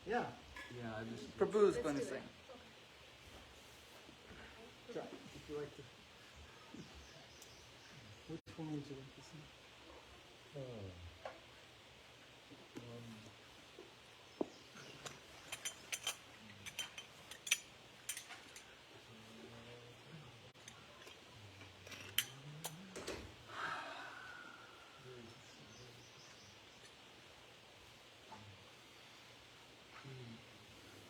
Yeah. Yeah, I just. Prabhu is going to sing. If you like to. Which one would you like to sing?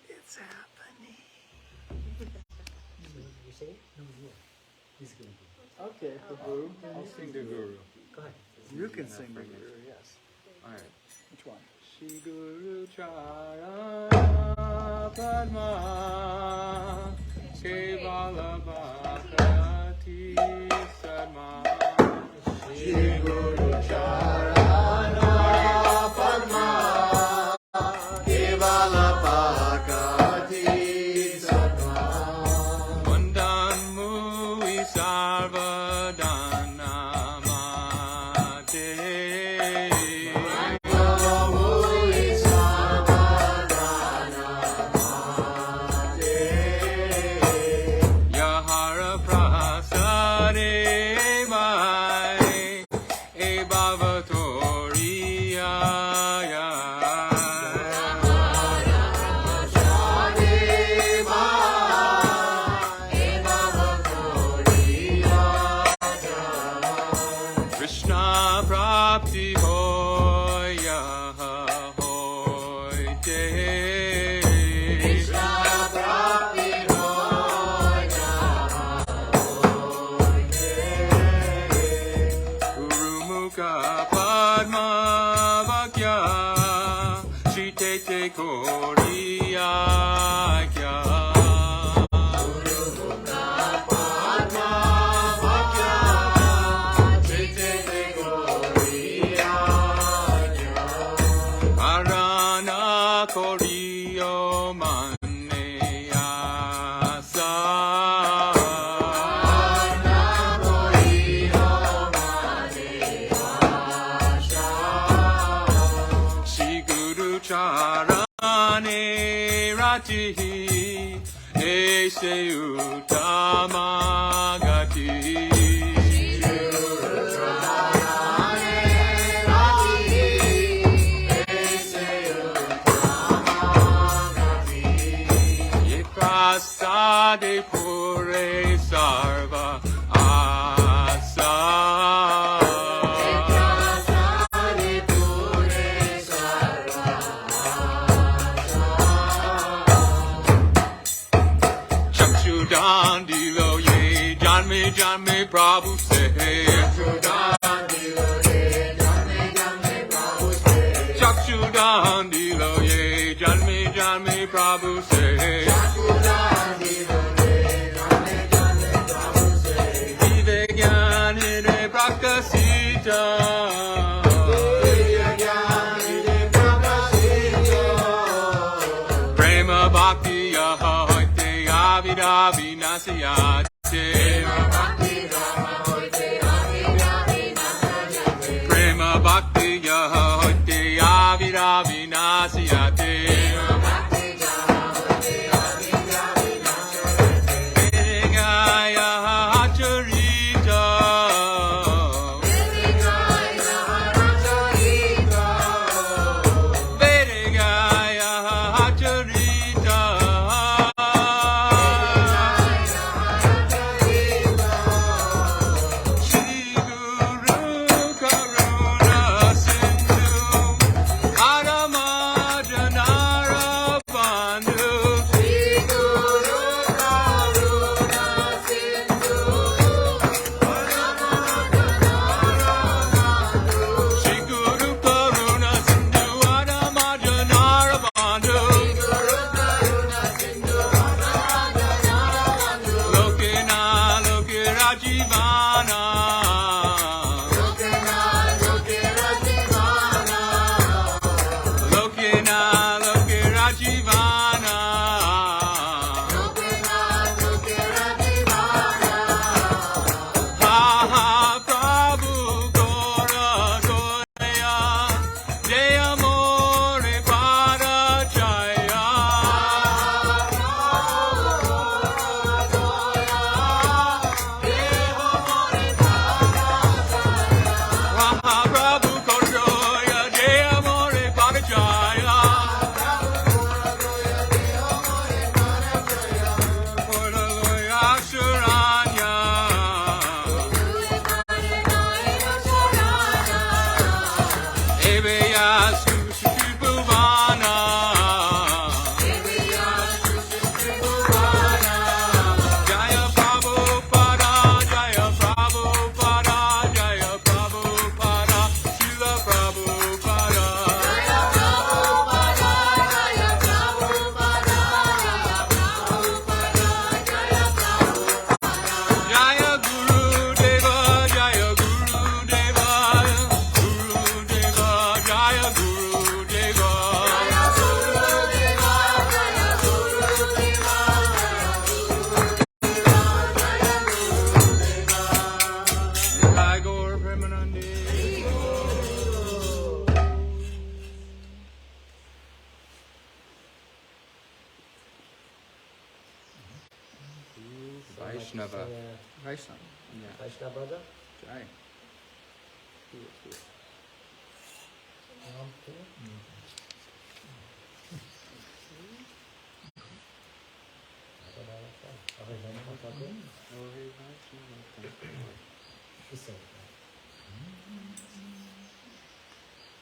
It's happening. You say it? No, you. He's going to. Okay, Prabhu. I'll sing the Guru. Go ahead. You can sing the Guru, yes. Alright. Which one? Shri Guru Charana Padma Kevala Bhakati Sadma Shri Guru Charana Padma Kevala Bhakati Sadma Vandan Mui Sarvadana Prabhu say Chakshudan dilo ye janme janme Prabhu say Vive gyan hire prakasita Prema bhakti yaha hoite avida vinasya Prema bhakti yaha hoite avida vinasyate Vedagaya acharita Vedagaya acharita Shri Guru Karuna Sindhu Vaishnava. Vaishnava. Yeah. Vaishnava brother? Right. He said,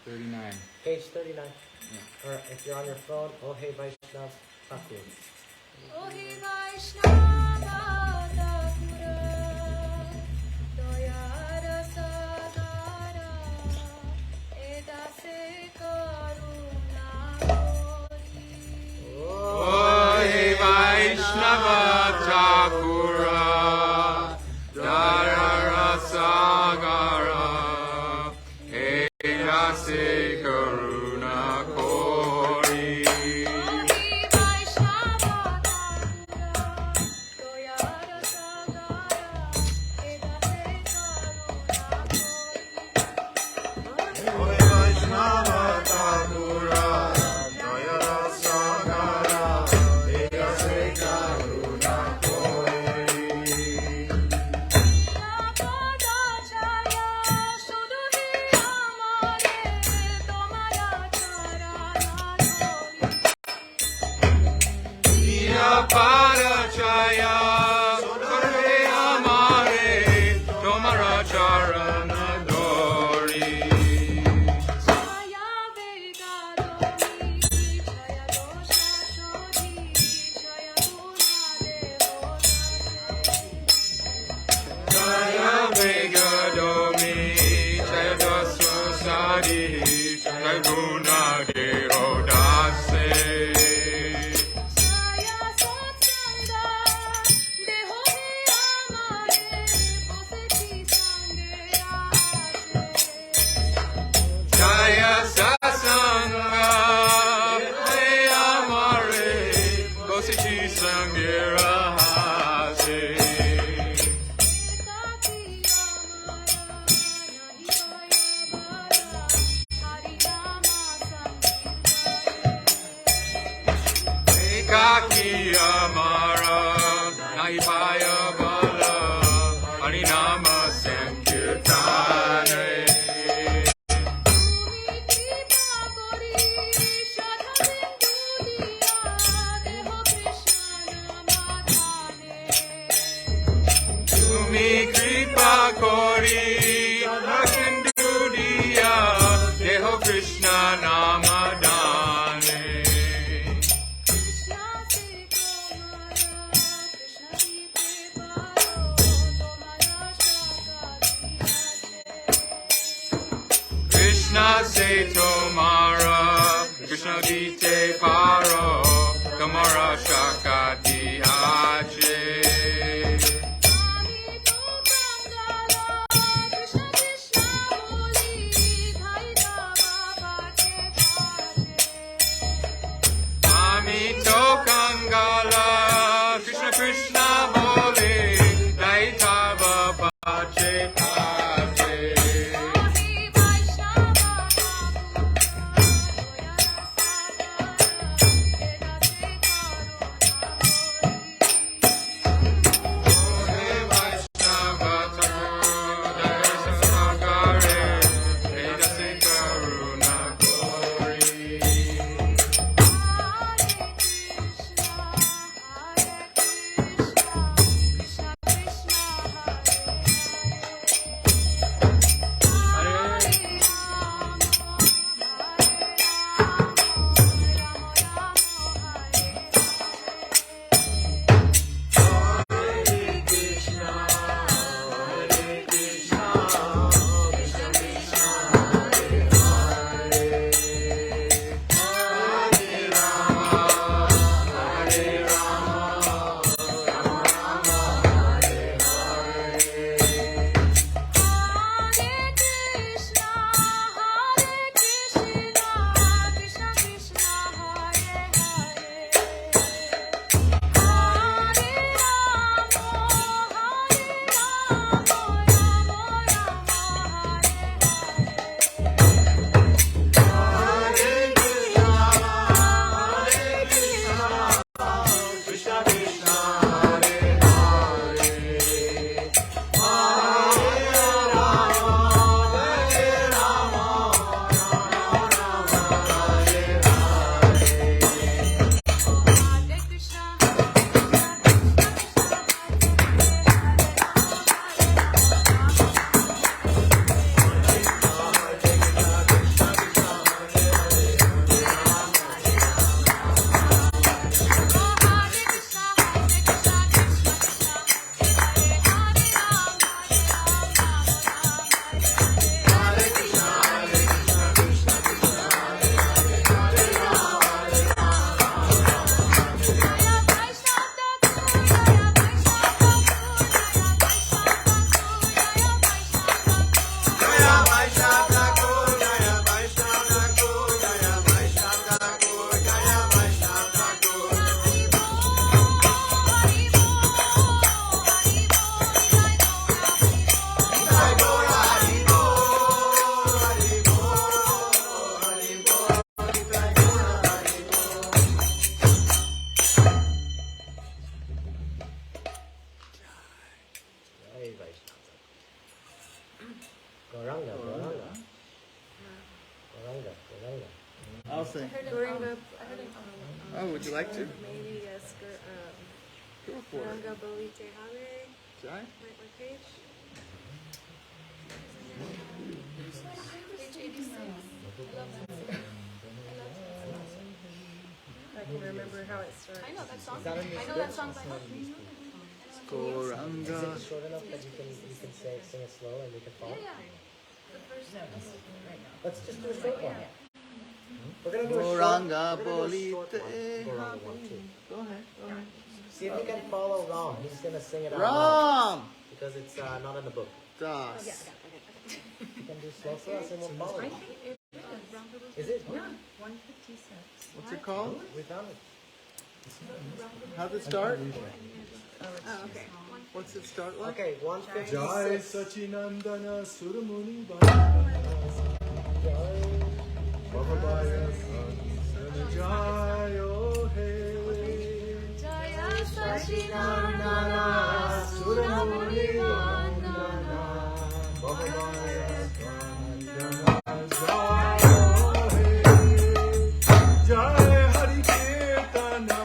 39. page 39. Yeah. Or if you're on your phone, Oh Hey Vaishnav Thakur. Oh Hey Vaishnava Thakura, Doyara Sagara, Edase Karuna Kori. Oh, hey Vaishnava Thakura, Dara Sagara, hey Rase Karuna Kori. Oh Hey Vaishnava Thakura, Doyara Sagara, Edase Karuna Kori. Parachaya, Sudhare Amare, Tomara Charana Dori. Jaya Vega Domi, Jaya Dosha Shodhi, Jaya Guna Devo Jaya Vega Domi, Jaya Dasu Sadi, Jaya Guna Deo Dase. Jaya Satsanga, Deho Hi Amare, Boseti Sange Aase. Jaya Sasanga, Hey Amare, Kosichi Sangira Hase. Ekaki Amara, Nahi Baya Bala, Harinama Sankirtane. Tumi Kripa Kori, Hakindu Diya, Deho Krishna Namadane. Krishna se tomara, Krishna dite paro, Kamara shakati ache. Amito Kangala, Krishna Krishna bole, Daitava pache pache. I'll sing. Gauranga, Oh, would you like to? maybe yes, Go for it. Gauranga Bolite Hale, Jai? my page. Page 86. I can remember how it starts. I know that song. Is that in this I know book? that song by heart. Gauranga. Is it short enough that you can say sing it slow and we can follow? The first Let's just do a short one. We're gonna do a short, Gauranga we're gonna do a short Bolite one. Gauranga one too. Go ahead. See if you can follow Ram. He's gonna sing it out Ram loud because it's not in the book. Das. You can do slow for us and we'll follow. Is it? Yeah. What's it called? We found it. How's it start? Oh, okay. What's it start like? Okay, Jai 156. Sachinandana Surmuni Jai. Jai oh hey. Jaya Sachinandana Surmuni Vandana Bhavaya Vandana Jai oh hey. Jai Hari Kirtana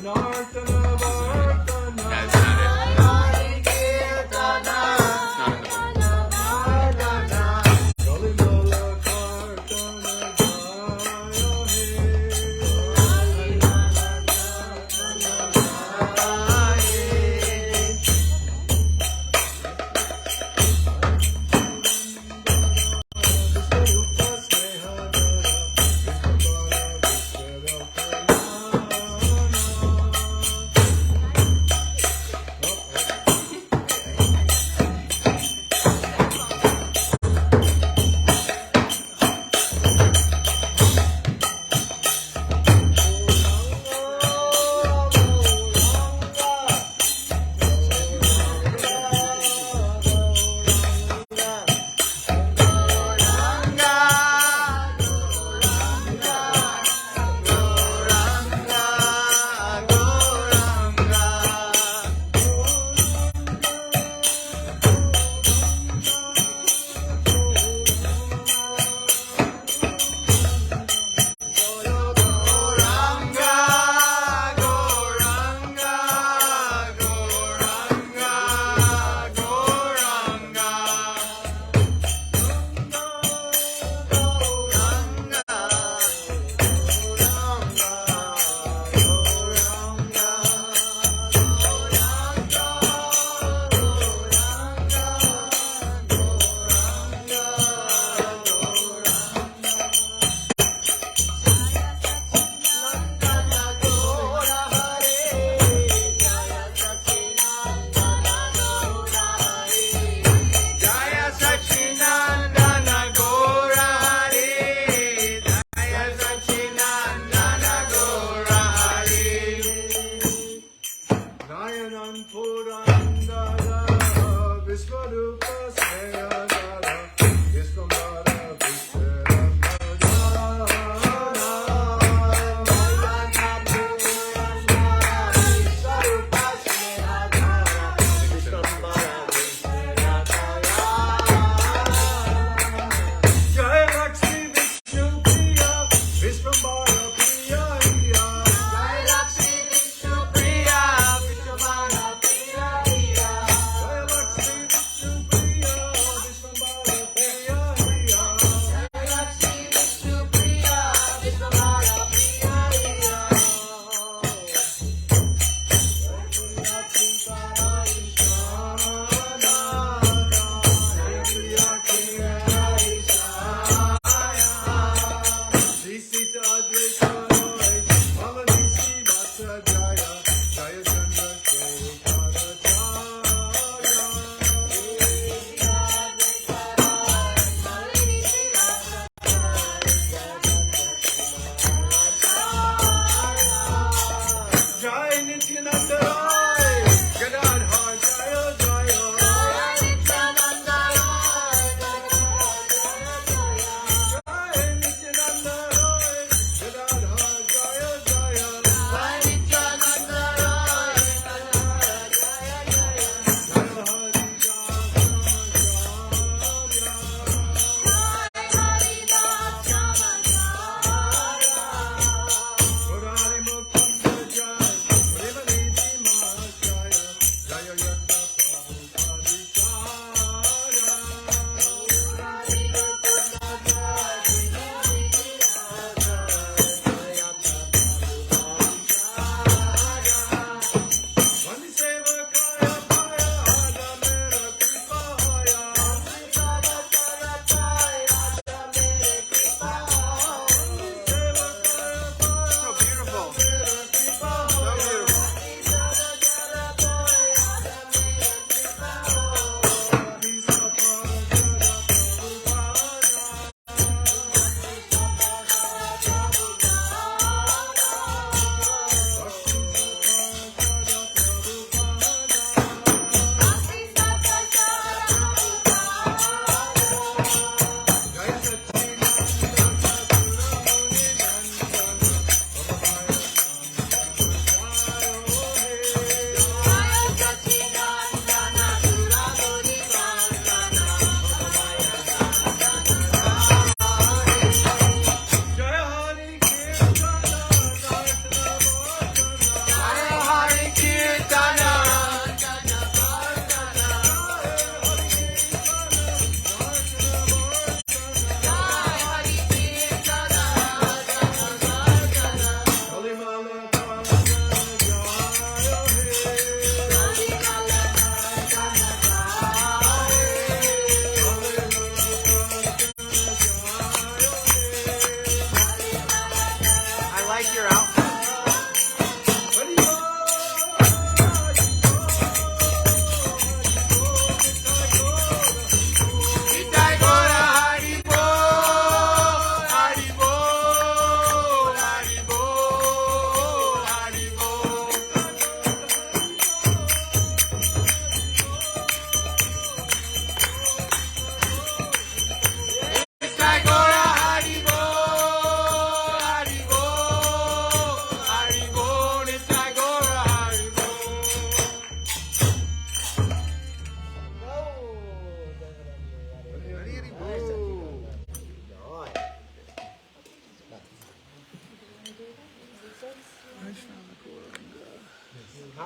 Nartana Vardana That's not it. Hari Kirtana It's not in the book. Govinda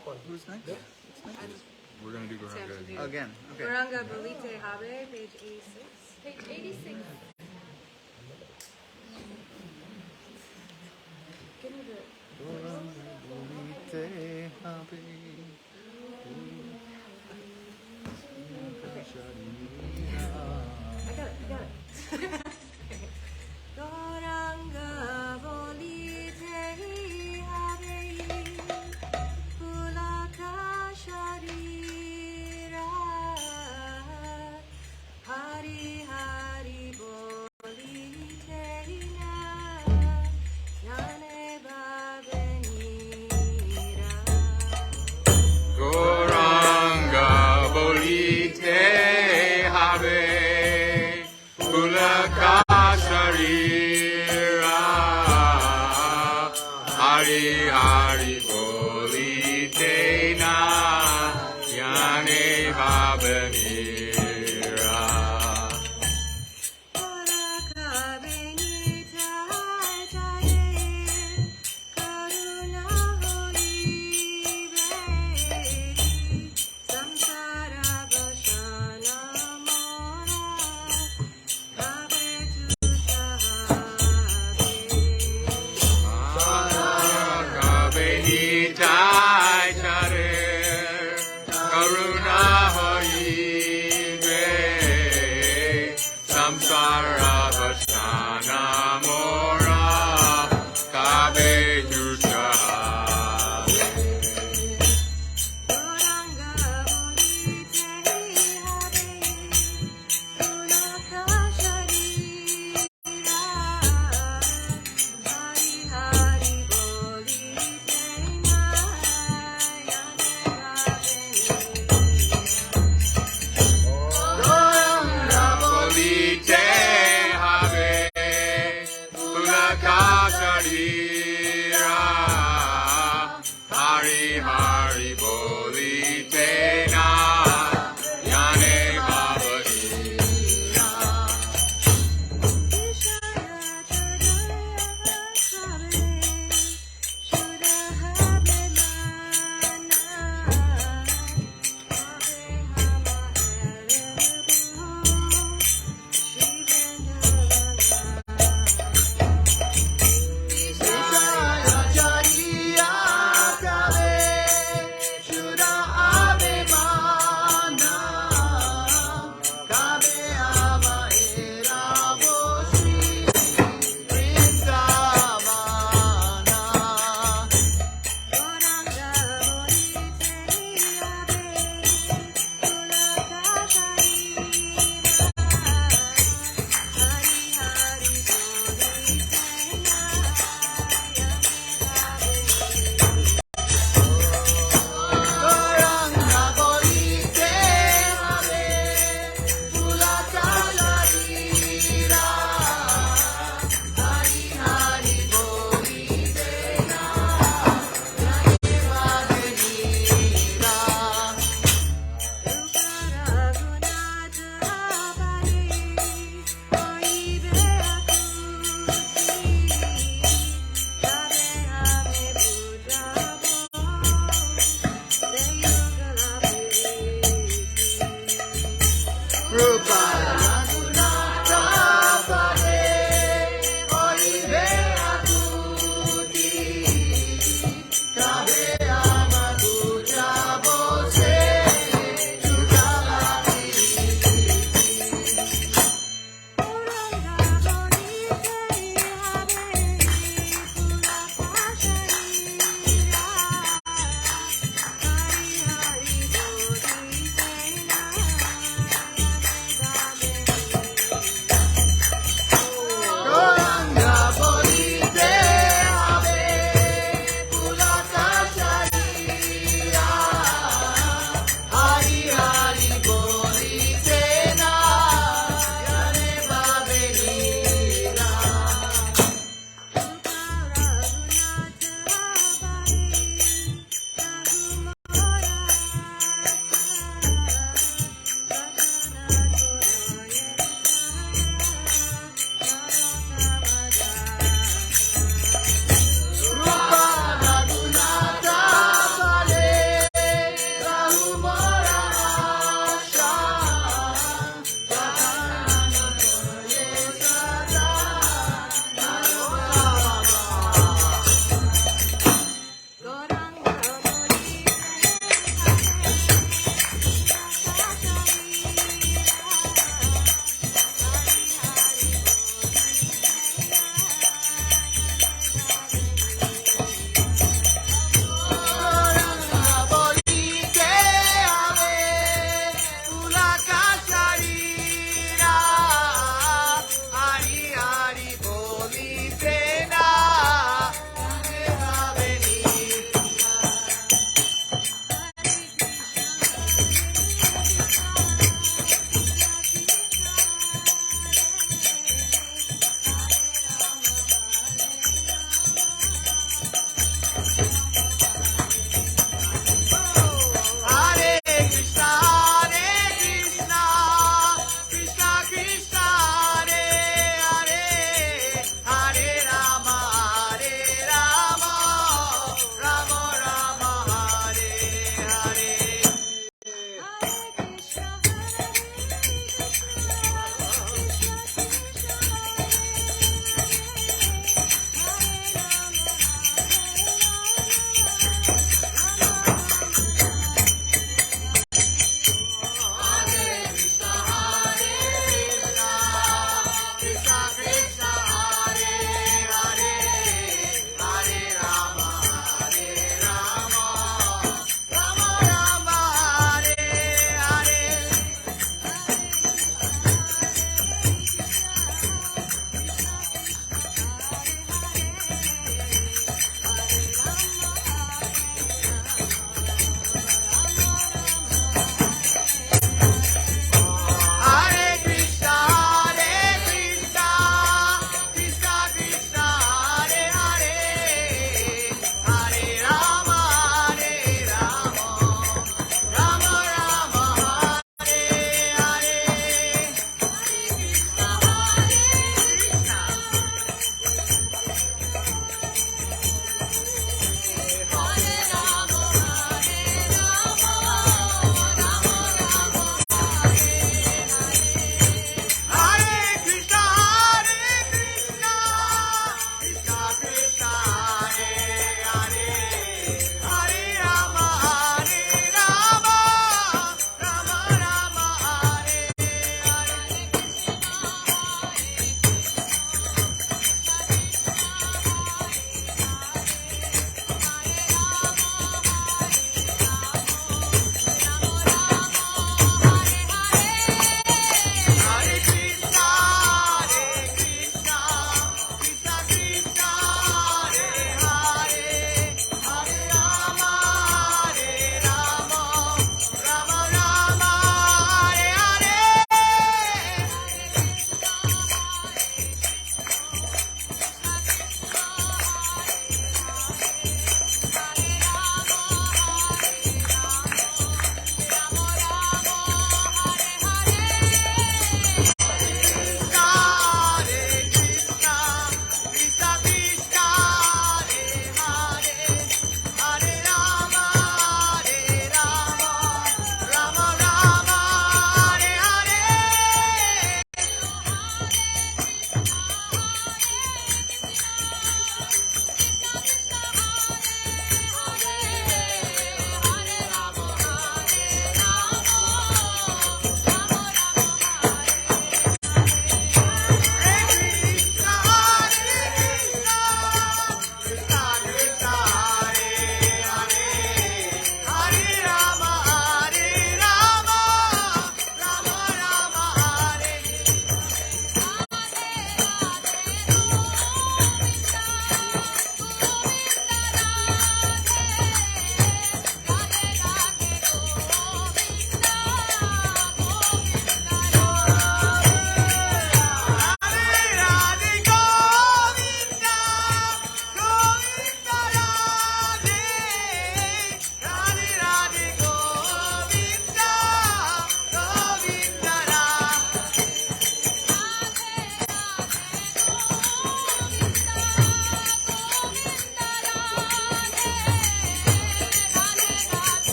top one. Who's next? We're gonna do Gauranga again. Again. Okay. Gauranga Bolite Habe, page 86. Page 86. Give me the. I got it. Gauranga Bolite Habe, Pulaka Sharira, Hari Hari Bolite Na, Yane Babenira. Gauranga Bolite Habe Pulaka Sharira Hari Hari Bolite Na Yane Babenira Pulaka Benita Taye, Karuna Hori Beri, Samsara Bashana Mora, Kabe Tushabe. Kabenitai Chare Karuna Hoibe Samsara Vashana Mora Kabe Yushabe Gauranga Bolite Habe, Pulaka Sharira, Hari Hari Bolite Na, Hari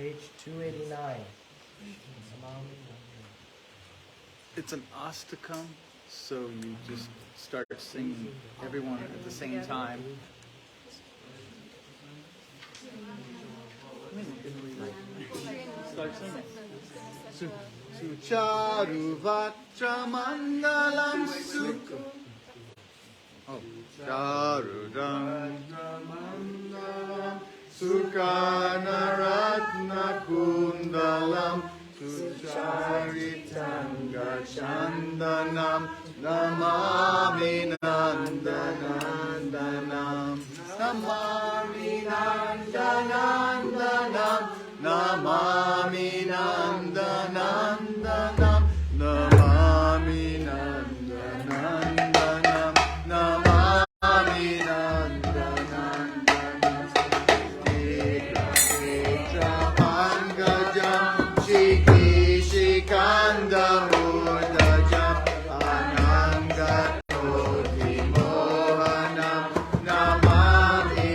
Page 289. It's an astakam, so you just start singing everyone at the same time. Start singing. Sucharu Vatra Mangalam Sukha. Oh, Charudam Mangalam Sukhanaratna Kundalam Sucharitanga Chandanam Namami Nandanandanam Namami Nandanandanam Namami Nandanandanam Namami Nandanandanam Namami Nandanandanam Ekra Pangajam Shiki Shikanda Mudajam Ananga Toti Mohanam Namami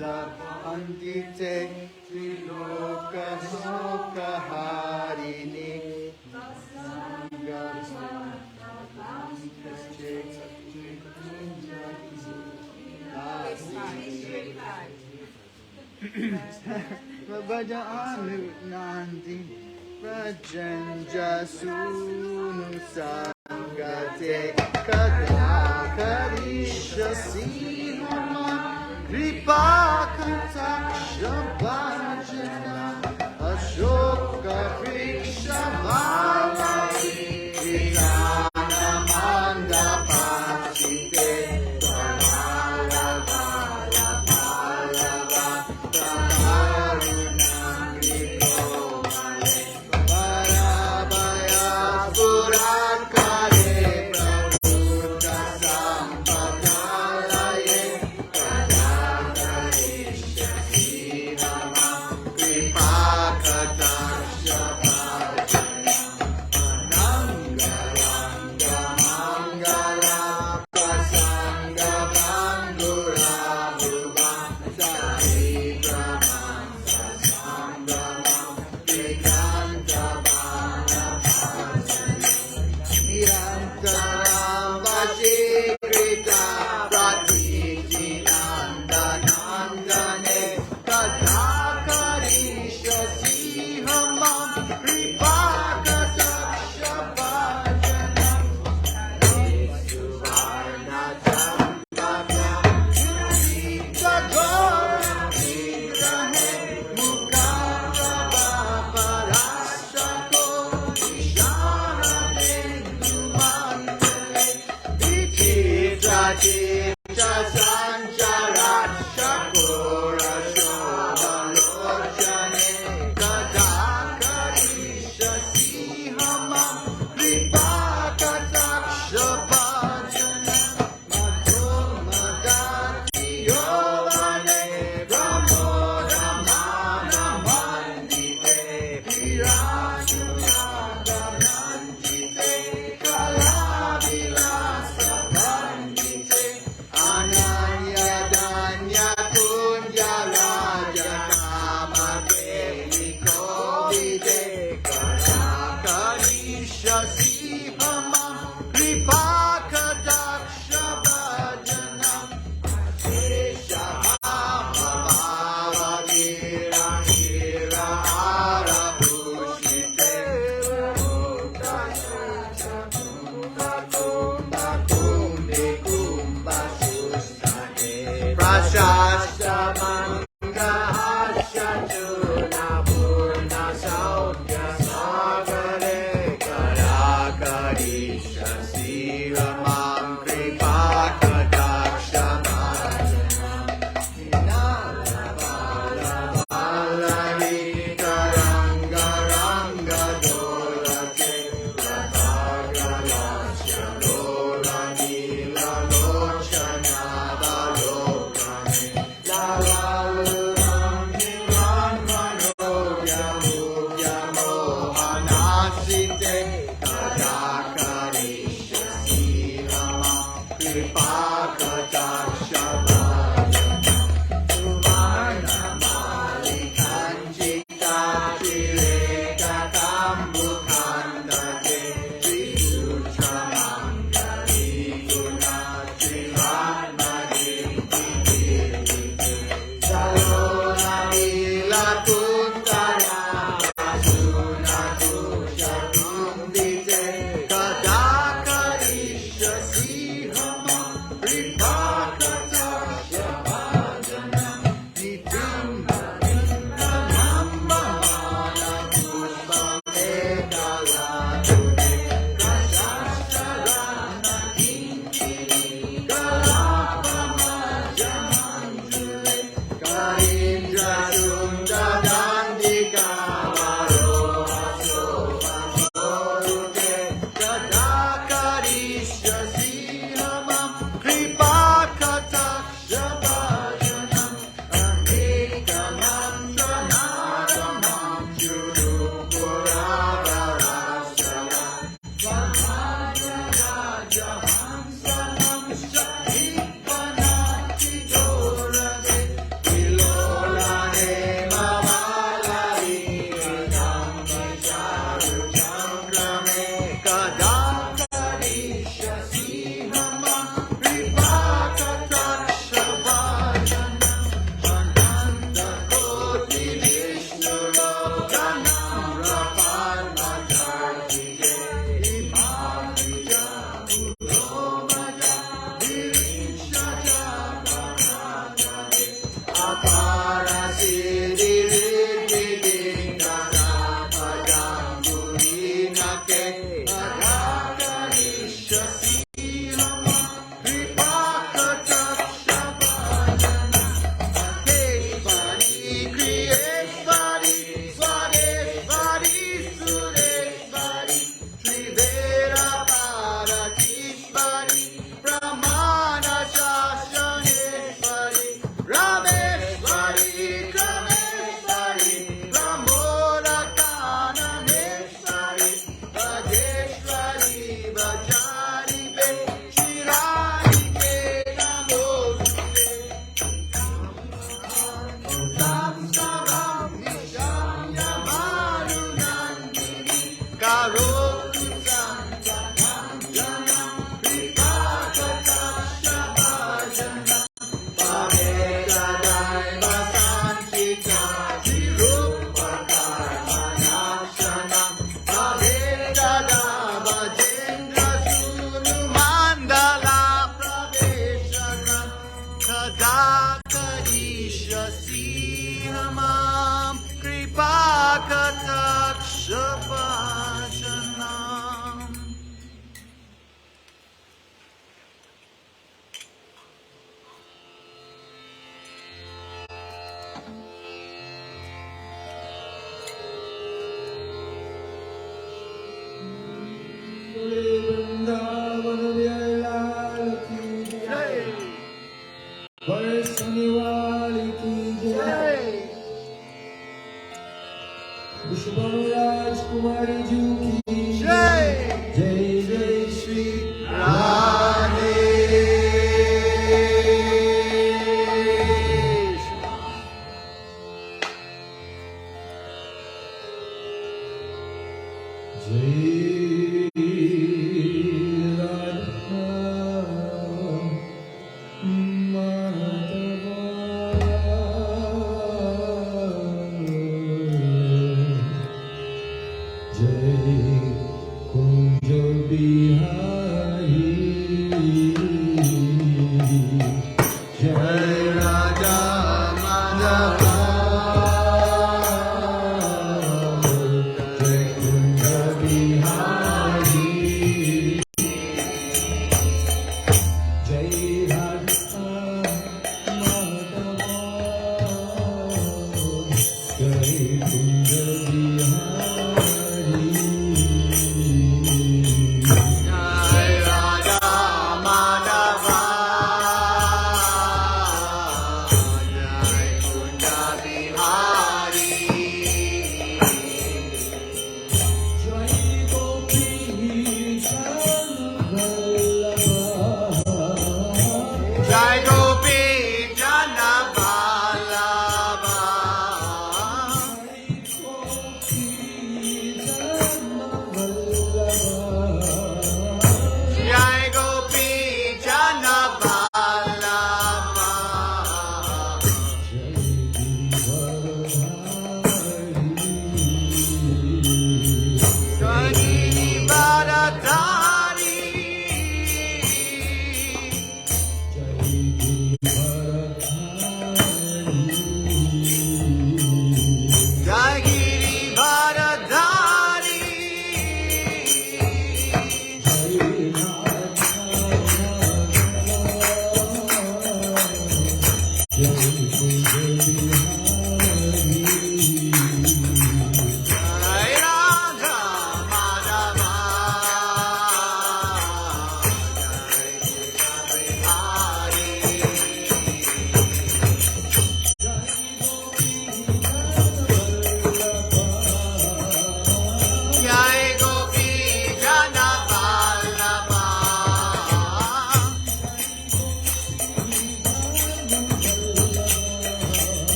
Andite Triloka Soka Harini Vaja Anu Nandi Rajanja Sunu Sangate Kada Karisha Sinama Kripa Kataksha Bhajana Ashoka Kriksha Bhavani Vidana Manda Pasite Bala Bala Bala Takaruna Krito Male Parabaya Surankare Prabhu Sampakalaye Kadakare Katakshabhajanam. Vrindavan लाल की जय, बरसने वाली की जय, विश्वम राजकुमारी जी की जय। जय जय Shri Radhe जय राधा माधवा जय कुंज बिहारी जय राजा माधवा जय Kunj Bihari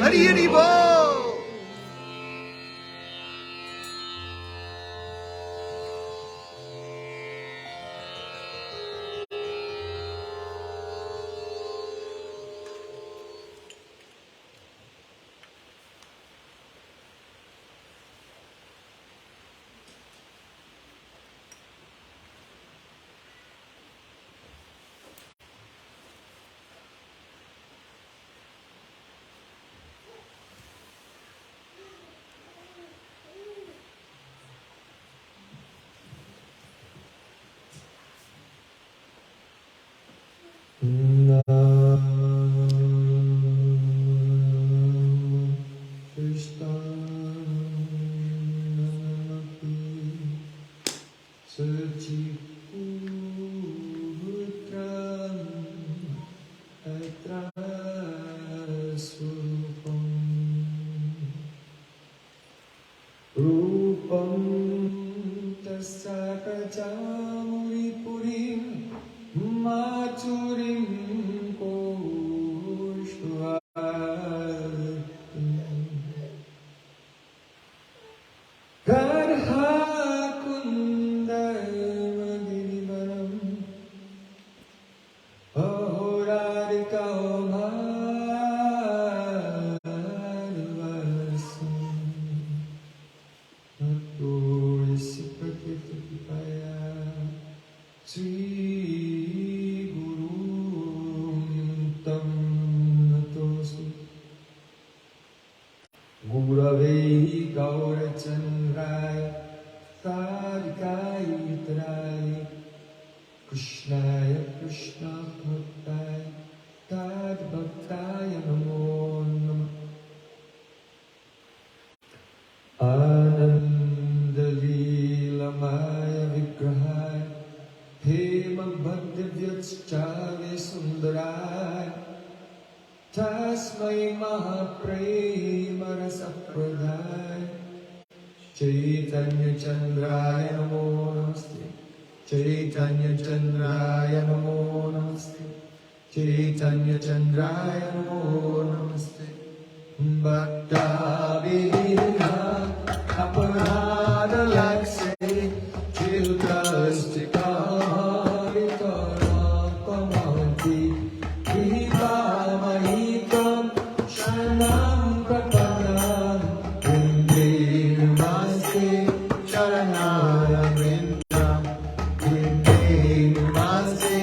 Hari Hari Bol! tasakachamuri purim machurim koshvatim Garha kundamagirivaram ahorarika bharvasam Natorisi prakritipaya Sri Guru Tam Natosu Guravei Gaurachandrai Tarikai Tarai Krishnaya Krishna Bhaktai Tad Bhaktaya Namo Namah Ananda Leelamaya Vigrahaya Hema Bhaktivyatschave Sundaraya Tasmai Mahaprema Rasapradaya Chaitanya Chandraya Namo Namaste Chaitanya Chandraya Namo Namaste Chaitanya Chandraya Namo Namaste Bhakta Vihina Aparada Lakse Chiltastika Haritana Pamavanti Viva Mahitam Shanam Prapanam Vinde Namaste Sharanara Vrindam Vinde Namaste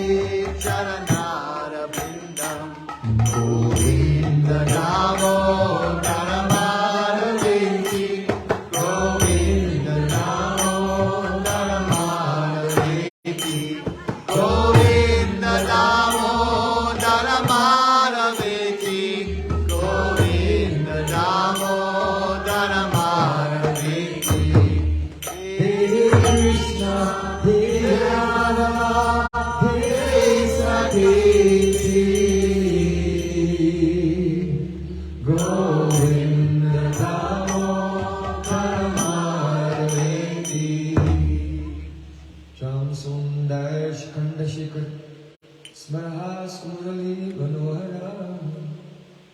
Sharanara Vrindam Govinda Namo Naramadaveti Govinda Namo Naramadaveti Govinda Namo Naramadaveti Govinda Namo Naramadaveti Hare Krishna Hare Rama Hare Sankirti Govinda Namo Naramadaveti Sham Sundar Shikanda Shikhar Smaha Surali Manohara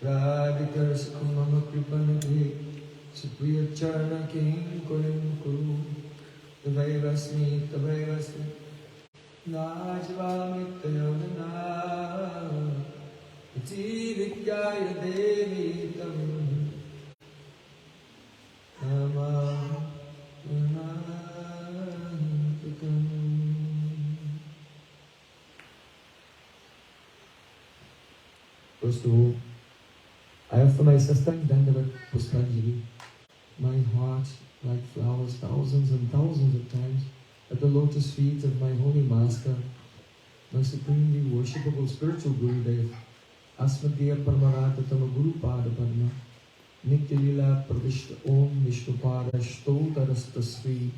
Radhikar Sukumama Kripanati Supriya Charna King Kurim Kuru Tavaivasmi Tavaivasmi Najvami Tayodana Iti Vidyaya Devi Tam Nama Namatikam First of all, I offer my Sastang Dandavat Puspanjali, my heart like flowers thousands and thousands of times at the lotus feet of my holy master, my supremely worshipable spiritual Gurudev, Asmadhyaya Paramarathatama Guru Pada Padma, Nityalila Pravishta Om Vishnupada Shtotarastasvi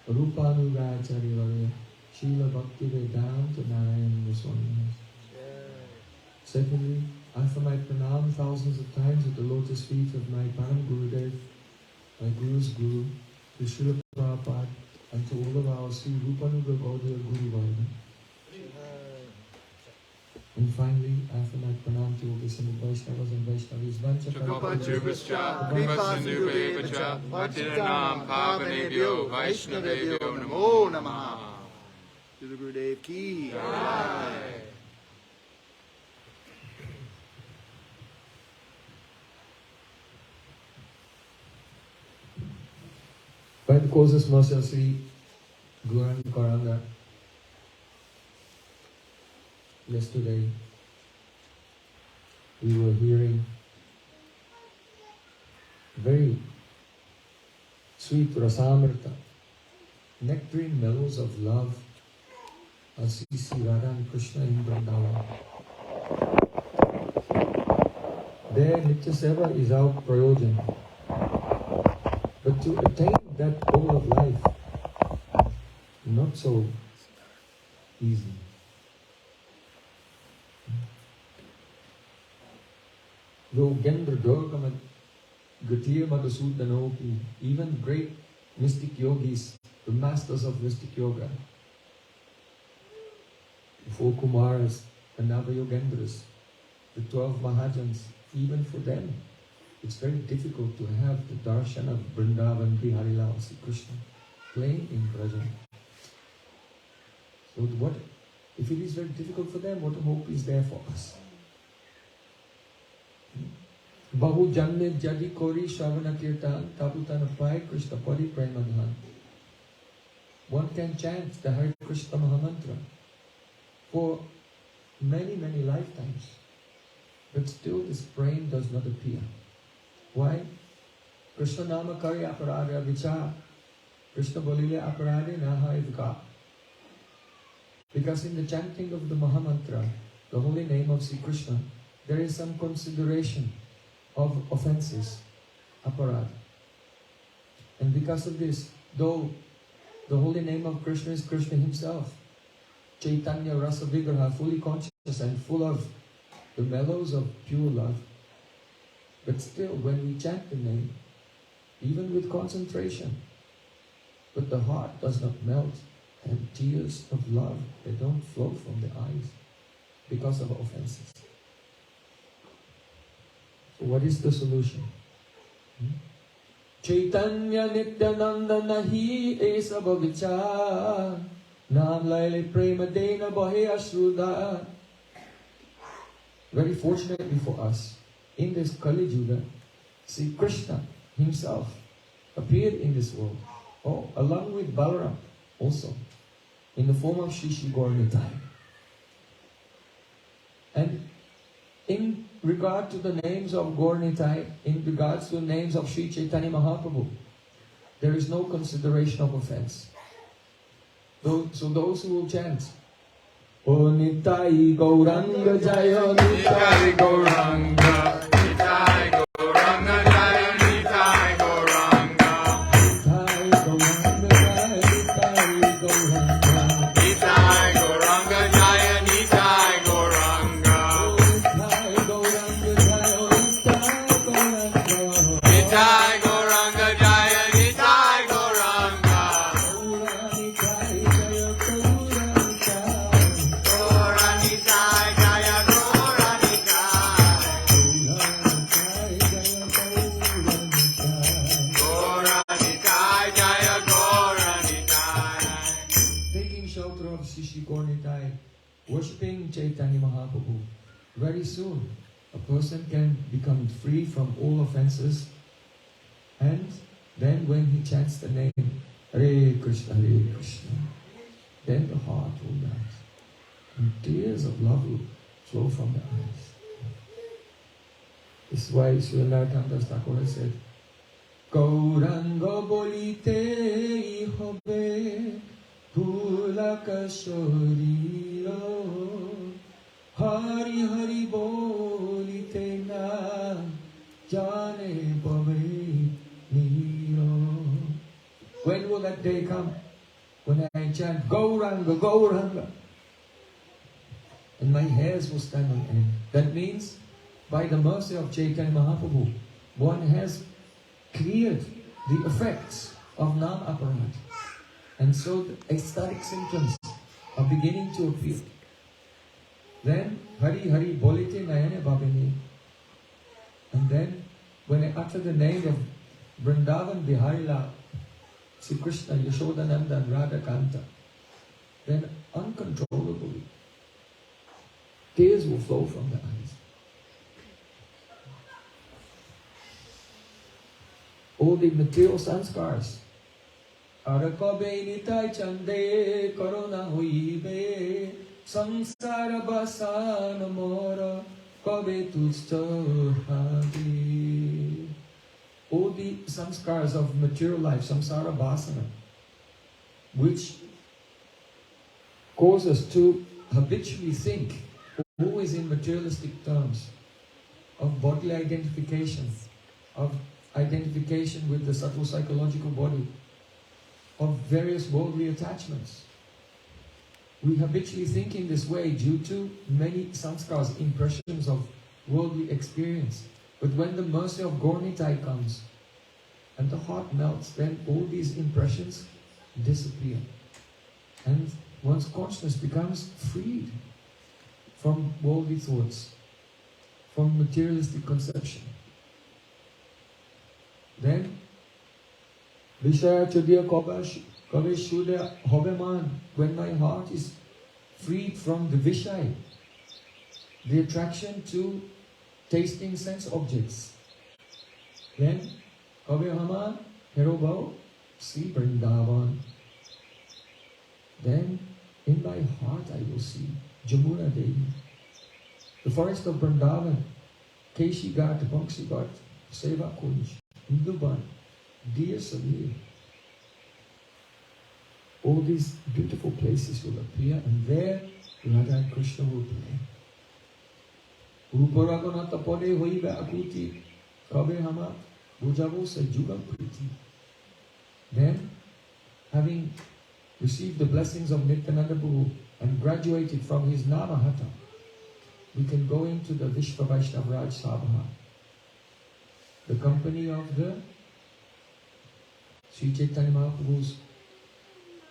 Rupanuracharya Varya Srila Bhakti Vedanta Narayan Goswami. Secondly, I offer my pranam thousands of times at the lotus feet of my Param Gurudev, my Guru's Guru, to Srila Prabhupada, and to all of our Sri Rupanuga Gaudiya Guru Varga. And finally, I offer my pranam to all the Sri Vaishnavas and Vaishnavis. Chupachupascha, Vipasindhuvevacha, Bhaktiranam Pavanebhyo, Vaishnavebhyo Namo Namaha. To the Gurudev Ki. Jai. By the causeless mercy of Sri Gauranga, yesterday we were hearing very sweet rasamrita, nectarine mellows of love as we see Radha and Krishna in Vrindavan. There Nitya Seva is our Prayojan. But to attain that goal of life, not so easy. Though Gendra Durga Gatiya Madhusudanoki, even great mystic yogis, the masters of mystic yoga, the 4 Kumaras, the Navayogendras, the 12 Mahajans, even for them, it's very difficult to have the darshan of Vrindavan, Biharilal, Sri Krishna playing in Prayojan. So what, if it is very difficult for them, what hope is there for us? Bahu janme jadi kori shravana kirtan taputana pai Krishna pari premadhan. One can chant the Hare Krishna Mahamantra for many, many lifetimes, but still this prem does not appear. Why? Krishna nama kari aparadya vichar. Krishna bolile aparadya naha idka. Because in the chanting of the Mahamantra, the holy name of Sri Krishna, there is some consideration of offenses, aparad. And because of this, though the holy name of Krishna is Krishna himself, Chaitanya Rasa Vigraha, fully conscious and full of the mellows of pure love, but still when we chant the name, even with concentration, but the heart does not melt, and tears of love, they don't flow from the eyes because of offenses. So what is the solution? Chaitanya Nityananda Nahi Esa Bhavicha Nam Laile Prema Dena Bahe Ashruda. Very fortunately for us, in this Kali Yuga, Sri Krishna himself appeared in this world, along with Balaram also, in the form of Shri Gauranga. And in regard to the names of Gauranga, in regards to the names of Sri Chaitanya Mahaprabhu, there is no consideration of offense. So those who will chant, O Nitai Gauranga Jaya, Nitai Gauranga, Nitai Gauranga Jaya, Nitai Gauranga, Nitai Gauranga Jaya, Nitai Gauranga, Nitai Gauranga Jaya, Nitai Gauranga, Nitai Gauranga Jaya, Nitai Gauranga, Nitai Gauranga Jaya, Nitai Gauranga, Nitai Jaya worshipping Chaitanya Mahaprabhu, very soon a person can become free from all offenses, and then when he chants the name Hare Krishna, then the heart will melt and tears of love will flow from the eyes. This is why Srila Narottam Thakur has said, Gauranga bolite hobe Pulaka Shorilo Hari Hari Bolite Na Jane Bove Nilo. When will that day come? When I chant Gauranga, Gauranga, and my hairs will stand on end. That means, by the mercy of Chaitanya Mahaprabhu, one has cleared the effects of Nam Aparat. And so the ecstatic symptoms are beginning to appear. Then, Hari Hari Bolite Nayane Babini. And then, when I utter the name of Vrindavan Biharila, Sri Krishna, Yashodananda and Radhakanta, then uncontrollably, tears will flow from the eyes. All the material sanskars, Arakabe nitai chande korona huibe samsara basana mora kabe tusta hadi. All the samskars of material life, samsara basana, which cause us to habitually think always in materialistic terms of bodily identification, of identification with the subtle psychological body, of various worldly attachments. We habitually think in this way due to many sanskars, impressions of worldly experience. But when the mercy of Gauranga comes, and the heart melts, then all these impressions disappear. And one's consciousness becomes freed from worldly thoughts, from materialistic conception. Then, Vishaya Chudya Kabe Shuddha Hobeman, when my heart is freed from the Vishaya, the attraction to tasting sense objects, then Kabe Haman, Herobao, see Vrindavan. Then in my heart I will see Jamuna Devi, the forest of Vrindavan, Keshi Ghat, Bangsi Ghat, Seva Kunj, Induban, Dear Samir. All these beautiful places will appear, and there Radha and Krishna will play. Ruparaganata Pade Hoiba Akuti, Kabe Hama, Bujavo Sajuga Priti. Then, having received the blessings of Nityananda Prabhu and graduated from his Namahata, we can go into the Vishva Vaishnav Raj Sabha, the company of the Sri Chaitanya Mahaprabhu's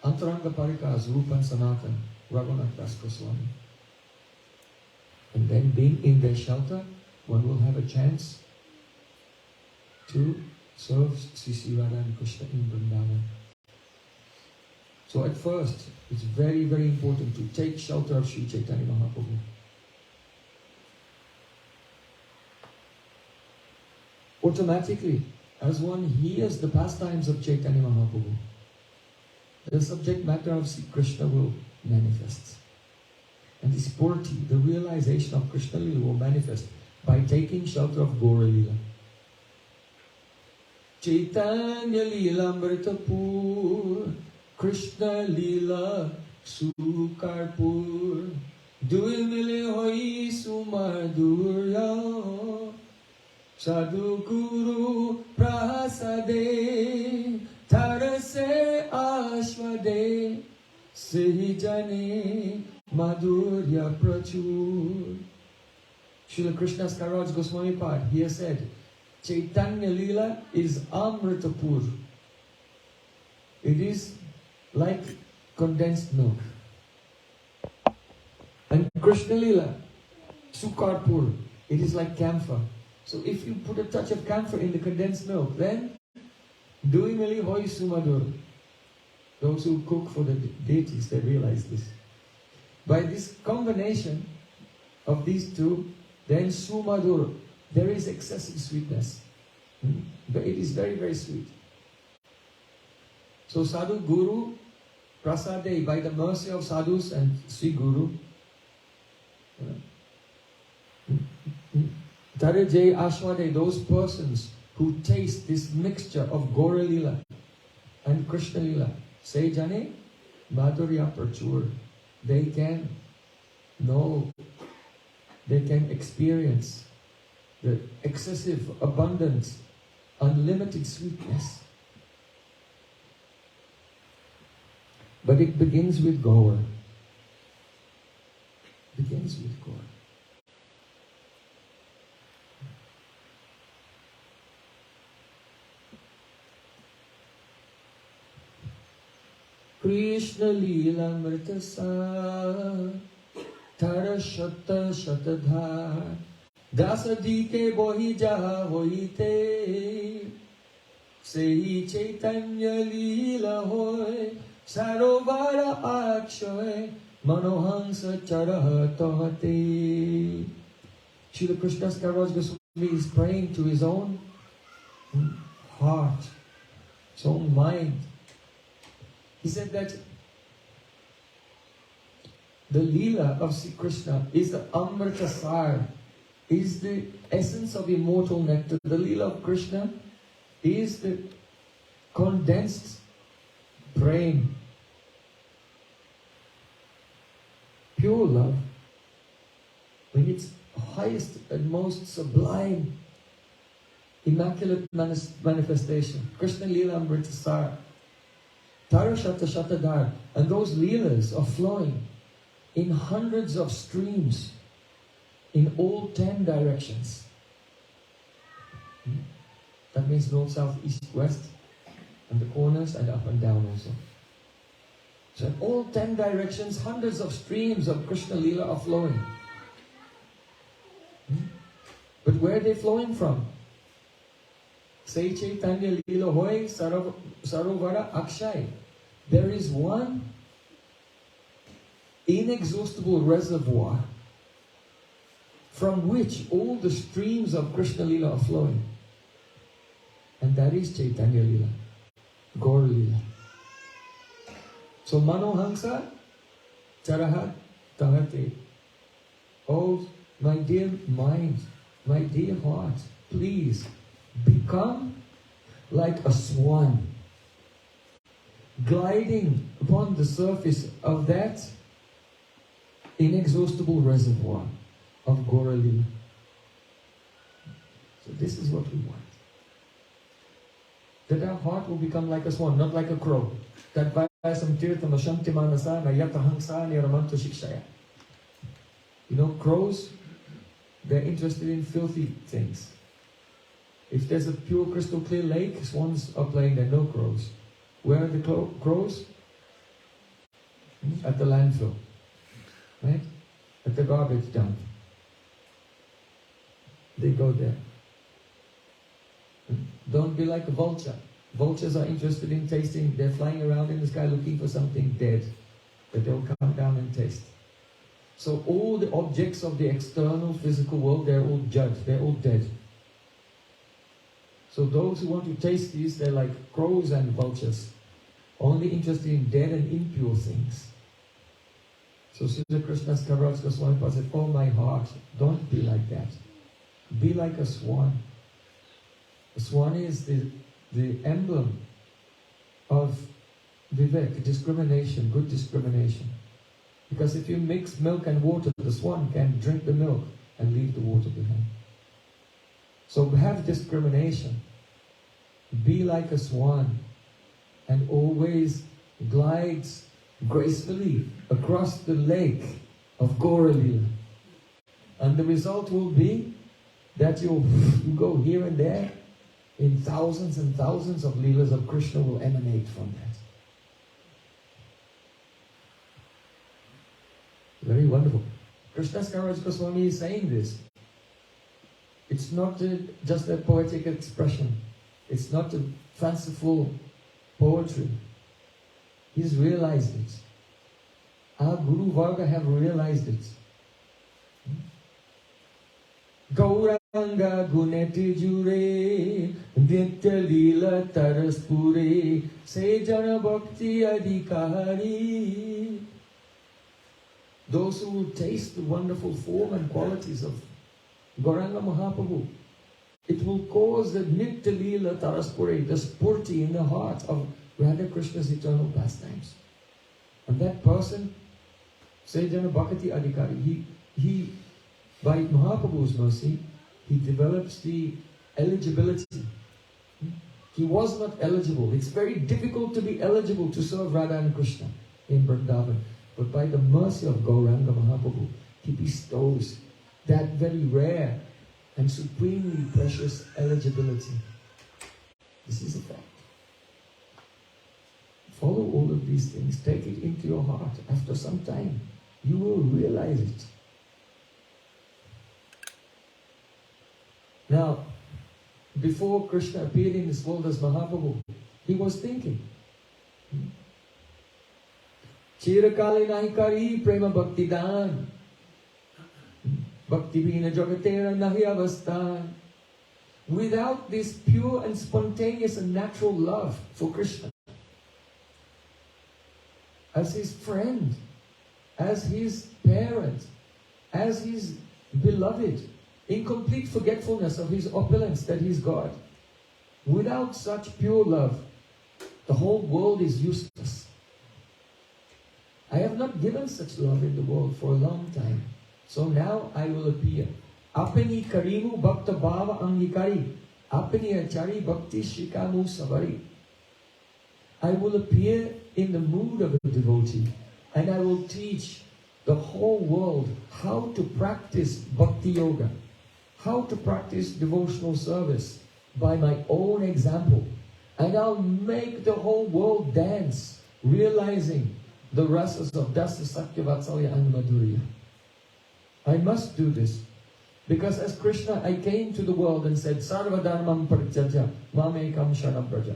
Antaranga Parikas, Rupan Sanatan, Raghunath Das Goswami. And then being in their shelter, one will have a chance to serve Sri Radha and Krishna in Vrindavan. So at first, it's very, very important to take shelter of Sri Chaitanya Mahaprabhu. Automatically, as one hears the pastimes of Chaitanya Mahaprabhu, the subject matter of Sri Krishna will manifest. And this purity, the realization of Krishna Lila will manifest by taking shelter of Gaura Lila. Chaitanya Lila Amritapur, Krishna Lila Sukarpur, Dul Mile Hoi Sumadurya, Sadhu Guru Prasade, Tarase Ashwade, Sehijane Madhurya Prachur. Srila Krishna's Karaj Goswami Pad, he has said, Chaitanya Lila is Amritapur. It is like condensed milk. And Krishna Lila, Sukarpur, it is like camphor. So if you put a touch of camphor in the condensed milk, then Duimeli Hoi Sumadur. Those who cook for the deities, they realize this. By this combination of these two, then Sumadur, there is excessive sweetness. But it is very, very sweet. So Sadhu Guru Prasade, by the mercy of sadhus and Sri Guru, Taraje Ashwade, those persons who taste this mixture of Gaura Lila and Krishna Lila, say Jane, Madhurya Prachur, they can know, they can experience the excessive, abundant, unlimited sweetness. But it begins with Gaura. Begins with Gaura. Krishna Lila Mritasa Tara Shata Shatadhar Dasadike Bohi Jaha Hoite Sehi Chaitanya Lila Hoy Sarovara Akshay Manohansa Charaha Tohate. Srila Krishna's Karaj Goswami is praying to his own heart, his own mind. He said that the Leela of Sri Krishna is the Amrita Sar, is the essence of immortal nectar. The Leela of Krishna is the condensed Prem, pure love, in its highest and most sublime, immaculate manifestation. Krishna Leela Amrita Sar. Tara Shata Shatadhar, and those leelas are flowing in hundreds of streams in all 10 directions. That means north, south, east, west, and the corners, and up and down also. So in all 10 directions, hundreds of streams of Krishna Leela are flowing. But where are they flowing from? Say Chaitanya Leela Hoy Sarovara Akshay. There is one inexhaustible reservoir from which all the streams of Krishna Leela are flowing. And that is Chaitanya Leela, Gaur Leela. So Manohamsa Charahat Tahate. Oh, my dear mind, my dear heart, please become like a swan, gliding upon the surface of that inexhaustible reservoir of Gaura Leela. So this is what we want. That our heart will become like a swan, not like a crow. That vayasam tirtham ashanti manasa nayatahangsa niramantu shikshaya. You know, crows, they're interested in filthy things. If there's a pure crystal clear lake, swans are playing there, no crows. Where are the crows? At the landfill, right? At the garbage dump. They go there. Don't be like a vulture. Vultures are interested in tasting, they're flying around in the sky looking for something dead that they'll come down and taste. So all the objects of the external physical world, they're all judged, they're all dead. So those who want to taste these, they're like crows and vultures, only interested in dead and impure things. So Srila Krishna's Kaviraj Goswami said, oh my heart, don't be like that. Be like a swan. A swan is the emblem of vivek, discrimination, good discrimination. Because if you mix milk and water, the swan can drink the milk and leave the water behind. So have discrimination. Be like a swan and always glides gracefully across the lake of Gaura Leela. And the result will be that you go here and there, in thousands and thousands of Leelas of Krishna will emanate from that. Very wonderful. Krishna's Kaviraj Goswami is saying this. It's not just a poetic expression. It's not a fanciful poetry. He's realized it. Our Guru Varga have realized it. Gauranga guneti jure, nitya leela taraspure, sejana bhakti adhikari. Those who will taste the wonderful form and qualities of Gauranga Mahaprabhu, it will cause the nitya leela taraspure, the spurti in the heart of Radha Krishna's eternal pastimes. And that person, Sejana Bhakti Adhikari, he by Mahaprabhu's mercy, he develops the eligibility. He was not eligible. It's very difficult to be eligible to serve Radha and Krishna in Vrindavan. But by the mercy of Gauranga Mahaprabhu, he bestows that very rare and supremely precious eligibility. This is a fact. Follow all of these things. Take it into your heart. After some time, you will realize it. Now, before Krishna appeared in this world as Mahaprabhu, he was thinking. Chirakale nahi kari prema bhakti dan. Bhakti bhina jagatera nahi avasthan. Without this pure and spontaneous and natural love for Krishna, as his friend, as his parent, as his beloved, in complete forgetfulness of his opulence that he's God. Without such pure love, the whole world is useless. I have not given such love in the world for a long time. So now I will appear. Apani karimu bhakta bhava angikari. Apani achari bhakti shikamu savari. I will appear in the mood of a devotee, and I will teach the whole world how to practice bhakti yoga, how to practice devotional service, by my own example. And I'll make the whole world dance, realizing the rasas of Dasa, Sakya, Vatsalya and Madhurya. I must do this. Because as Krishna, I came to the world and said, Sarva dharmam parityajya, mamekam sharabraja.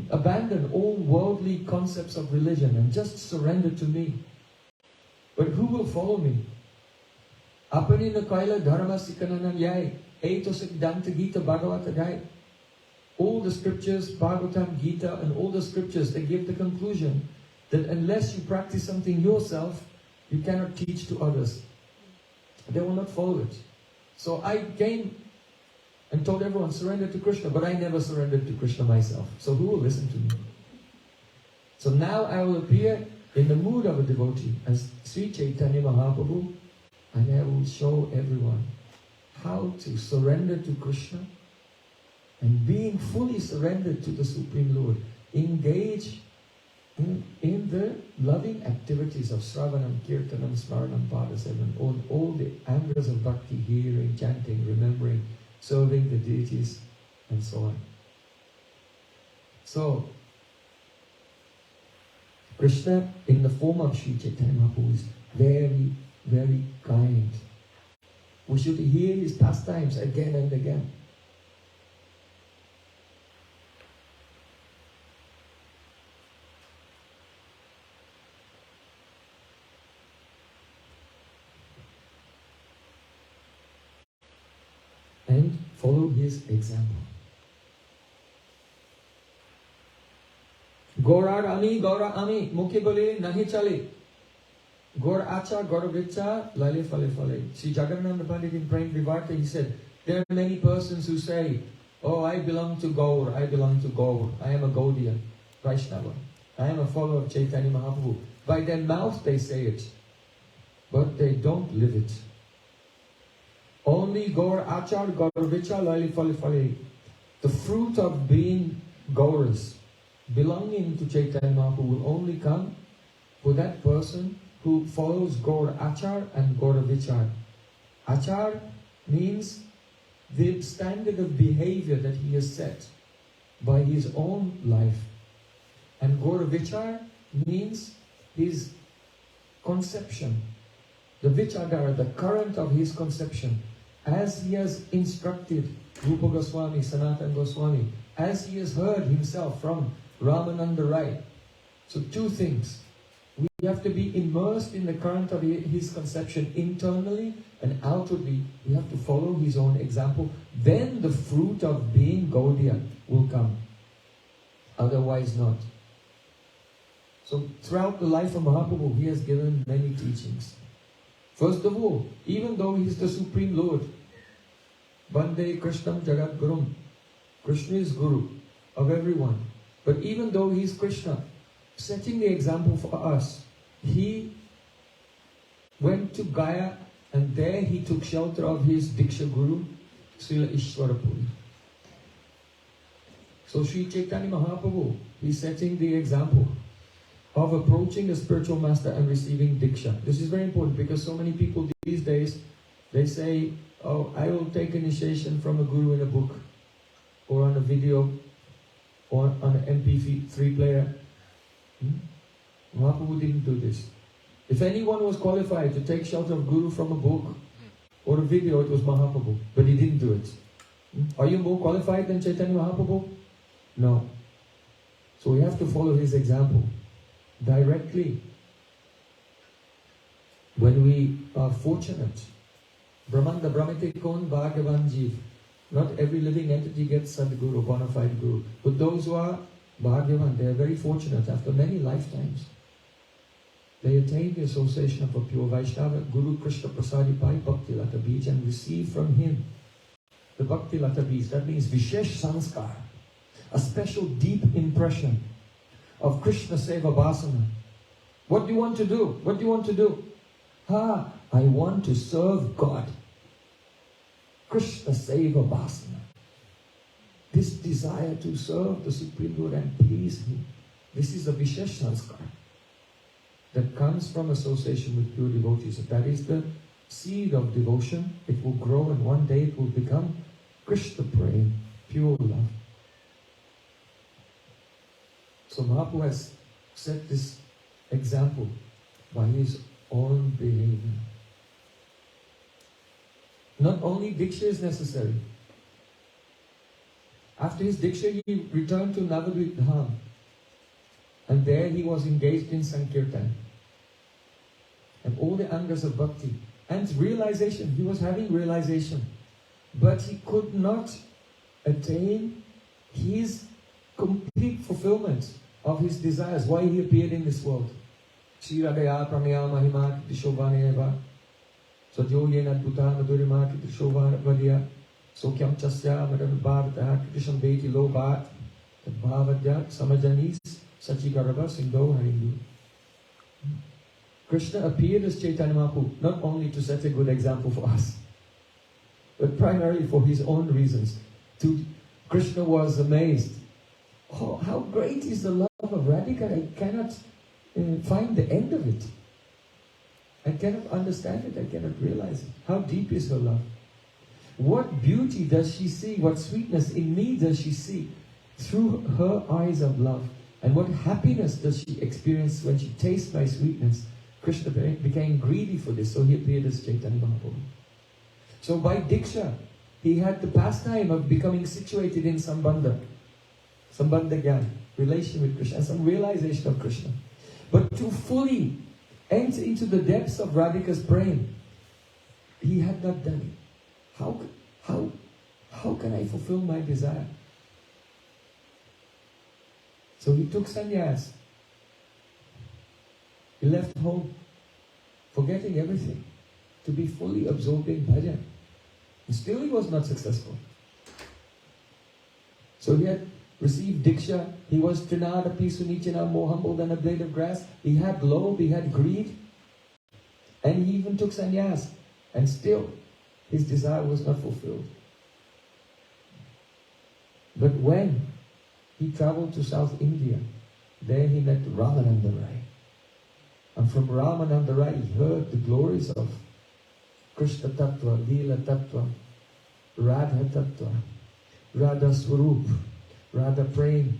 Abandon all worldly concepts of religion and just surrender to me. But who will follow me? Apani na kaila dharma sikananan yai, eito siddhanta Gita Bhagavata gai. All the scriptures, Bhagavatam, Gita, and all the scriptures, they give the conclusion that unless you practice something yourself, you cannot teach to others. They will not follow it. So I came and told everyone, surrender to Krishna, but I never surrendered to Krishna myself. So who will listen to me? So now I will appear in the mood of a devotee as Sri Chaitanya Mahaprabhu, and I will show everyone how to surrender to Krishna, and being fully surrendered to the Supreme Lord, engage in the loving activities of Sravanam, Kirtanam, Smaranam, Padasevan, on all the angles of bhakti, hearing, chanting, remembering, serving the deities, and so on. So, Krishna in the form of Sri Chaitanya Mahaprabhu is very, very kind. We should hear his pastimes again and again. And follow his example. Gaurar ami, mukhe bole nahi chale. Gaur acha, gaur vicha, lale fale fale. Sri Jagannatha Pandit in Prem Vivarta, he said, there are many persons who say, oh, I belong to Gaur, I belong to Gaur. I am a Gaudiya, Vaishnava. I am a follower of Chaitanya Mahaprabhu. By their mouth they say it, but they don't live it. Only Gaur Achar, Gaur Vicha, Lali Fale Fale. The fruit of being Gauras, belonging to Chaitanya Mahaprabhu, will only come for that person who follows Gaur Achar and Gaur Vichar. Achar means the standard of behavior that he has set by his own life. And Gaur Vichar means his conception, the Vichagara, the current of his conception, as he has instructed Rupa Goswami, Sanatana Goswami, as he has heard himself from Ramananda Rai. So two things. We have to be immersed in the current of his conception internally and outwardly. We have to follow his own example. Then the fruit of being Gaudiya will come. Otherwise not. So throughout the life of Mahaprabhu, he has given many teachings. First of all, even though he is the Supreme Lord, Bande Krishnam Jagat Gurum, Krishna is Guru of everyone. But even though he is Krishna, setting the example for us, he went to Gaya and there he took shelter of his Diksha Guru, Srila Ishwarapuri. So Sri Chaitanya Mahaprabhu, he's setting the example of approaching a spiritual master and receiving Diksha. This is very important because so many people these days, they say, oh, I will take initiation from a guru in a book or on a video or on an MP3 player. Mahaprabhu didn't do this. If anyone was qualified to take shelter of guru from a book or a video, it was Mahaprabhu, but he didn't do it. Are you more qualified than Chaitanya Mahaprabhu? No. So we have to follow his example directly. When we are fortunate, Brahmanda Brahmite Kon Bhagavan Jeev. Not every living entity gets Sadguru, bona fide Guru. But those who are Bhagavan, they are very fortunate. After many lifetimes, they attain the association of a pure Vaishnava, Guru Krishna Prasadi Pai Bhakti Lata Bij, and receive from him the Bhakti Lata Bij. That means Vishesh Sanskar, a special deep impression of Krishna Seva Vasana. What do you want to do? What do you want to do? I want to serve God. Krishna Seva Vasana. This desire to serve the Supreme Lord and please him. This is a Vishesh Sanskar that comes from association with pure devotees. That is the seed of devotion. It will grow and one day it will become Krishna Prem. pure love. So Mahaprabhu has set this example by his own behavior. Not only Diksha is necessary. After his Diksha, he returned to Navadvip Dham. And there he was engaged in Sankirtan. And all the angas of bhakti. And realization, he was having realization. But he could not attain his complete fulfillment of his desires. Why he appeared in this world. Shri Radhaya Pranaya Mahima Kishovana Sadyo Yena Bhuta Madhurima Kishovana Vadya Sokyam Chasya Madhan Bhavata Krisham Beti Lobat Bhavadya Samajanis Sachikarava Sindho Harindu. Krishna appeared as Chaitanya Mahaprabhu not only to set a good example for us, but primarily for his own reasons. Krishna was amazed. Oh, how great is the love of Radhika! I cannot find the end of it. I cannot understand it. I cannot realize it. How deep is her love? What beauty does she see? What sweetness in me does she see through her eyes of love? And what happiness does she experience when she tastes my sweetness? Krishna became greedy for this, so he appeared as Chaitanya Mahaprabhu. So by Diksha, he had the pastime of becoming situated in Sambandha Gyan, relation with Krishna, and some realization of Krishna. But to fully enter into the depths of Radhika's Prem, he had not done it. How can I fulfill my desire? So he took sannyas. He left home, forgetting everything, to be fully absorbed in bhajan. And still he was not successful. So he had received Diksha. He was Trinadapi Sunichana, more humble than a blade of grass. He had lobe, he had greed. And he even took sannyas. And still, his desire was not fulfilled. But when he traveled to South India, there he met Ramananda Rai. And from Ramananda Rai, he heard the glories of Krishna Tattva, Leela Tattva, Radha Tattva, Radha Swarup, Radha Prem,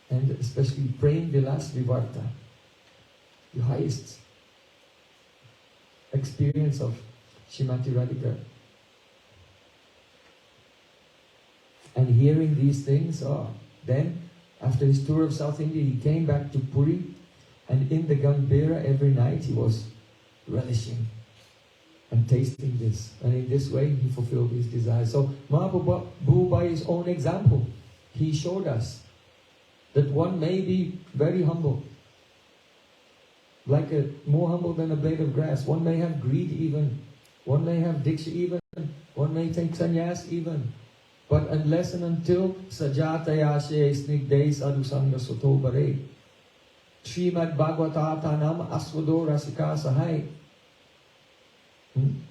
and especially Prem Vilas Vivarta, the highest experience of Srimati Radhika. And hearing these things, then after his tour of South India, he came back to Puri, and in the Gambhira every night he was relishing and tasting this. And in this way he fulfilled his desires. So Mahaprabhu, by his own example, he showed us that one may be very humble, more humble than a blade of grass. One may have greed even. One may have diksha even. One may take sannyas even. But unless and until sajatayashe snigdei sadhusanga soto bare, Srimad Bhagavatanam asvado rasika sahai.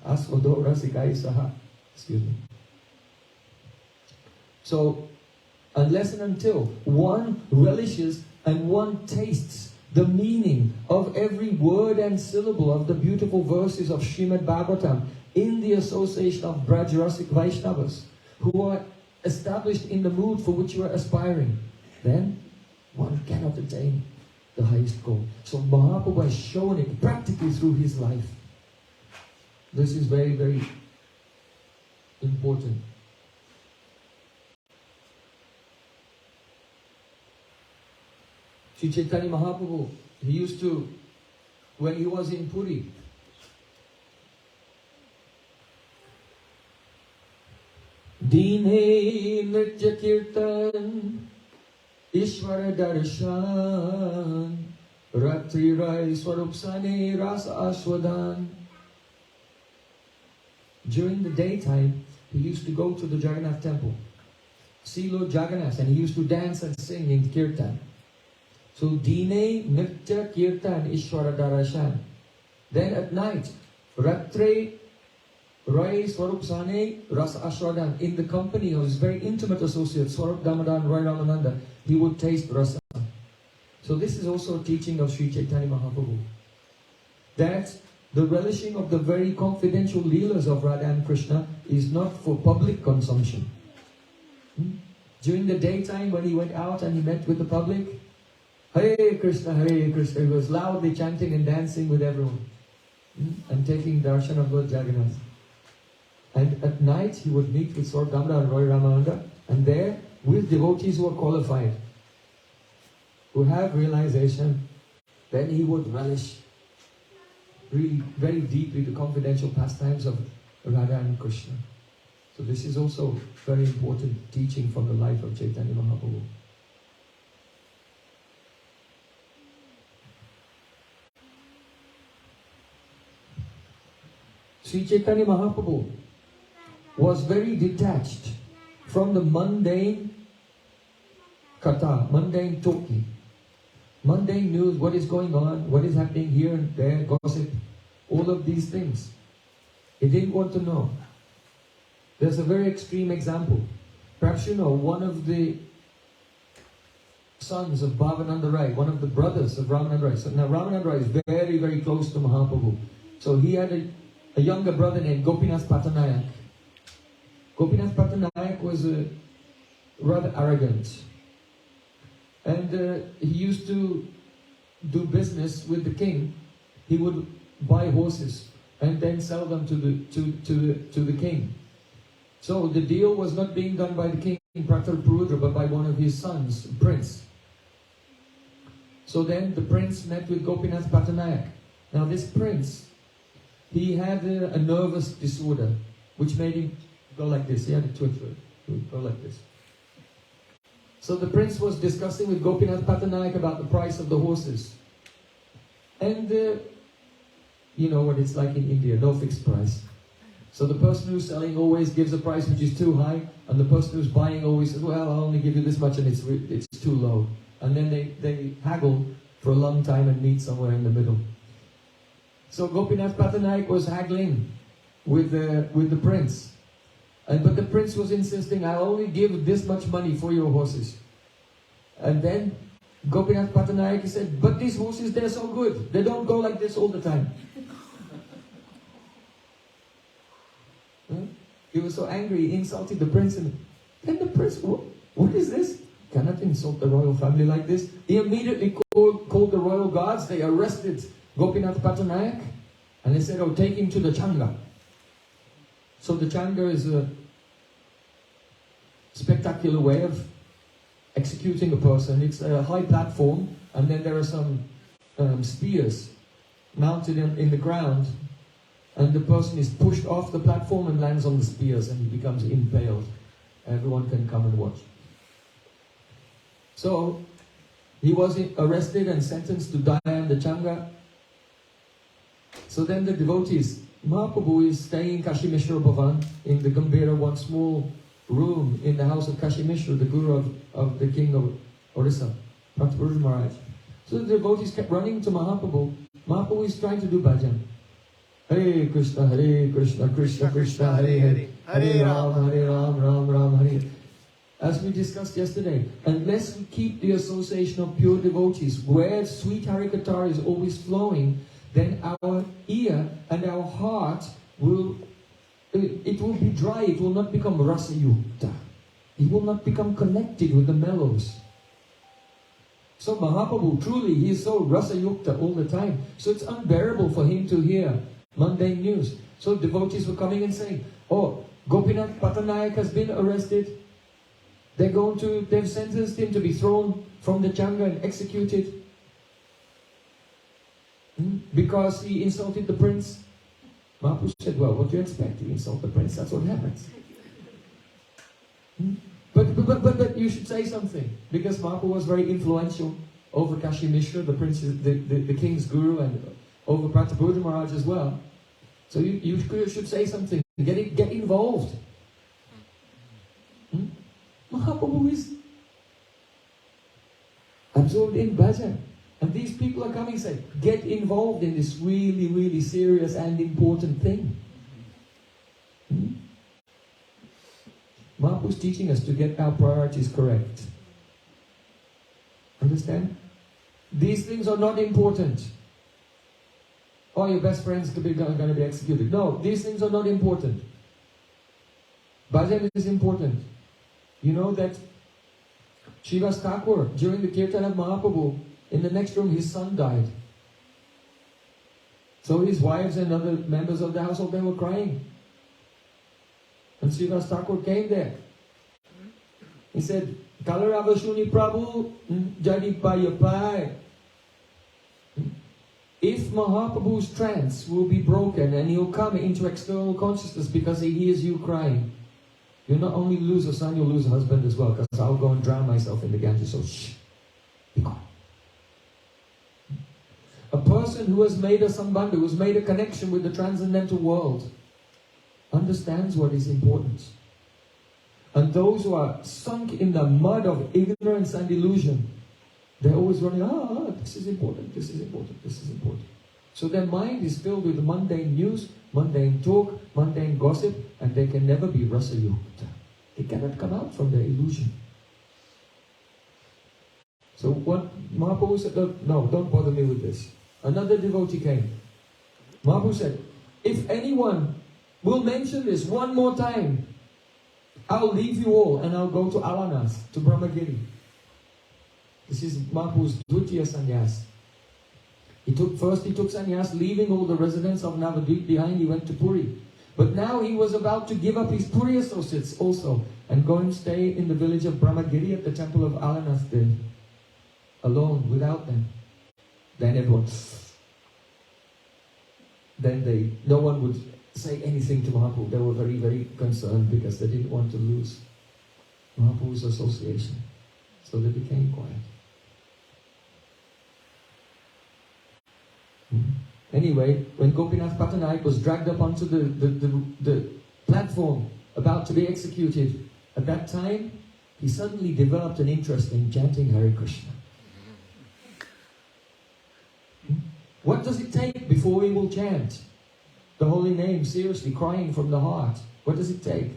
Asvado rasikai saha. Excuse me. So, unless and until one relishes and one tastes the meaning of every word and syllable of the beautiful verses of Srimad Bhagavatam in the association of Brajrasic Vaishnavas who are established in the mood for which you are aspiring, then one cannot attain the highest goal. So Mahaprabhu has shown it practically through his life. This is very, very important. Sri Chaitanya Mahaprabhu, he used to, when he was in Puri, Dine Nritya Kirtan, Ishvara Darshan, Ratri Rai Swarupsane Rasa Ashwadan. During the daytime, he used to go to the Jagannath temple, see Lord Jagannath, and he used to dance and sing in Kirtan. So, Dine Nritya Kirtan Ishvara Darshan. Then at night, Ratri Rai Swarupsane Rasa Ashwadan, in the company of his very intimate associate Swarup Damadan Rai Ramananda, he would taste rasa. So this is also a teaching of Sri Chaitanya Mahaprabhu, that the relishing of the very confidential leelas of Radha and Krishna is not for public consumption. During the daytime when he went out and he met with the public, Hare Krishna, he was loudly chanting and dancing with everyone. And taking darshan of Lord Jagannath. And at night he would meet with Sor Damra and Roy Ramananda, and there with devotees who are qualified, who have realization, then he would relish really very deeply the confidential pastimes of Radha and Krishna. So this is also very important teaching from the life of Chaitanya Mahaprabhu. Sri Chaitanya Mahaprabhu was very detached from the mundane katha, mundane talking, mundane news, what is going on, what is happening here and there, gossip, all of these things. He didn't want to know. There's a very extreme example. Perhaps you know, one of the sons of Bhavananda Rai, one of the brothers of Ramananda Rai. So now Ramananda Rai is very, very close to Mahaprabhu. So he had a younger brother named Gopinath Patanayak. Gopinath Patanayak was rather arrogant. And he used to do business with the king. He would buy horses and then sell them to the king. So the deal was not being done by the king, Pratarpurudra, but by one of his sons, Prince. So then the prince met with Gopinath Patanayak. Now this prince, he had a nervous disorder, which made him go like this. He had a twitch, he would go like this. So the prince was discussing with Gopinath Patanayak about the price of the horses. And you know what it's like in India, no fixed price. So the person who's selling always gives a price which is too high, and the person who's buying always says, well, I'll only give you this much, and it's too low. And then they haggle for a long time and meet somewhere in the middle. So Gopinath Patanayak was haggling with the prince. But the prince was insisting, I'll only give this much money for your horses. And then Gopinath Patanayak said, but these horses, they're so good. They don't go like this all the time. He was so angry, he insulted the prince. And then the prince, what is this? Cannot insult the royal family like this. He immediately called the royal guards. They arrested Gopinath Patanayak. And they said, oh, take him to the Changa. So the Changa is a spectacular way of executing a person. It's a high platform, and then there are some spears mounted in the ground, and the person is pushed off the platform and lands on the spears, and he becomes impaled. Everyone can come and watch. So he was arrested and sentenced to die on the Changa. So then the devotees, Mahaprabhu is staying in Kashi Mishra Bhavan, in the Gambhira, one small room in the house of Kashi Mishra, the guru of the king of Orissa, Pratarpurudra Maharaj. So the devotees kept running to Mahaprabhu. Mahaprabhu is trying to do bhajan. Hare Krishna, Krishna Krishna, Hare Hare, Hare Ram, Ram Ram, Hare. As we discussed yesterday, unless we keep the association of pure devotees, where sweet Harikatha is always flowing, then our ear and our heart will be dry. It will not become rasa yukta. It will not become connected with the mellows. So Mahaprabhu, truly, he is so rasa yukta all the time. So it's unbearable for him to hear mundane news. So devotees were coming and saying, oh, Gopinath Patanayak has been arrested. They've sentenced him to be thrown from the Changa and executed. Because he insulted the prince. Mahaprabhu said, well, what do you expect? You insult the prince, that's what happens. But you should say something. Because Mahaprabhu was very influential over Kashi Mishra, the prince, the king's guru, and over Pratarpurudra Maharaj as well. So you should say something. Get involved. Mahaprabhu is absorbed in bhajan. And these people are coming and say, get involved in this really, really serious and important thing. Mahaprabhu is teaching us to get our priorities correct. Understand? These things are not important. Oh, your best friends are going to be executed. No, these things are not important. Bhajan is important. You know that Srivas Thakur, during the Kirtan of Mahaprabhu, in the next room his son died. So his wives and other members of the household, they were crying. And Srivas Thakur came there. He said, Kalarabashuni Prabhu, Jadi Payapai. If Mahaprabhu's trance will be broken and he'll come into external consciousness because he hears you crying, you'll not only lose a son, you'll lose a husband as well, because I'll go and drown myself in the Ganges. So shh, be quiet. A person who has made a sambandha, who has made a connection with the transcendental world, understands what is important. And those who are sunk in the mud of ignorance and illusion, they're always running, this is important, this is important, this is important. So their mind is filled with mundane news, mundane talk, mundane gossip, and they can never be rasa yukta. They cannot come out from their illusion. So what Mahaprabhu said, no, don't bother me with this. Another devotee came. Mahaprabhu said, if anyone will mention this one more time, I'll leave you all and I'll go to Alanas, to Brahmagiri. This is Mahaprabhu's Dvitiya sannyas. First he took sannyas, leaving all the residents of Navadvip behind. He went to Puri. But now he was about to give up his Puri associates also and go and stay in the village of Brahmagiri at the temple of Alanas there, alone, without them. Then everyone... Then no one would say anything to Mahaprabhu. They were very, very concerned because they didn't want to lose Mahaprabhu's association. So they became quiet. Anyway, when Gopinath Patanaik was dragged up onto the platform, about to be executed, at that time, he suddenly developed an interest in chanting Hare Krishna. What does it take before we will chant the holy name seriously, crying from the heart? What does it take?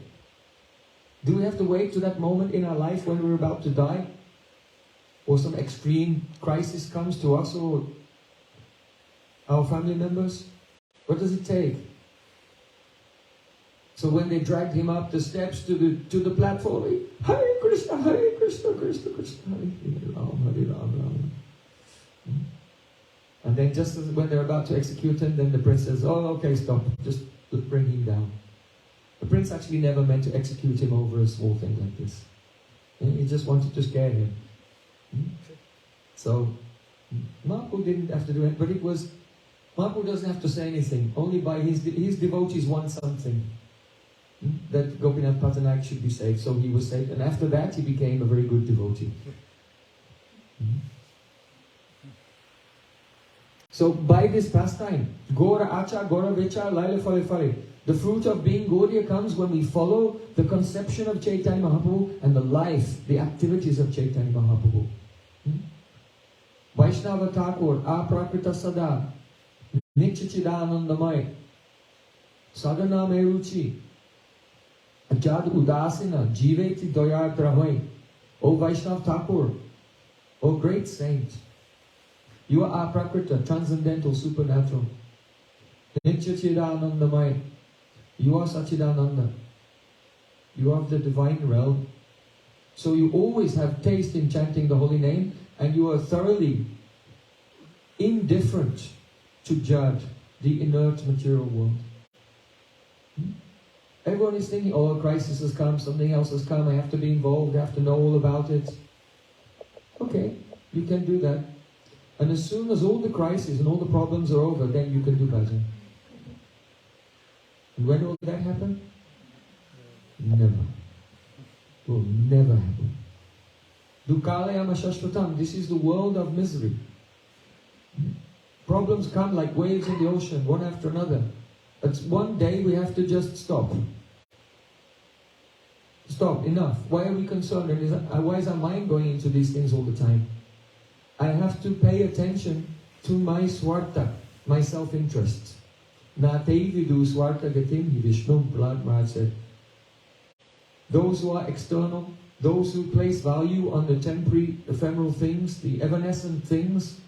Do we have to wait to that moment in our life when we're about to die? Or some extreme crisis comes to us or our family members? What does it take? So when they dragged him up the steps to the platform, Hare Krishna, Krishna Krishna, Hare Ram, Hare Ram. And then just as when they're about to execute him, then the prince says, oh, okay, stop, just bring him down. The prince actually never meant to execute him over a small thing like this. He just wanted to scare him. So, Mahaprabhu didn't have to do it, but it was, Mahaprabhu doesn't have to say anything. Only by his devotees want something. That Gopinath Patanaik should be saved. So he was saved. And after that, he became a very good devotee. So by this pastime, Gora Acha, Gora Vecha, Laila Fale Fale, the fruit of being Gaudiya comes when we follow the conception of Chaitanya Mahaprabhu and the life, the activities of Chaitanya Mahaprabhu. Vaishnava Thakur, Aprakrita Sada, Nichachidanandamay, Sadhana Meruchi, Ajad Udasina, Jiveti Doyatrahoy. O Vaishnava Thakur, O great saint, you are aprakrita, transcendental, supernatural. Nityachidanandamay. You are Sachidananda. You are of the divine realm. So you always have taste in chanting the holy name, and you are thoroughly indifferent to judge the inert material world. Everyone is thinking, oh, a crisis has come, something else has come, I have to be involved, I have to know all about it. Okay, you can do that. And as soon as all the crises and all the problems are over, then you can do bhajan. And when will that happen? Never. Will never happen. Dukkalayama shashvatam. This is the world of misery. Problems come like waves in the ocean, one after another. But one day we have to just stop. Stop, enough. Why are we concerned? And why is our mind going into these things all the time? I have to pay attention to my swarta, my self-interest. Natei vidu swarta gatim hi Vishnu, Prahlad Maharaj said. Those who are external, those who place value on the temporary, ephemeral things, the evanescent things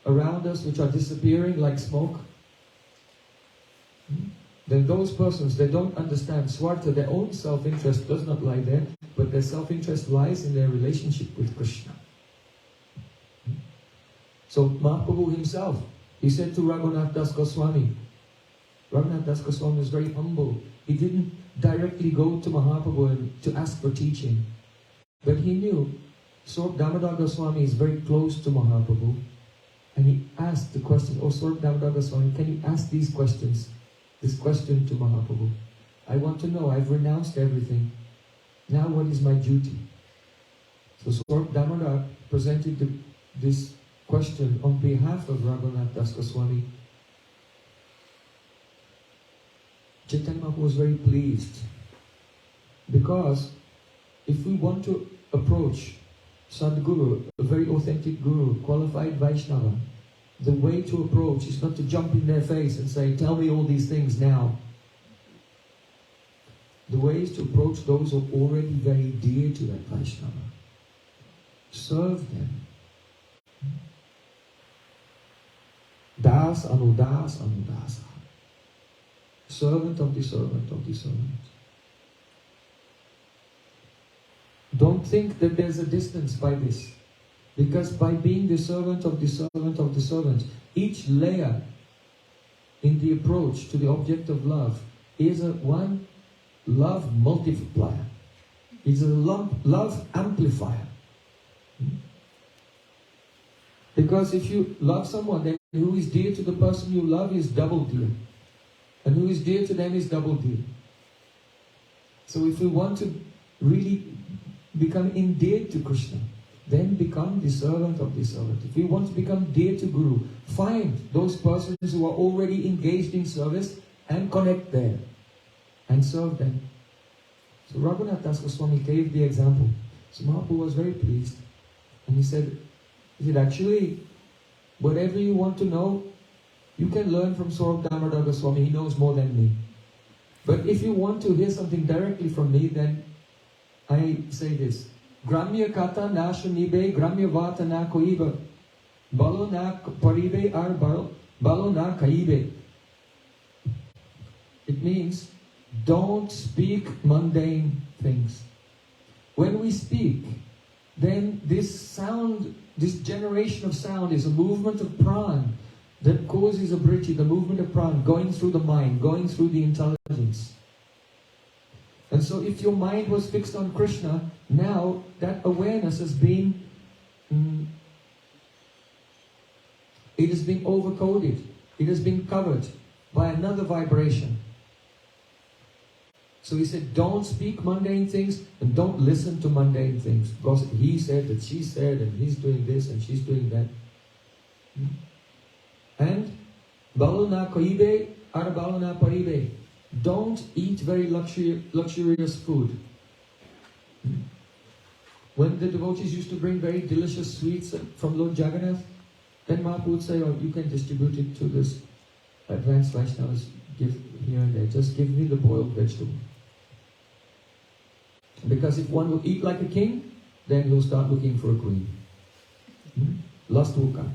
around us which are disappearing like smoke, then those persons, they don't understand swarta, their own self-interest does not lie there. but their self-interest lies in their relationship with Krishna. So Mahaprabhu himself, he said to Raghunath Das Goswami, Raghunath Das Goswami was very humble. He didn't directly go to Mahaprabhu to ask for teaching. But he knew Swarup Damodar Goswami is very close to Mahaprabhu. And he asked the question, "Oh Swarup Damodar Goswami, can you ask these questions? This question to Mahaprabhu. I want to know, I've renounced everything. Now what is my duty?" So Swarup Damodar presented this question on behalf of Raghunath Das Goswami. Chaitanya Mahaprabhu was very pleased, because if we want to approach Sadguru, a very authentic Guru, qualified Vaishnava, the way to approach is not to jump in their face and say, "Tell me all these things now." The way is to approach those who are already very dear to that Vaishnava. Serve them. Das anudas anudasa. Servant of the servant of the servant. Don't think that there's a distance by this. Because by being the servant of the servant of the servant, each layer in the approach to the object of love is one love multiplier. It's a love amplifier. Because if you love someone, then who is dear to the person you love is double dear. And who is dear to them is double dear. So if we want to really become endeared to Krishna, then become the servant of the servant. If we want to become dear to Guru, find those persons who are already engaged in service and connect there and serve them. So Raghunath Das Goswami gave the example. So Mahaprabhu was very pleased. And he said, actually, whatever you want to know, you can learn from Swarup Damodar Goswami. He knows more than me. But if you want to hear something directly from me, then I say this. Gramya kata na shunibe, gramya vata na koiba. Balo na paribe ar balo na kaibe. It means, don't speak mundane things. When we speak, then this sound, this generation of sound is a movement of prana that causes a vritti, the movement of prana, going through the mind, going through the intelligence. And so if your mind was fixed on Krishna, now that awareness has been, it has been overcoded. It has been covered by another vibration. So he said, don't speak mundane things and don't listen to mundane things. Because he said that she said and he's doing this and she's doing that. And balona koibe ar balona paribe. Don't eat very luxurious food. When the devotees used to bring very delicious sweets from Lord Jagannath, then Mahaprabhu would say, "Oh, you can distribute it to this advanced Vaishnavas, give here and there. Just give me the boiled vegetable." Because if one will eat like a king, then he'll start looking for a queen. Lust will come.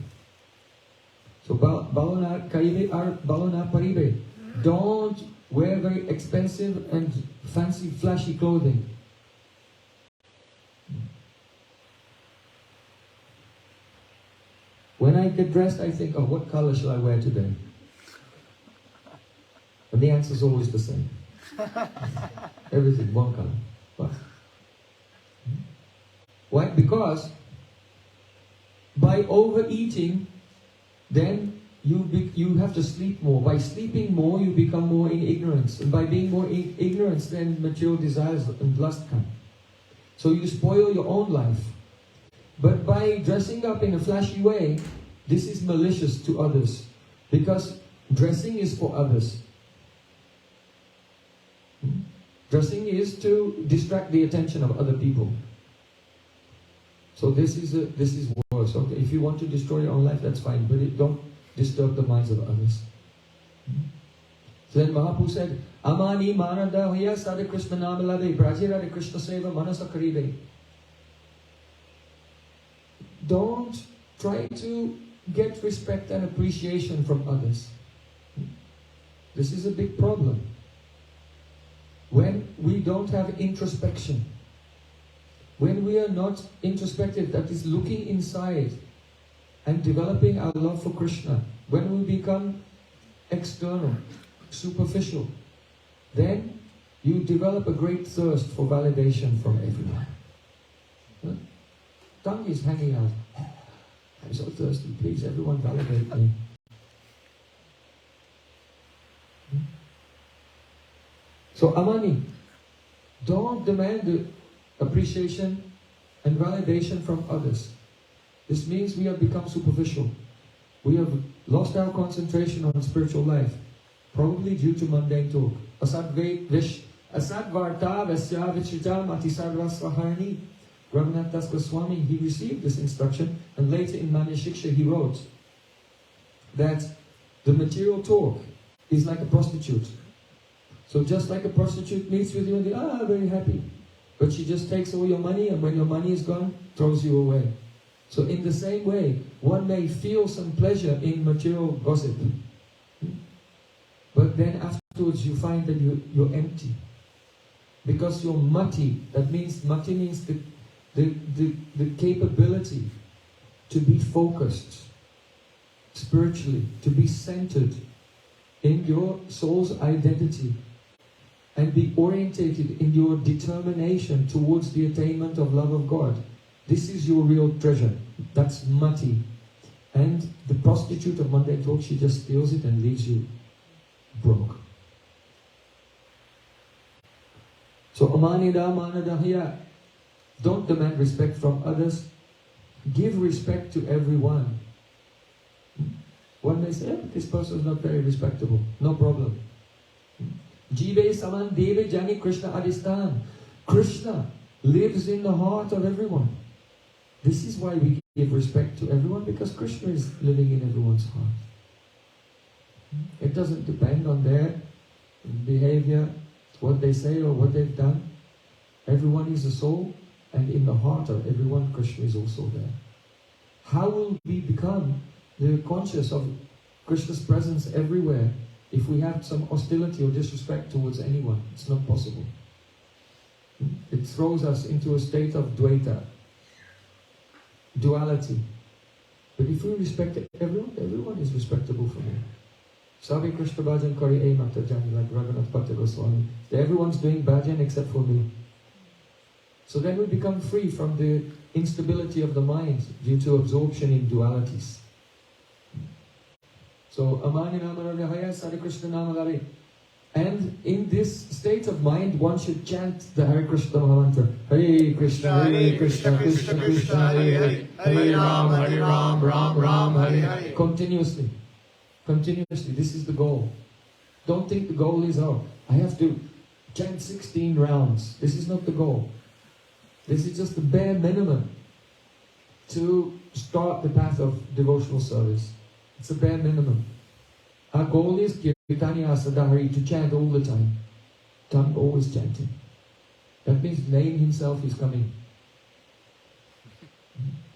So, balona kaibe ar balona paribe. Don't wear very expensive and fancy, flashy clothing. When I get dressed, I think, "Oh, what color shall I wear today?" And the answer is always the same. Everything, one color. What? Why? Because by overeating, then you have to sleep more. By sleeping more, you become more in ignorance. And by being more in ignorance, then material desires and lust come. So you spoil your own life. But by dressing up in a flashy way, this is malicious to others. Because dressing is for others. Dressing is to distract the attention of other people. So this is worse. Okay, if you want to destroy your own life, that's fine. But don't disturb the minds of others. So then Mahaprabhu said, "Amani manada hoya sada Krishna namalade brajira de Krishna seva manasa karibe." Don't try to get respect and appreciation from others. This is a big problem. When we don't have introspection, When we are not introspective, that is looking inside and developing our love for Krishna, when we become external, superficial, then you develop a great thirst for validation from everyone. Huh? Tongue is hanging out. I'm so thirsty, please everyone validate me. So Amani, don't demand the appreciation and validation from others. This means we have become superficial. We have lost our concentration on spiritual life, probably due to mundane talk. Asad Varta Vasya Vichita Matisarva Sahani. Raghunath Das Goswami, he received this instruction, and later in Manya Shiksha he wrote that the material talk is like a prostitute. So just like a prostitute meets with you and they very happy. But she just takes all your money, and when your money is gone, throws you away. So in the same way, one may feel some pleasure in material gossip. But then afterwards you find that you're empty. Because you're mati. That means, mati means the capability to be focused spiritually, to be centered in your soul's identity, and be orientated in your determination towards the attainment of love of God. This is your real treasure. That's mati. And the prostitute of mundane talk, she just steals it and leaves you broke. So amanida manadahya. Don't demand respect from others. Give respect to everyone. One may say, this person is not very respectable. No problem. Jive saman deve jani Krishna adistan. Krishna lives in the heart of everyone. This is why we give respect to everyone, because Krishna is living in everyone's heart. It doesn't depend on their behavior, what they say or what they've done. Everyone is a soul, and in the heart of everyone, Krishna is also there. How will we become conscious of Krishna's presence everywhere if we have some hostility or disrespect towards anyone? It's not possible. It throws us into a state of dvaita, duality. But if we respect everyone, everyone is respectable for me. Sabi Krishna bhajan kari ei mata jani, like Raghunath Bhatta Goswami. Everyone's doing bhajan except for me. So then we become free from the instability of the mind due to absorption in dualities. So Amani Namanarahaya Sari Krishna Namalari. And in this state of mind, one should chant the Hare Krishna Mahamantra. Hare Krishna, Hare Krishna, Krishna Krishna, Hare Hare, Hare Ram, Ram Ram, Hare Hare. Continuously. Continuously. This is the goal. Don't think the goal is, I have to chant 16 rounds. This is not the goal. This is just the bare minimum to start the path of devotional service. It's a bare minimum. Our goal is Kirtanya Sadhari, to chant all the time. Tongue always chanting. That means name himself is coming.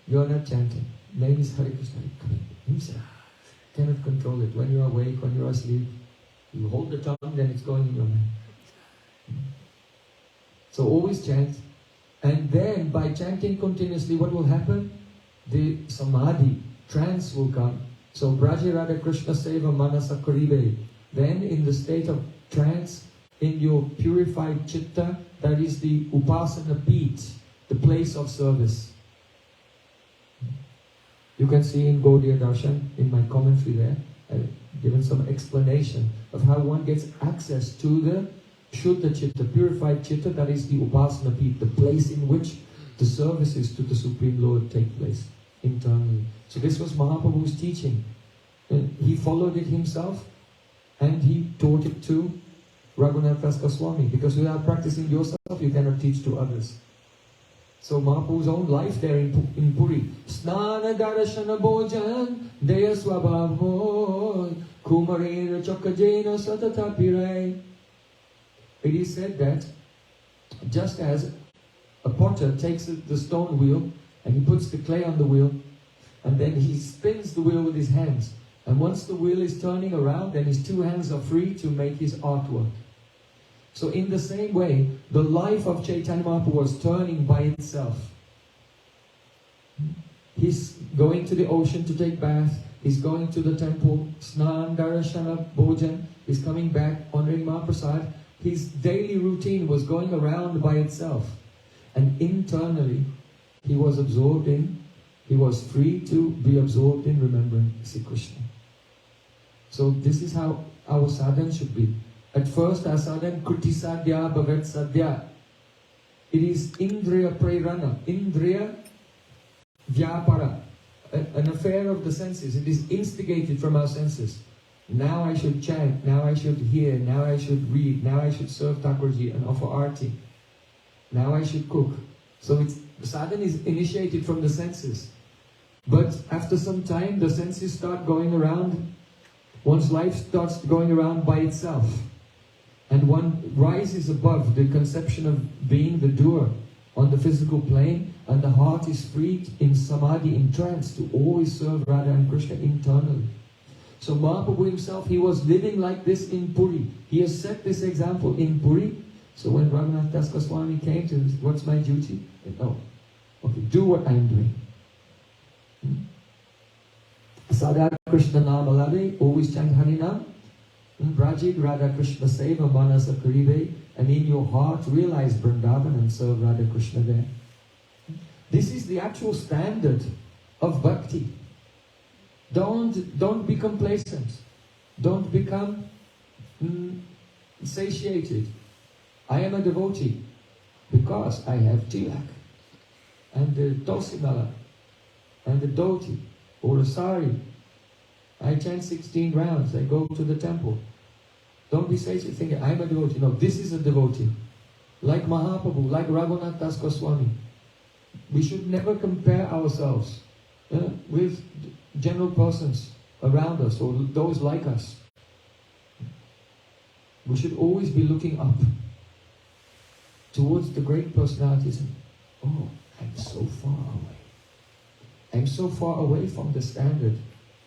You are not chanting. Name is Hare Krishna coming himself. Cannot control it. When you are awake, when you are asleep, you hold the tongue, then it's going in your mind. So always chant. And then by chanting continuously, what will happen? The samadhi, trance will come. So Braja Radha Krishna Seva Manasa Karibe. Then in the state of trance, in your purified chitta, that is the upasana peeth, the place of service. You can see in Gaudiya Darshan, in my commentary there, I've given some explanation of how one gets access to the Shuddha Chitta, purified Chitta, that is the Upasana Peeth, the place in which the services to the Supreme Lord take place internally. So this was Mahaprabhu's teaching. And he followed it himself, and he taught it to Raghunath Das Goswami, because without practicing yourself, you cannot teach to others. So Mahaprabhu's own life there in Puri. Snana darashana bhojan deya swabhavoy kumarera chakajena satatapirai. It is said that just as a potter takes the stone wheel and he puts the clay on the wheel, and then he spins the wheel with his hands, and once the wheel is turning around, then his two hands are free to make his artwork. So in the same way, the life of Chaitanya Mahaprabhu was turning by itself. He's going to the ocean to take bath. He's going to the temple, Snan, Darashana, Bhojan. He's coming back, honoring Mahaprasad. His daily routine was going around by itself. And internally, he was absorbed in, he was free to be absorbed in remembering Sri Krishna. So this is how our sadhana should be. At first, our sadhana, Kriti Sadhya Bhavat Sadhya. It is Indriya Prerana, Indriya Vyapara, an affair of the senses. It is instigated from our senses. Now I should chant, now I should hear, now I should read, now I should serve Thakurji and offer arti. Now I should cook. So sadhana is initiated from the senses. But after some time, the senses start going around. One's life starts going around by itself. And one rises above the conception of being the doer on the physical plane, and the heart is free in samadhi, in trance, to always serve Radha and Krishna internally. So Mahaprabhu himself, he was living like this in Puri. He has set this example in Puri. So when Raghunath Das Goswami came to him, what's my duty? No. Okay, do what I'm doing. Sada Krishna Nama Lave, always chant Harinam. Brajid Radha Krishna Seva Manasa Karive, and in your heart realize Vrindavan and serve Radha Krishna there. This is the actual standard of bhakti. Don't be complacent. Don't become satiated. I am a devotee because I have tilak and the tosimala and the dhoti or a sari. I chant 16 rounds. I go to the temple. Don't be satiated thinking I'm a devotee. No, this is a devotee. Like Mahaprabhu, like Raghunath Das Goswami. We should never compare ourselves with general persons around us or those like us. We should always be looking up towards the great personalities. Oh, I'm so far away. I'm so far away from the standard.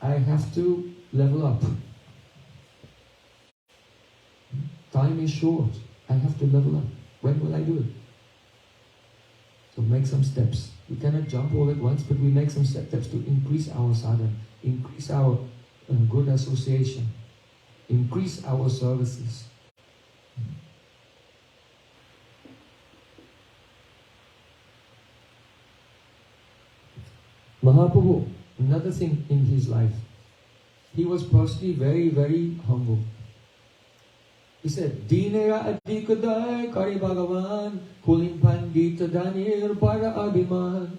I have to level up. Time is short. I have to level up. When will I do it? So make some steps. We cannot jump all at once, but we make some steps to increase our sadhana, increase our good association, increase our services. Mahaprabhu, another thing in his life, he was personally very, very humble. He said, Dinera adikadai kari bhagavan, kulim pandita danir para abhiman.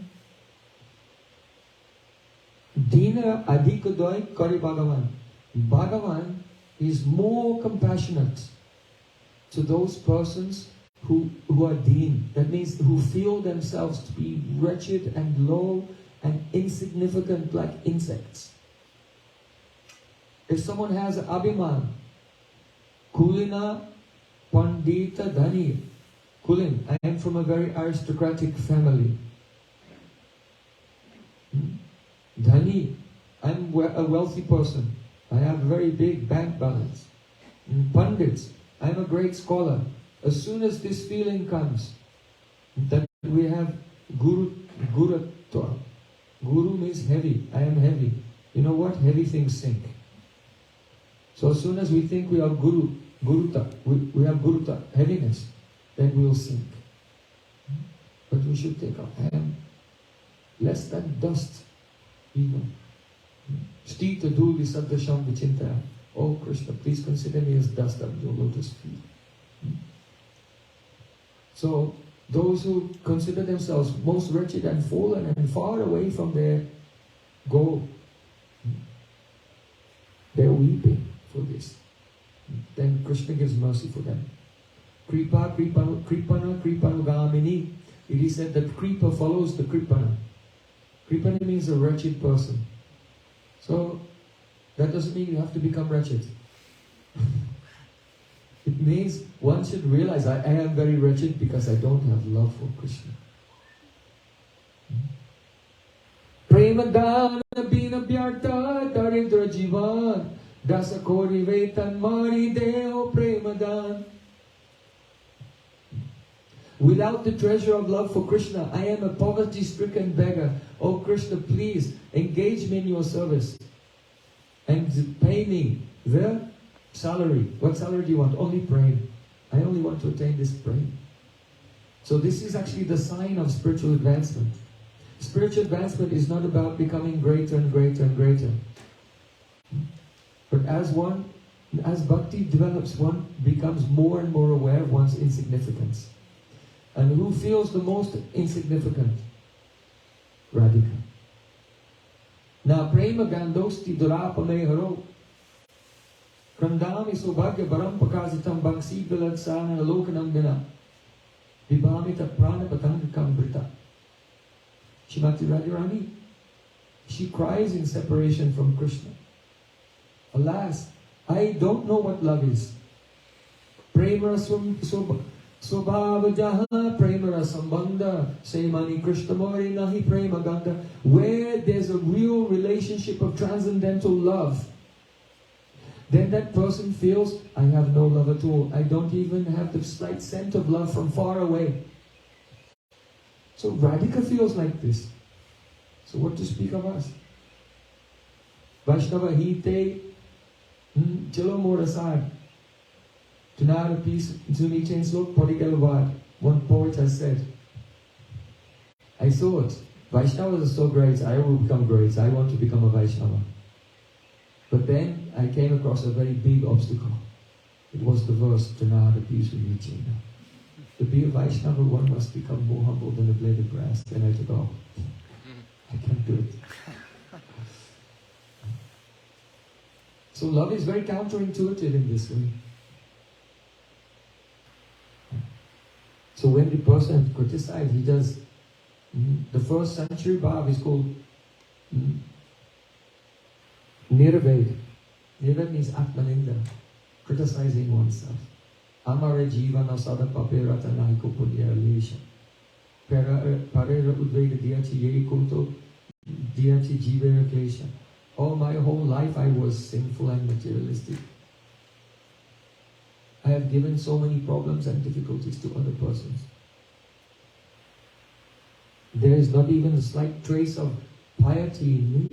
Dinera adikadai kari bhagavan. Bhagavan is more compassionate to those persons who are deen. That means who feel themselves to be wretched and low and insignificant like insects. If someone has abhiman, Kulina Pandita Dhani. Kulin, I am from a very aristocratic family. Dhani, I'm a wealthy person. I have a very big bank balance. Pandits, I'm a great scholar. As soon as this feeling comes, that we have Gurutva. Guru means heavy. I am heavy. You know what? Heavy things sink. So as soon as we think we are Guruta, we have Guruta, heaviness, then we will sink. But we should take up. I am less than dust, even. Stita Duli Saddasham Vichinta. Oh Krishna, please consider me as dust at your lotus feet. So those who consider themselves most wretched and fallen and far away from their goal, they're weeping for this. Then Krishna gives mercy for them. Kripa, Kripana, Kripanugamini. It is said that Kripa follows the Kripana. Kripana means a wretched person. So, that doesn't mean you have to become wretched. It means one should realize I am very wretched because I don't have love for Krishna. Premadana bina byarta daridra jivan dasa kori vetan mari deo premadan. Without the treasure of love for Krishna, I am a poverty-stricken beggar. Oh Krishna, please engage me in your service and pay me the salary. What salary do you want? Only Prem. I only want to attain this Prem. So this is actually the sign of spiritual advancement. Spiritual advancement is not about becoming greater and greater and greater. But as bhakti develops, one becomes more and more aware of one's insignificance. And who feels the most insignificant? Radhika. Na prema gandosti durapame haro. Krandami sobhagya baram pakazitam bhaksi bilaksana lokanandana. Vibhamita prana patanga kambrita. Shrimati Radharani, she cries in separation from Krishna. Alas, I don't know what love is. Prema Swabhavajaha, Prema Sambandha, Semani Krishna Mori Nahi Prema Ganda. Where there's a real relationship of transcendental love, then that person feels, I have no love at all. I don't even have the slight scent of love from far away. So Radhika feels like this. So what to speak of us? Vaishnava hite, chalo morasad. Tunara peace, Zuni chains look, podigalvad. One poet has said, I saw it. Vaishnavas are so great, I will become great. I want to become a Vaishnava. But then I came across a very big obstacle. It was the verse, Tunara peace with me, Chena. To be a Vaishnava, one must become more humble than a blade of grass. Then I thought, oh, I can't do it. So love is very counterintuitive in this way. So when the person criticized, he does, the first century bhav is called Nirved. Nirved means Atmaninda, criticizing oneself. Amare jivana sada papera tanaiko punya lesha. Parera udvega diachi yekunto diachi jivera klesha. All my whole life I was sinful and materialistic. I have given so many problems and difficulties to other persons. There is not even a slight trace of piety in me.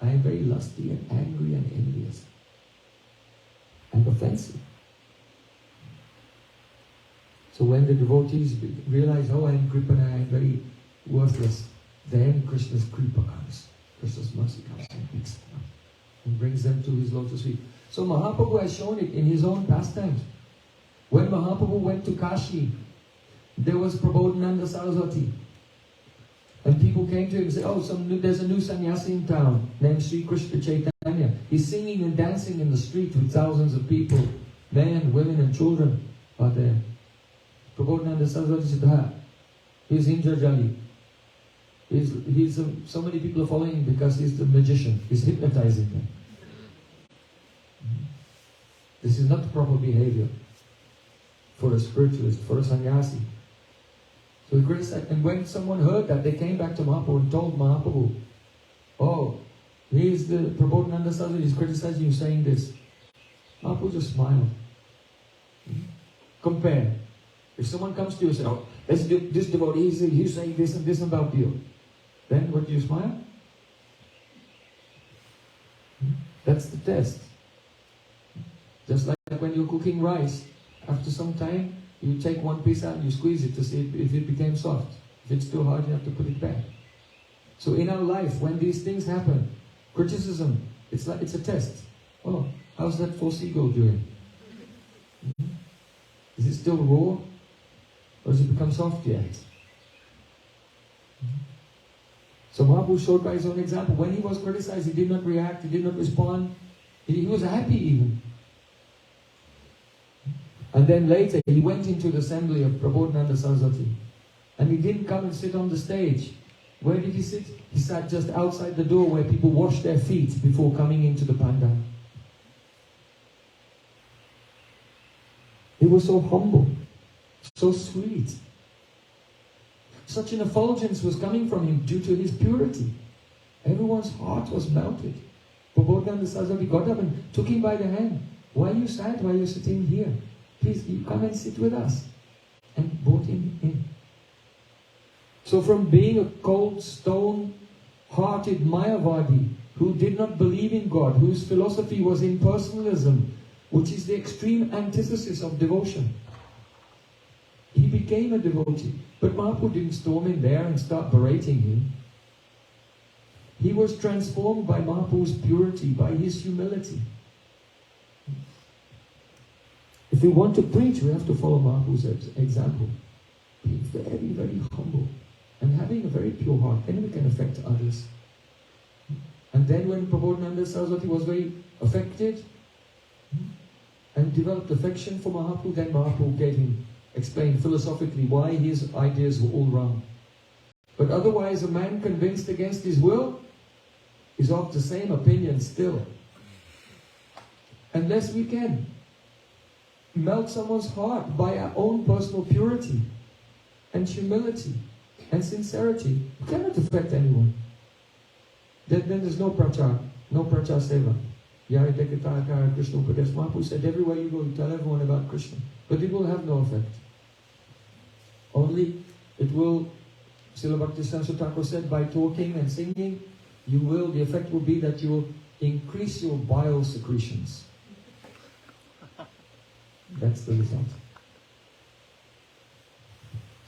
I am very lusty and angry and envious and offensive. So when the devotees realize, oh, I am Kripana, I am very worthless, then Krishna's Kripa comes. Krishna's mercy comes and picks them up and brings them to his lotus feet. So Mahaprabhu has shown it in his own pastimes. When Mahaprabhu went to Kashi, there was Prabodhananda Saraswati. And people came to him and said, oh, there's a new sannyasi in town named Sri Krishna Chaitanya. He's singing and dancing in the street with thousands of people. Men, women and children are there. Prabodhananda Saraswati said, he's Indrajali. So many people are following him because he's the magician. He's hypnotizing them. This is not the proper behavior for a spiritualist, for a sannyasi. So he criticized, and when someone heard that, they came back to Mahaprabhu and told Mahaprabhu, oh, here's the Prabodhananda Saraswati, he's criticizing you saying this. Mahaprabhu just smiled. Compare. If someone comes to you and says, oh, this devotee, he's saying this and this about you. Then what, do you smile? That's the test. Just like when you're cooking rice, after some time, you take one piece out and you squeeze it to see if it became soft. If it's still hard, you have to put it back. So in our life, when these things happen, criticism, it's a test. Oh, how's that for seagull doing? Is it still raw? Or has it become soft yet? So Mahaprabhu showed by his own example. When he was criticized, he did not react, he did not respond. He was happy even. And then later, he went into the assembly of Prabodhananda Saraswati. And he didn't come and sit on the stage. Where did he sit? He sat just outside the door where people wash their feet before coming into the pandal. He was so humble, so sweet. Such an effulgence was coming from him due to his purity. Everyone's heart was melted. Prabodhananda Saraswati got up and took him by the hand. Why are you sad? Why are you sitting here? Please, you come and sit with us. and brought him in. So from being a cold, stone-hearted Mayavadi who did not believe in God, whose philosophy was impersonalism, which is the extreme antithesis of devotion, he became a devotee. But Mahaprabhu didn't storm in there and start berating him. He was transformed by Mahaprabhu's purity, by his humility. If we want to preach, we have to follow Mahaprabhu's example. Be very, very humble and having a very pure heart. Then we can affect others. And then when Prabodhananda Saraswati was very affected and developed affection for Mahaprabhu, then Mahaprabhu explained philosophically why his ideas were all wrong. But otherwise, a man convinced against his will is of the same opinion still. Unless we can melt someone's heart by our own personal purity and humility and sincerity, we cannot affect anyone. Then there's no prachar seva. Yari Dekatara Krishna Upadesh. Mahaprabhu said, everywhere you go, you tell everyone about Krishna. But it will have no effect. Only it will, Srila Bhakti Thakur said, by talking and singing, the effect will be that you will increase your bile secretions. That's the result.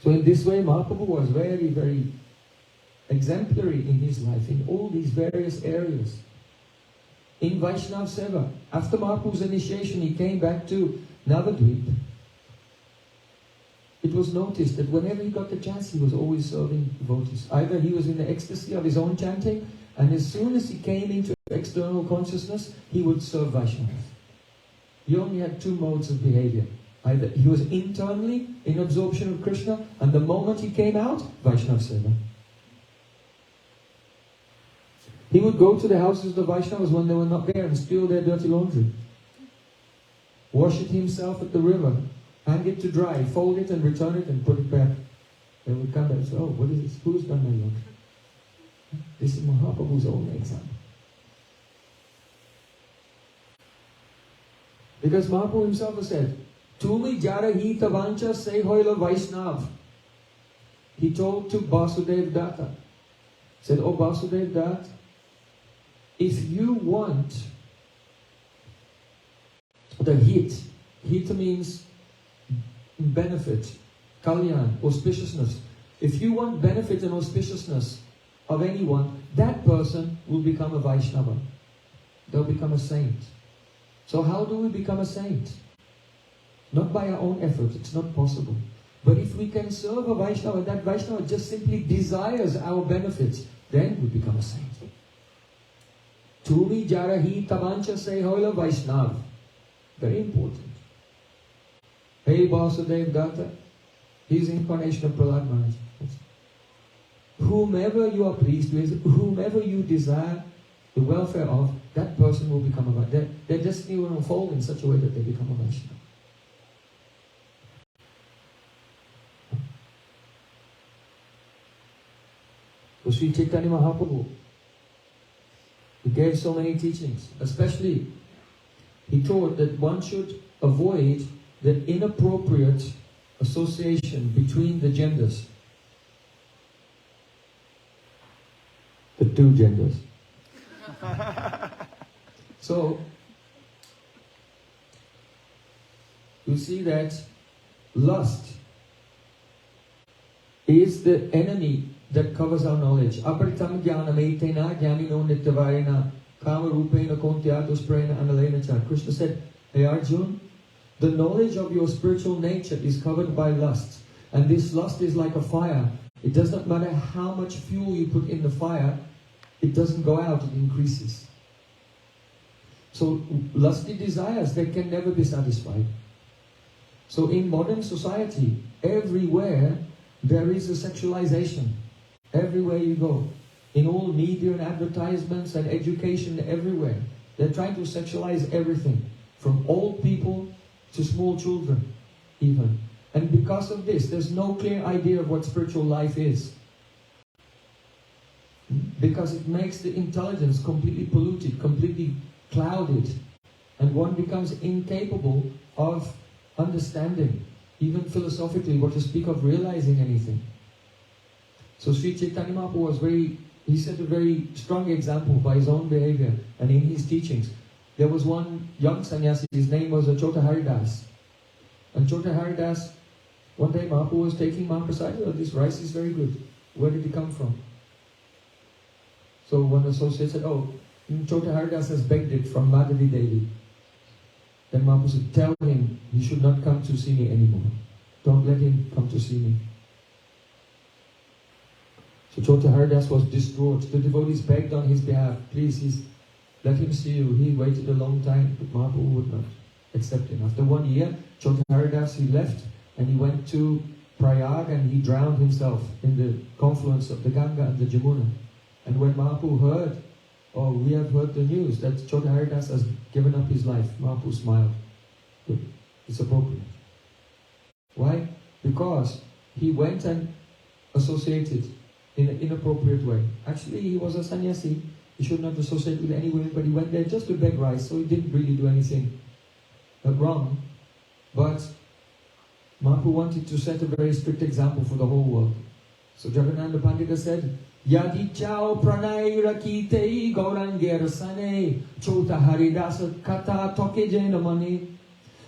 So in this way, Mahaprabhu was very, very exemplary in his life, in all these various areas. In Vaishnav Seva, after Mahaprabhu's initiation, he came back to Navadvip. It was noticed that whenever he got the chance, he was always serving devotees. Either he was in the ecstasy of his own chanting, and as soon as he came into external consciousness, he would serve Vaishnavas. He only had two modes of behavior. Either he was internally in absorption of Krishna, and the moment he came out, Vaishnav Seva. He would go to the houses of the Vaishnavas when they were not there and steal their dirty laundry. Wash it himself at the river, hang it to dry, fold it and return it and put it back. They would come back and say, oh, what is this? Who's done my laundry? This is Mahaprabhu's own example. Because Mahaprabhu himself has said, Tumi jara hi tavancha se hoila Vaishnav. He told to Vasudev Datta, said, oh Vasudev Datta, if you want the hit means benefit, kalyan, auspiciousness. If you want benefit and auspiciousness of anyone, that person will become a Vaishnava. They'll become a saint. So how do we become a saint? Not by our own effort, it's not possible. But if we can serve a Vaishnava, that Vaishnava just simply desires our benefits, then we become a saint. Tumi jarahi tavancha se hoila Vaishnav. Very important. Hey Vasudev Datta, he's incarnation of Prahlad Maharaj. Whomever you are pleased with, whomever you desire the welfare of, that person will become a Vaishnava. Their destiny will unfold in such a way that they become a Vaishnava. So Sri Chaitanya Mahaprabhu, he gave so many teachings. Especially, he taught that one should avoid the inappropriate association between the genders. The two genders. So, you see that lust is the enemy that covers our knowledge. Aparitam jnanam etena jnanino nityavarena kama rupena kontyadus prena analena cha. Krishna said, hey Arjun, the knowledge of your spiritual nature is covered by lust. And this lust is like a fire. It does not matter how much fuel you put in the fire, it doesn't go out, it increases. So lusty desires, they can never be satisfied. So in modern society, everywhere there is a sexualization. Everywhere you go. In all media and advertisements and education, everywhere. They're trying to sexualize everything. From old people to small children, even. And because of this, there's no clear idea of what spiritual life is. Because it makes the intelligence completely polluted, completely clouded. And one becomes incapable of understanding even philosophically, what to speak of realizing anything. So Sri Chaitanya Mahaprabhu he set a very strong example by his own behavior and in his teachings. There was one young sannyasi, his name was Chota Haridas. And Chota Haridas, one day Mahaprabhu was taking Mahaprasad, oh, this rice is very good. Where did it come from? So one associate said, oh, Chota Haridas has begged it from Madhavi Devi. Then Mahaprabhu said, tell him he should not come to see me anymore. Don't let him come to see me. So Chota Haridas was distraught. The devotees begged on his behalf, please, let him see you. He waited a long time, but Mahaprabhu would not accept him. After 1 year, Chota Haridas, he left and he went to Prayag and he drowned himself in the confluence of the Ganga and the Jamuna. And when Mahaprabhu heard, oh, we have heard the news that Chota Haridas has given up his life, Mahaprabhu smiled. Good. It's appropriate. Why? Because he went and associated in an inappropriate way. Actually, he was a sannyasi. He should not associate with any women, but he went there just to beg rice, so he didn't really do anything wrong. But Mahaprabhu wanted to set a very strict example for the whole world. So Jagannatha Pandita said, Yadi chao pranay rakite Gauranga rasane Chota Haridasa kata toke janamani.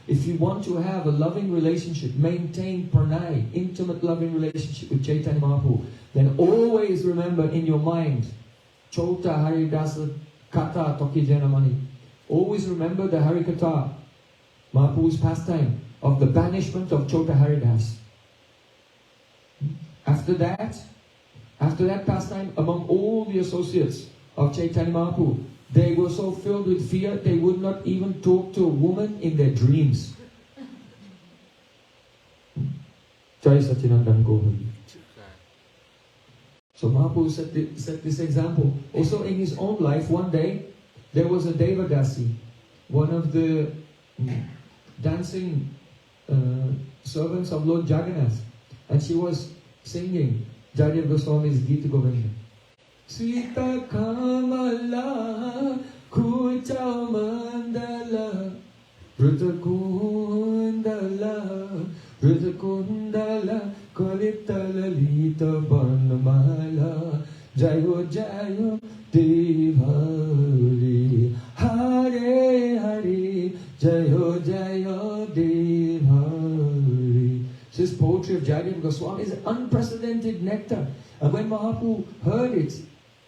If you want to have a loving relationship, maintain pranay, intimate loving relationship with Chaitanya Mahaprabhu, then always remember in your mind, Chota Haridasa kata toke janamani. Always remember the Harikatha, Mahaprabhu's pastime of the banishment of Chota Haridas. After that pastime, among all the associates of Chaitanya Mahaprabhu, they were so filled with fear, they would not even talk to a woman in their dreams. Jai Satyanandan Govardhan. So Mahaprabhu set this example. Also in his own life, one day, there was a Devadasi, one of the dancing servants of Lord Jagannath, and she was singing Jayadeva Goswami's Gita Govinda. Sita Kamala Kucha Mandala Vritakundala Kalitala Lita Barnamala Jayo Jayo Devhari Hare Hare Jayo Jayo Devhari. This poetry of Jayadeva Goswami is unprecedented nectar. And when Mahaprabhu heard it,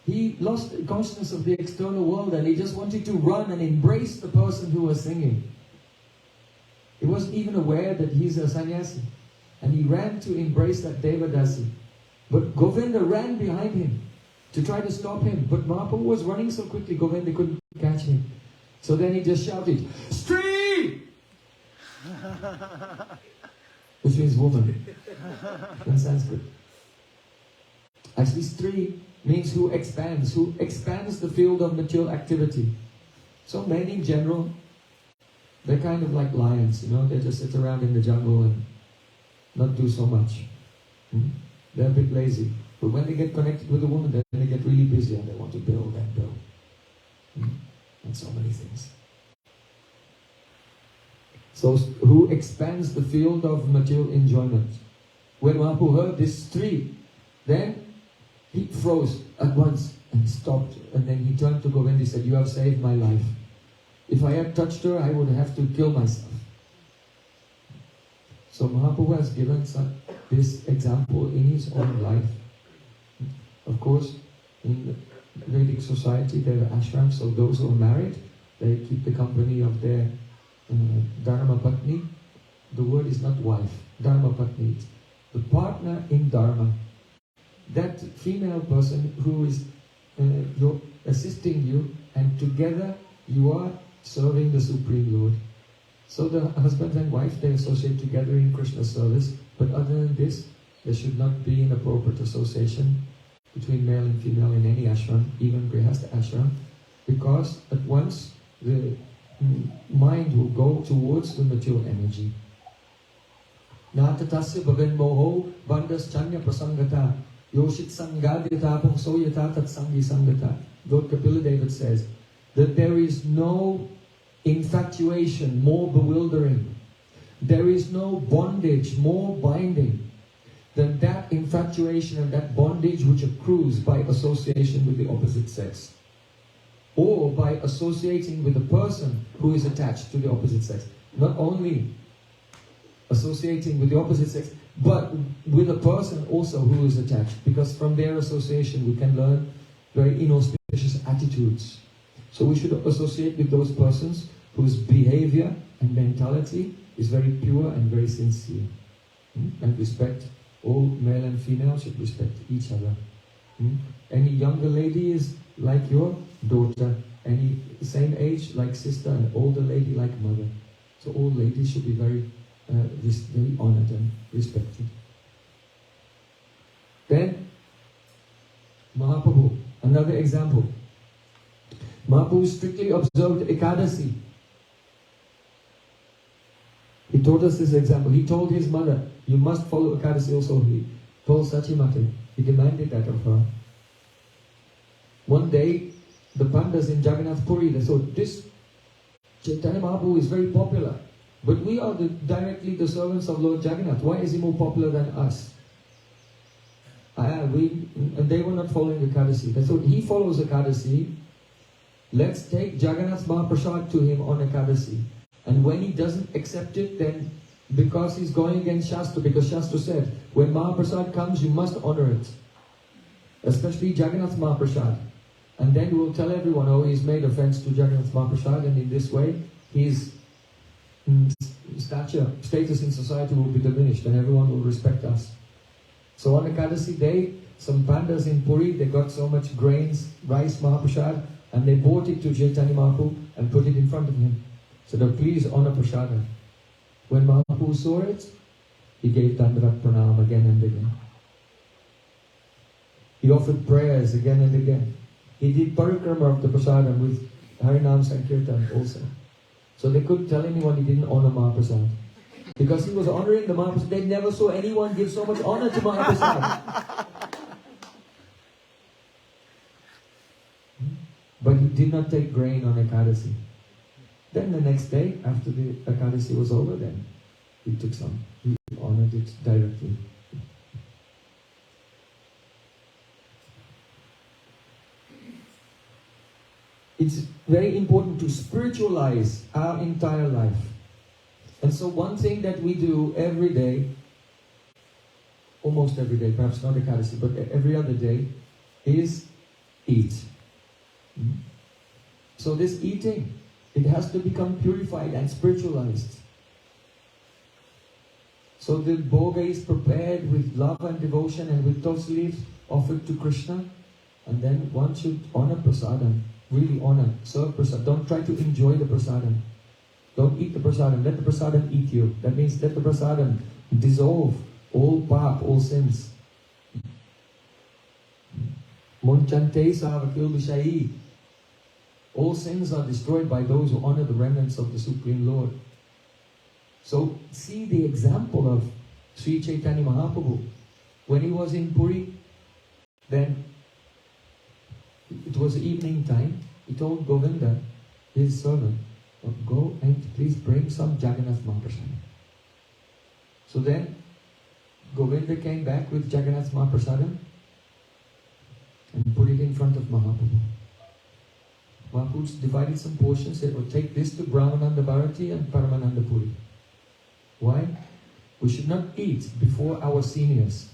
he lost consciousness of the external world and he just wanted to run and embrace the person who was singing. He wasn't even aware that he's a sannyasi. And he ran to embrace that Devadasi. But Govinda ran behind him to try to stop him. But Mahaprabhu was running so quickly, Govinda couldn't catch him. So then he just shouted, Stree! Which means woman in Sanskrit. Actually, Stree means who expands the field of material activity. So men in general, they're kind of like lions, they just sit around in the jungle and not do so much. They're a bit lazy. But when they get connected with a woman, then they get really busy and they want to build and build. And so many things. So who expands the field of material enjoyment. When Mahaprabhu heard this Stree, then he froze at once and stopped. And then he turned to Govinda and said, you have saved my life. If I had touched her, I would have to kill myself. So Mahaprabhu has given this example in his own life. Of course, in the Vedic society, there are ashrams, so those who are married, they keep the company of their Dharma Patni. The word is not wife, Dharma Patni. The partner in Dharma. That female person who is assisting you, and together you are serving the Supreme Lord. So the husband and wife, they associate together in Krishna service, but other than this, there should not be inappropriate association between male and female in any ashram, even Grihastha ashram, because at once the mind will go towards the material energy. Natatasya bhagan moho bandhas chanya prasangata yoshit sangadita pungso yata tat sangi sangata. Lord Kapila David says that there is no infatuation more bewildering There is no bondage more binding than that infatuation and that bondage which accrues by association with the opposite sex, or by associating with a person who is attached to the opposite sex. Not only associating with the opposite sex, but with a person also who is attached, because from their association we can learn very inauspicious attitudes. So we should associate with those persons whose behavior and mentality is very pure and very sincere. And respect, all male and female should respect each other. Any younger lady is like your daughter, any same age like sister, and older lady like mother. So all ladies should be very honored and respected. Then, Mahaprabhu, another example. Mahaprabhu strictly observed Ekadasi. He taught us this example. He told his mother, you must follow Ekadasi also. He told Sachimati. He demanded that of her. One day, the Pandas in Jagannath Puri, they thought, this Chaitanya Mahaprabhu is very popular. But we are directly the servants of Lord Jagannath. Why is he more popular than us? And they were not following Ekadasi. They thought, he follows Ekadasi. Let's take Jagannath Mahaprasad to him on Ekadasi. And when he doesn't accept it, then because he's going against Shastra, because Shastra said, when Mahaprasad comes, you must honor it. Especially Jagannath Mahaprasad. And then we'll tell everyone, oh, he's made offense to Jagannath Mahaprasad, and in this way, his status in society will be diminished, and everyone will respect us. So on Ekadasi day, some Pandas in Puri, they got so much grains, rice, Mahaprasad, and they brought it to Chaitanya Mahaprabhu and put it in front of him. So they please honor Prasada. When Mahaprabhu saw it, he gave Dandavat Pranam again and again. He offered prayers again and again. He did parikrama of the Prasadam with Harinam Sankirtan also. So they couldn't tell anyone he didn't honor Mahaprasad. Because he was honoring the Mahaprasad. They never saw anyone give so much honor to Mahaprasad. But he did not take grain on Ekadasi. Then the next day, after the Ekadasi was over, then he took some. He honored it directly. It's very important to spiritualize our entire life. And so one thing that we do every day, almost every day, perhaps not Ekadasi, but every other day, is eat. So this eating, it has to become purified and spiritualized. So the bhoga is prepared with love and devotion and with those leaves offered to Krishna. And then one should honor prasadam. Really honor, serve prasadam. Don't try to enjoy the prasadam. Don't eat the prasadam. Let the prasadam eat you. That means let the prasadam dissolve all pap, all sins. Monchante savakil vishayi. All sins are destroyed by those who honor the remnants of the Supreme Lord. So see the example of Sri Chaitanya Mahaprabhu. When he was in Puri, then it was evening time. He told Govinda, his servant, go and please bring some Jagannath Mahaprasad. So then Govinda came back with Jagannath Mahaprasadam and put it in front of Mahaprabhu. Mahaprabhu divided some portions, said, take this to Brahmananda Bharati and Paramananda Puri. Why? We should not eat before our seniors.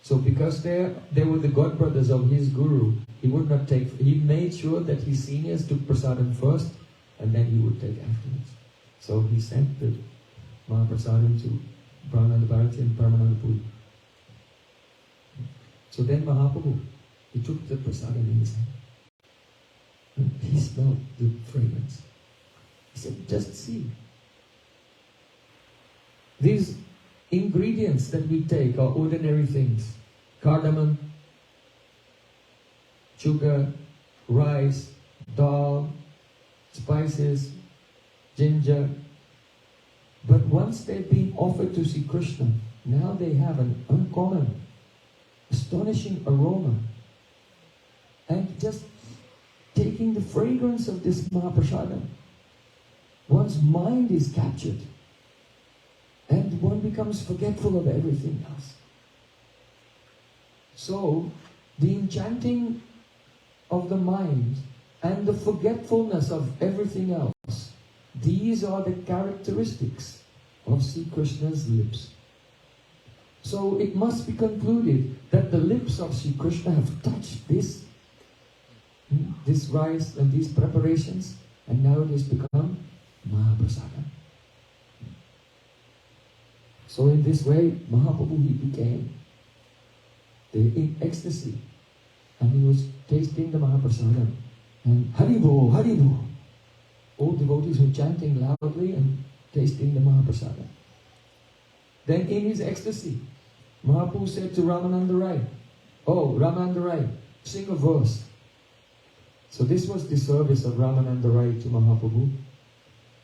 So because they were the godbrothers of his guru, he would not take, he made sure that his seniors took prasadam first and then he would take afterwards. So he sent the Mahaprasadam to Brahmananda Bharati and Paramananda Puri. So then Mahaprabhu, he took the prasadam in his hand. And he smelled the fragrance. He said, just see. These ingredients that we take are ordinary things. Cardamom, sugar, rice, dal, spices, ginger. But once they've been offered to Sri Krishna, now they have an uncommon, astonishing aroma. And just taking the fragrance of this Mahaprasadam, one's mind is captured. becomes forgetful of everything else. So, the enchanting of the mind and the forgetfulness of everything else, these are the characteristics of Sri Krishna's lips. So it must be concluded that the lips of Sri Krishna have touched this rice and these preparations, and now it has become Mahaprasada. So in this way, Mahaprabhu, he became in ecstasy, and he was tasting the Mahaprasada. And Haribo, Haribo. All devotees were chanting loudly and tasting the Mahaprasada. Then in his ecstasy, Mahaprabhu said to Ramananda Rai, "Oh, Ramananda Rai, sing a verse." So this was the service of Ramananda Rai to Mahaprabhu.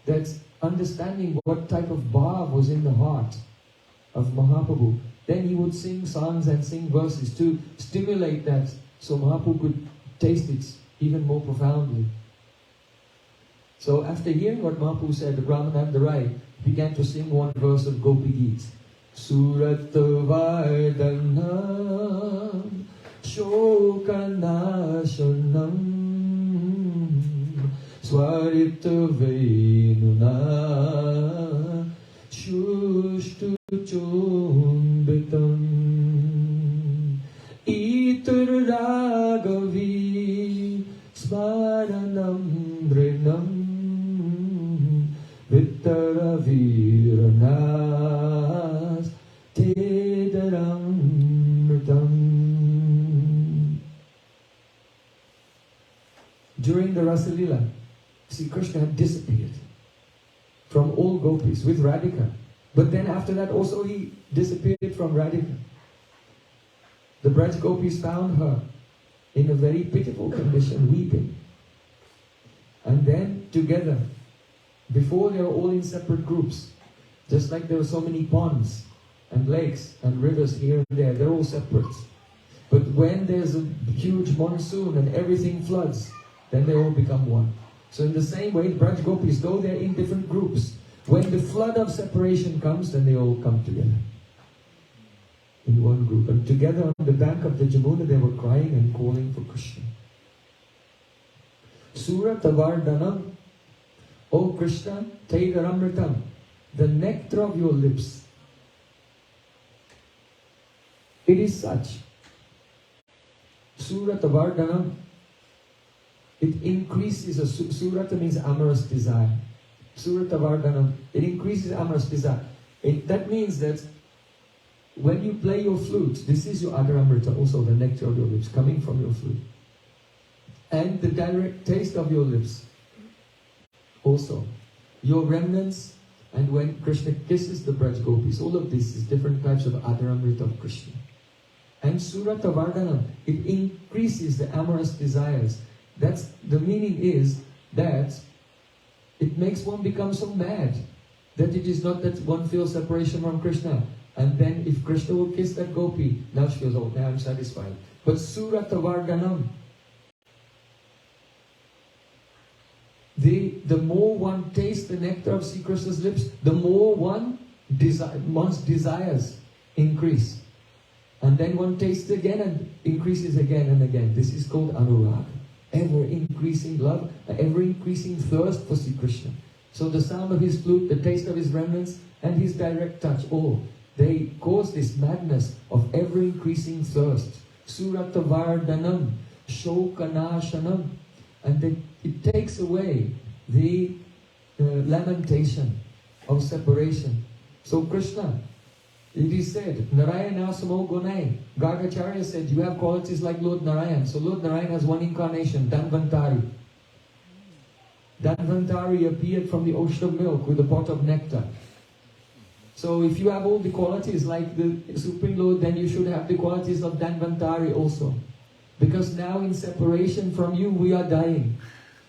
That's understanding what type of bhav was in the heart of Mahaprabhu. Then he would sing songs and sing verses to stimulate that, so Mahaprabhu could taste it even more profoundly. So after hearing what Mahaprabhu said, Ramananda Rai began to sing one verse of Gopi Geet. Surat Vardanam Shokanashanam Swarita Venuna Shushtu Chumbitam Itar Ragavi Smaranam Drinam Vittara Viranas Tedaramritam. During the Rasalila, Sri Krishna had disappeared from all gopis with Radhika. But then after that also he disappeared from Radhika. The Braj gopis found her in a very pitiful condition, weeping. And then together, before they were all in separate groups, just like there were so many ponds and lakes and rivers here and there, they're all separate. But when there's a huge monsoon and everything floods, then they all become one. So in the same way, the Braj gopis, though they're in different groups, when the flood of separation comes, then they all come together in one group. And together on the bank of the Jamuna, they were crying and calling for Krishna. Sura Tavardanam, O Krishna, Taidaramritam, the nectar of your lips. It is such. Sura Tavardanam, it increases, Surata means amorous desire. Surata Vardhanam, it increases amorous desire. That means that when you play your flute, this is your Adaramrita, also the nectar of your lips, coming from your flute. And the direct taste of your lips, also. Your remnants, and when Krishna kisses the Braj gopis, all of this is different types of Adaramrita of Krishna. And Surata Vardhanam, it increases the amorous desires. That's the meaning is that it makes one become so mad that it is not that one feels separation from Krishna. And then if Krishna will kiss that gopi, now she feels, oh, now I'm satisfied. But Surata Vardhanam, the more one tastes the nectar of Sri Krishna's lips, the more one's desires increase. And then one tastes again and increases again and again. This is called Anuraga. Ever-increasing love, ever-increasing thirst for Sri Krishna. So the sound of his flute, the taste of his remnants, and his direct touch, all, they cause this madness of ever-increasing thirst. Surata Vardhanam, Shokanashanam. And it takes away the lamentation of separation. So Krishna, it is said, Narayana Samo Gunai. Gargacharya said, you have qualities like Lord Narayan. So Lord Narayan has one incarnation, Dhanvantari. Dhanvantari appeared from the ocean of milk with a pot of nectar. So if you have all the qualities like the Supreme Lord, then you should have the qualities of Dhanvantari also. Because now in separation from you, we are dying.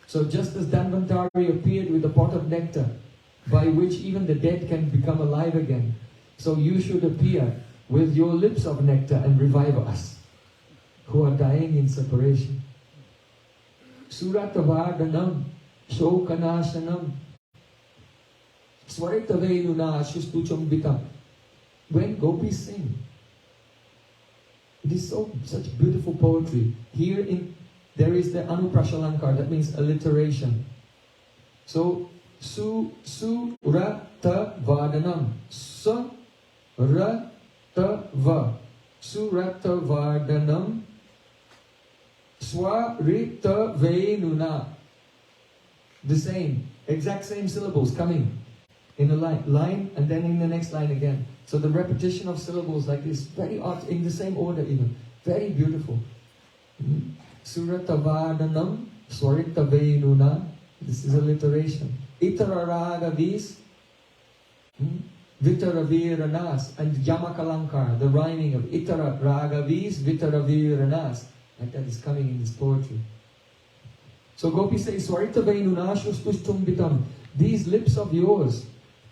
So just as Dhanvantari appeared with a pot of nectar, by which even the dead can become alive again, so you should appear with your lips of nectar and revive us, who are dying in separation. Surata Vardhanam, Shokanashanam, Swarita Venuna Shustucham Bitam. when gopis sing, it is such beautiful poetry. Here there is the anuprashalankar, that means alliteration. So, su ra ta vadanam. Sa ra ta va. Su ra ta vadanam. Swa ri ta venuna. The same, exact same syllables coming in a line and then in the next line again. So the repetition of syllables like this, very odd, in the same order even. Very beautiful. Surata vadanam. Swarita venuna. This is alliteration. Itara ragavis, vitara viranas, and yamakalankar, the rhyming of itara ragavis, vitara viranas. Like that is coming in this poetry. So Gopi says, Swarita venuna shustumbitam. These lips of yours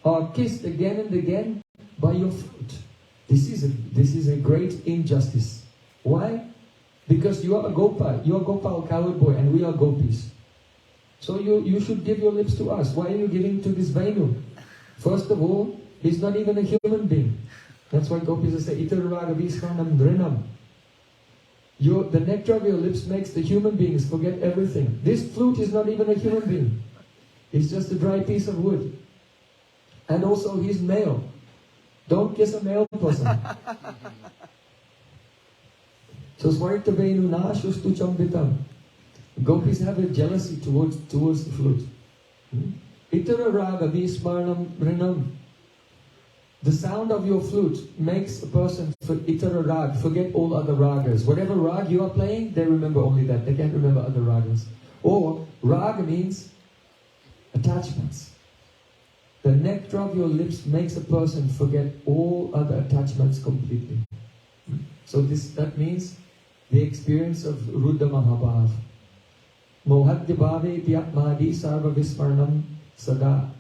are kissed again and again by your fruit. This is a great injustice. Why? Because you are a Gopal, you are Gopal coward boy, and we are Gopis. So you should give your lips to us. Why are you giving to this Venu? First of all, he's not even a human being. That's why Gopis say, Itararaga visvanam drinam. The nectar of your lips makes the human beings forget everything. This flute is not even a human being. It's just a dry piece of wood. And also he's male. Don't kiss a male person. So Swarita Venu nashustu chambitam. Gopis have a jealousy towards the flute. Itara raga vismarnam rinam. The sound of your flute makes a person itara rag, forget all other ragas. Whatever rag you are playing, they remember only that. They can't remember other ragas. Or raga means attachments. The nectar of your lips makes a person forget all other attachments completely. So that means the experience of Ruddha Mahabhav. Mohadyabhave vyatmadi sarva vismarnam sada.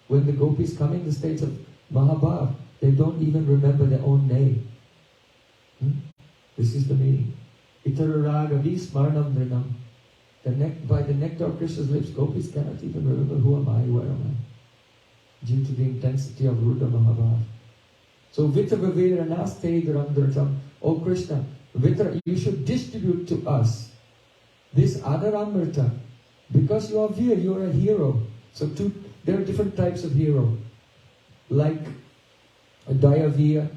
When the gopis come in the states of Mahabhav, they don't even remember their own name. This is the meaning. Itararaga vismarnam drinam. By the nectar of Krishna's lips, gopis cannot even remember who am I, where am I, due to the intensity of Ruddha Mahabhav. So Vitavavira naste dharamdratam. Oh Krishna, Vitra, you should distribute to us this Adaramrita, because you are Vir, you are a hero. So there are different types of hero. Like a Dayavir,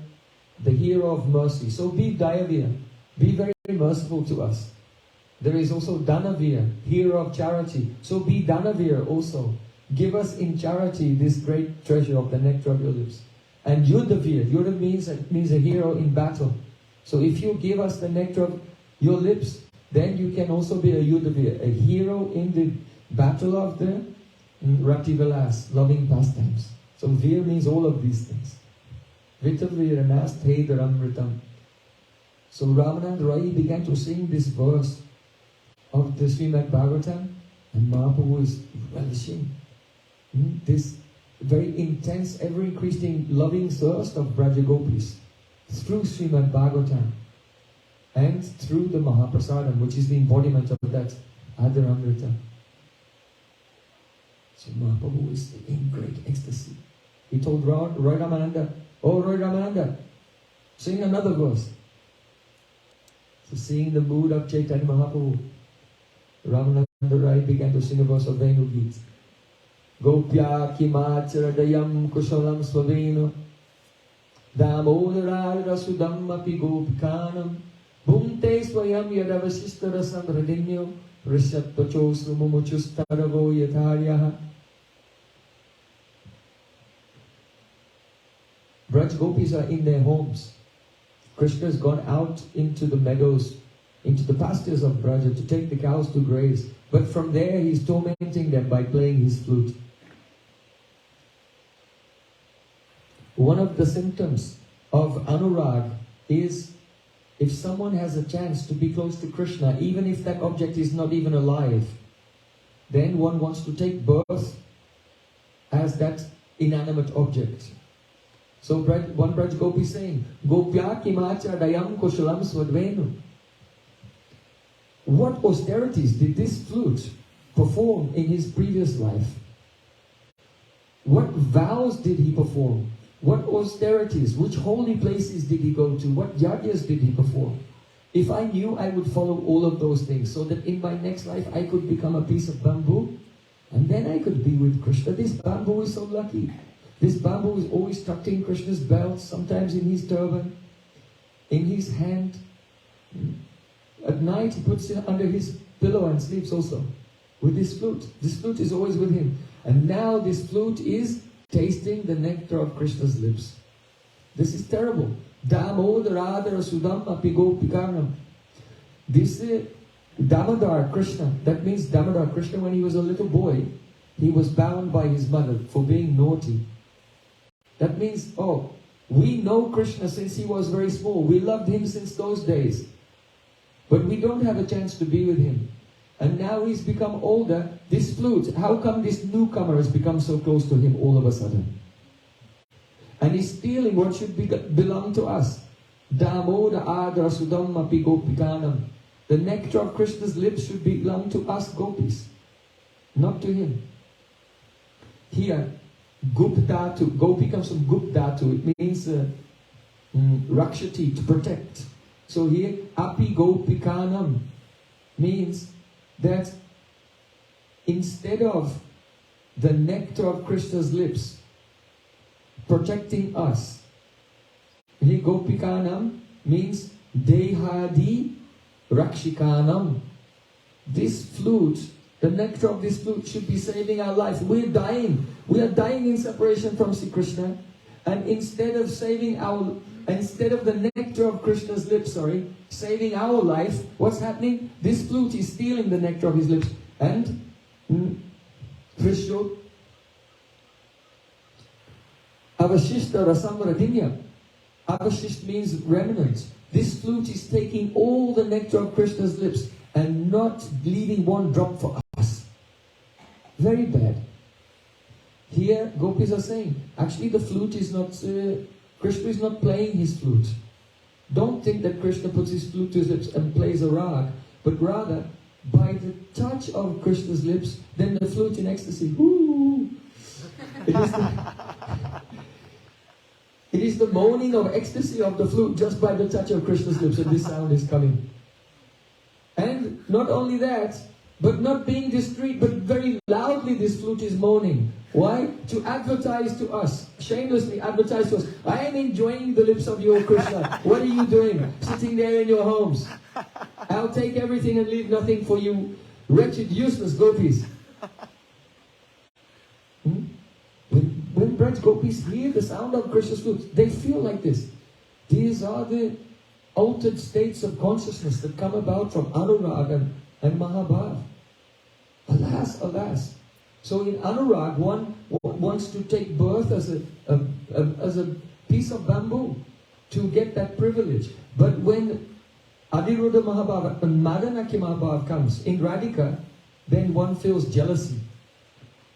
the hero of mercy. So be Dayavir, be very merciful to us. There is also Danavir, hero of charity. So be Danavir also. Give us in charity this great treasure of the nectar of your lips. And Yudhavir, Yudha means a hero in battle. So if you give us the nectar of your lips, then you can also be a Yudhavir, a hero in the battle of the Rativilas, loving pastimes. So Vir means all of these things. Vitaviranas Tedharamritam. So Ramananda Rai began to sing this verse of the Srimad Bhagavatam, and Mahaprabhu is relishing this very intense, ever-increasing loving thirst of Brajagopis through Srimad Bhagavatam and through the Mahaprasadam, which is the embodiment of that Adaramrita. So Mahaprabhu is in great ecstasy. He told Roy Ramananda, "Oh Roy Ramananda, sing another verse." So seeing the mood of Chaitanya Mahaprabhu, Ramananda Rai began to sing a verse of Venu Geet. Gopya kimacharadayam kushalam svavenu damodarar rasudam api gopikanam bhumte swayam yadavasistarasam hridinyo rishatvacho sumumuchustaravo yatharyaha. Braj gopis are in their homes. Krishna has gone out into the meadows, into the pastures of Braja to take the cows to graze. But from there he is tormenting them by playing his flute. One of the symptoms of anurag is if someone has a chance to be close to Krishna, even if that object is not even alive, then one wants to take birth as that inanimate object. So one Braj Gopi is saying, Gopya kimacha dayam kushalam swadvenu. What austerities did this flute perform in his previous life? What vows did he perform? What austerities, which holy places did he go to? What yajnas did he perform? If I knew, I would follow all of those things so that in my next life I could become a piece of bamboo and then I could be with Krishna. This bamboo is so lucky. This bamboo is always tucked in Krishna's belt, sometimes in his turban, in his hand. At night he puts it under his pillow and sleeps also with this flute. This flute is always with him. And now this flute is tasting the nectar of Krishna's lips. This is terrible. Damodaradara Sudam Apigopikarnam. This is Damodar Krishna. That means Damodar Krishna, when he was a little boy, he was bound by his mother for being naughty. That means, oh, we know Krishna since he was very small. We loved him since those days. But we don't have a chance to be with him. And now he's become older. This flute, how come this newcomer has become so close to him all of a sudden? And he's stealing what should belong to us. Damoda Adra Sudamma Pigopikanam. The nectar of Krishna's lips should belong to us gopis, not to him. Here, Gupdatu, gopi comes from Gupdatu. It means Rakshati, to protect. So here, Api Gopikanam means that instead of the nectar of Krishna's lips protecting us, here Gopikanam means Dehadi Rakshikanam. This flute, the nectar of this flute should be saving our life. We're dying. We are dying in separation from Sri Krishna. And instead of the nectar of Krishna's lips, saving our life, what's happening? This flute is stealing the nectar of his lips. And Krishna Avashishta Rasamradinya. Avashisht means remnant. This flute is taking all the nectar of Krishna's lips and not leaving one drop for us. Very bad. Here, gopis are saying, actually the flute is not, Krishna is not playing his flute. Don't think that Krishna puts his flute to his lips and plays a rag, but rather, by the touch of Krishna's lips, then the flute in ecstasy, whoo! It is the moaning of ecstasy of the flute just by the touch of Krishna's lips, and this sound is coming. And not only that, but not being discreet, but very loudly this flute is moaning. Why? To advertise to us, shamelessly advertise to us, I am enjoying the lips of your Krishna. What are you doing? Sitting there in your homes. I'll take everything and leave nothing for you, wretched, useless gopis. When Braj gopis hear the sound of Krishna's flute, they feel like this. These are the altered states of consciousness that come about from Anurag and Mahabhav. Alas, alas. So in Anurag, one wants to take birth as a piece of bamboo to get that privilege. But when Adiruddha Mahabhav and Madanaki Mahabhav comes in Radhika, then one feels jealousy.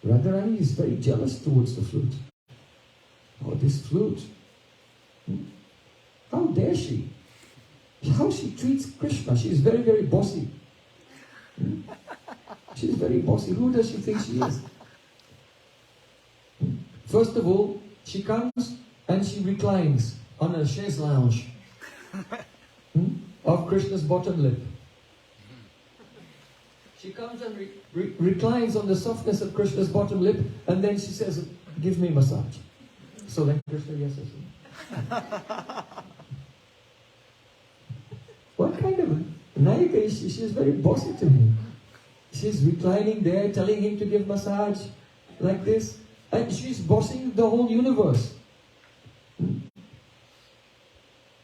Radharani is very jealous towards the flute. Oh, this flute. How dare she? How she treats Krishna. She is very, very bossy. She is very bossy. Who does she think she is? First of all, she comes and she reclines on a chaise lounge of Krishna's bottom lip. She comes and reclines on the softness of Krishna's bottom lip, and then she says, give me a massage. So then Krishna, yes, yes. What kind of Nayika is she? She is very bossy to him. She's reclining there, telling him to give massage like this. And she's bossing the whole universe.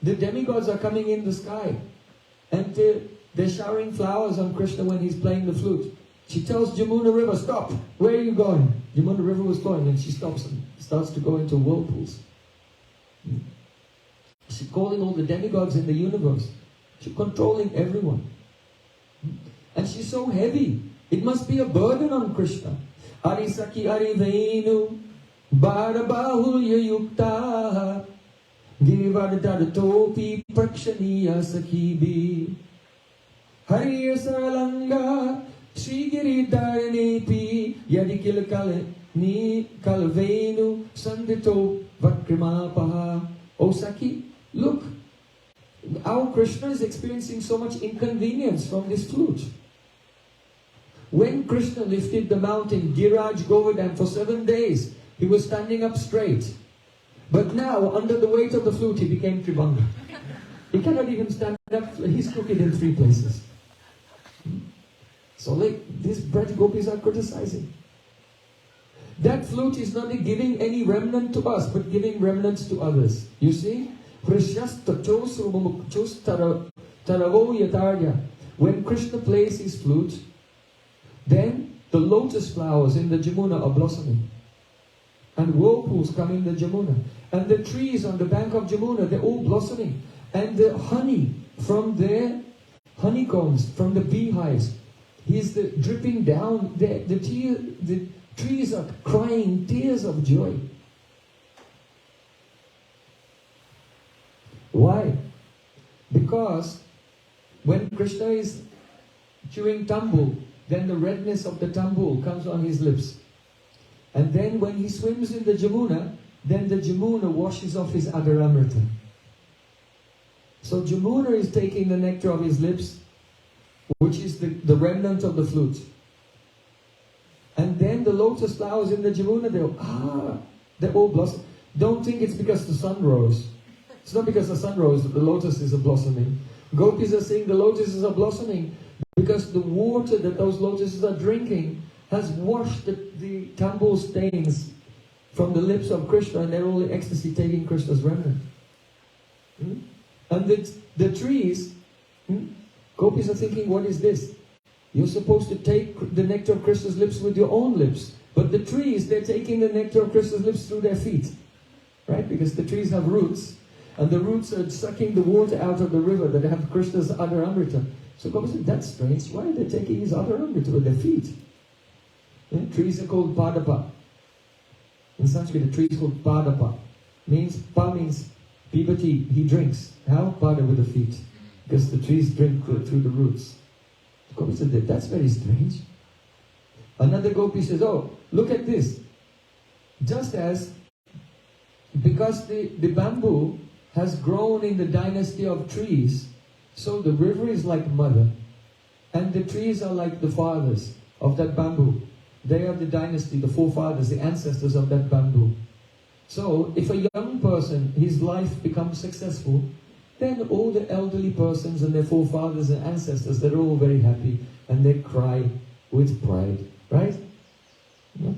The demigods are coming in the sky. And they're showering flowers on Krishna when he's playing the flute. She tells Jamuna River, stop! Where are you going? Jamuna River was flowing and she stops and starts to go into whirlpools. She's calling all the demigods in the universe. She's controlling everyone. And she's so heavy. It must be a burden on Krishna. Arisaki arivenu barabahulya yukta girivardadatopi prakshaniya sakhibi hariya saralanga shrigiri dharanepi yadikil kalani kalvenu sandito Vakrimapaha. Oh Saki, look, our Krishna is experiencing so much inconvenience from this flute. When Krishna lifted the mountain Giraj Govardhan for 7 days, he was standing up straight. But now, under the weight of the flute, he became Tribanga. He cannot even stand up, he's crooked in 3 places. So like, these Braj Gopis are criticizing. That flute is not giving any remnant to us, but giving remnants to others. You see? When Krishna plays his flute, then the lotus flowers in the Jamuna are blossoming. And whirlpools come in the Jamuna. And the trees on the bank of Jamuna, they're all blossoming. And the honey from their honeycombs, from the beehives, is dripping down. The trees are crying tears of joy. Why? Because when Krishna is chewing tambul, then the redness of the tambul comes on his lips. And then when he swims in the Jamuna, then the Jamuna washes off his Adaramrita. So Jamuna is taking the nectar of his lips, which is the remnant of the flute. And then the lotus flowers in the Jamuna, they're all blossom. Don't think it's because the sun rose. It's not because the sun rose that the lotuses are blossoming. Gopis are saying the lotuses are blossoming because the water that those lotuses are drinking has washed the tambul stains from the lips of Krishna, and they're all in ecstasy taking Krishna's remnant. And the trees, Gopis are thinking, what is this? You're supposed to take the nectar of Krishna's lips with your own lips. But the trees, they're taking the nectar of Krishna's lips through their feet. Right? Because the trees have roots. And the roots are sucking the water out of the river that have Krishna's Adaramrita. So Gopis said, that's strange. Why are they taking his Adaramrita with their feet? Trees are called Padapa. In Sanskrit, a tree is called Padapa. Pa means Pibati, he drinks. How? Pada with the feet. Because the trees drink through the roots. Gopi said, that's very strange. Another Gopi says, oh, look at this. Just as, because the bamboo has grown in the dynasty of trees, so the river is like mother, and the trees are like the fathers of that bamboo. They are the dynasty, the forefathers, the ancestors of that bamboo. So, if a young person, his life becomes successful, then all the elderly persons and their forefathers and ancestors, they're all very happy and they cry with pride, right? Yeah?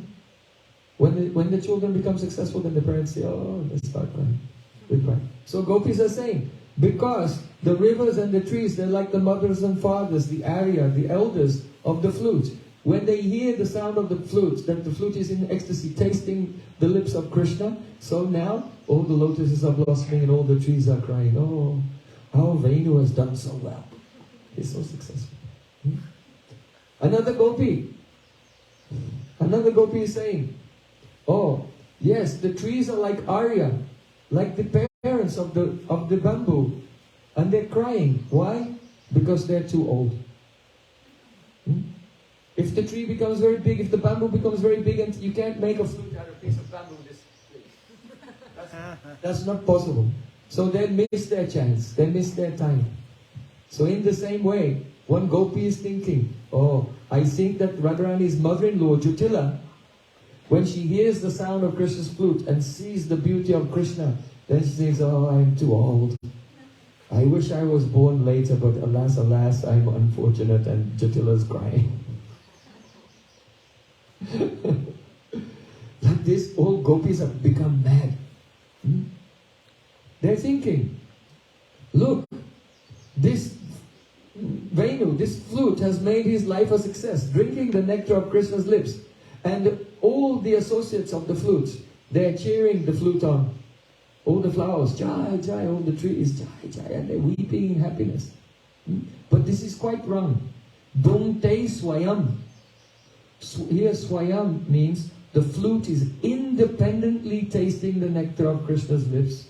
When the children become successful, then the parents say, oh, they start crying with pride. So Gopis are saying, because the rivers and the trees, they're like the mothers and fathers, the Arya, the elders of the flute. When they hear the sound of the flute, that the flute is in ecstasy, tasting the lips of Krishna, so now all the lotuses are blossoming and all the trees are crying, oh, how Venu has done so well. He's so successful. Another Gopi is saying, oh, yes, the trees are like Arya, like the parents of the bamboo, and they're crying. Why? Because they're too old. If the tree becomes very big, if the bamboo becomes very big, and you can't make a flute out of a piece of bamboo this big. That's not possible. So they miss their chance. They miss their time. So in the same way, one Gopi is thinking, oh, I think that Radharani's mother-in-law, Jutila, when she hears the sound of Krishna's flute and sees the beauty of Krishna, then she says, oh, I'm too old. I wish I was born later, but alas, alas, I'm unfortunate, and Jatila's crying. Like this, all Gopis have become mad. They're thinking, look, this Venu, this flute has made his life a success, drinking the nectar of Krishna's lips. And all the associates of the flute, they're cheering the flute on. All the flowers, Jai, Jai, all the trees, Jai, Jai, and they're weeping in happiness. But this is quite wrong. Dumte Swayam. Here Swayam means the flute is independently tasting the nectar of Krishna's lips.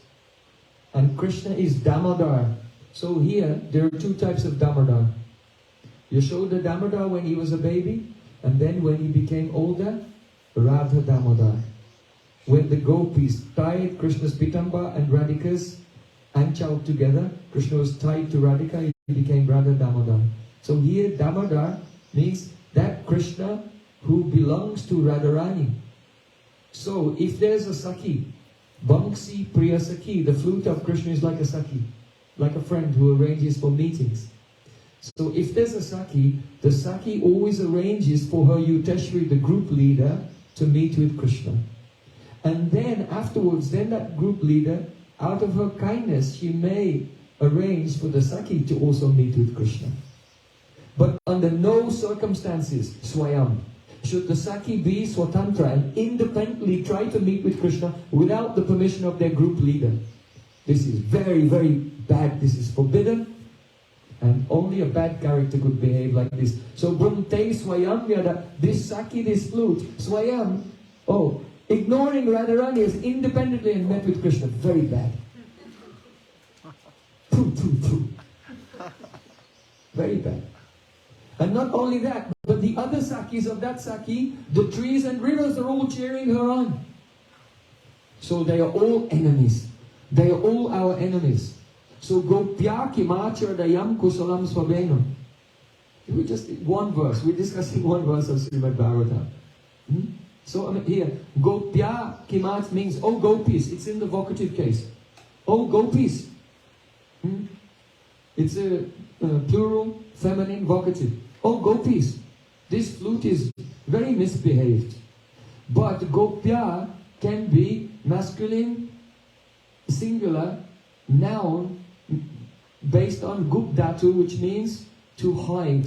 And Krishna is Damodar. So here, there are two types of Damodar. Yashoda Damodar when he was a baby, and then when he became older, Radha Damodar. when the gopis tied Krishna's Pitamba and Radhika's anchal together, Krishna was tied to Radhika, he became Radha Damodar. So here Damodar means that Krishna who belongs to Radharani. So if there's a Sakhi, Bangsi Priya Sakhi, the flute of Krishna is like a Sakhi, like a friend who arranges for meetings. So if there's a Sakhi, the Sakhi always arranges for her Yuteshwari, the group leader, to meet with Krishna. And then afterwards, then that group leader, out of her kindness, she may arrange for the Sakhi to also meet with Krishna. But under no circumstances, Swayam, should the Sakhi be Swatantra and independently try to meet with Krishna without the permission of their group leader. This is very, very bad. This is forbidden. And only a bad character could behave like this. So Brumte Swayam Yada, this Sakhi, this flute, Swayam, ignoring Radharani is independently and met with Krishna. Very bad. Very bad. And not only that, but the other Sakhis of that Sakhi, the trees and rivers are all cheering her on. So they are all enemies. They are all our enemies. So Gopya Kimachardayam Kusalam Swabenam. We just one verse. We're discussing one verse of Srimad Bhagavatam. So here, Gopya Kimach means, oh gopis. It's in the vocative case. Oh gopis. It's a plural, feminine vocative. Oh gopis. This flute is very misbehaved. But Gopya can be masculine, singular, noun, based on gup dhatu, which means to hide.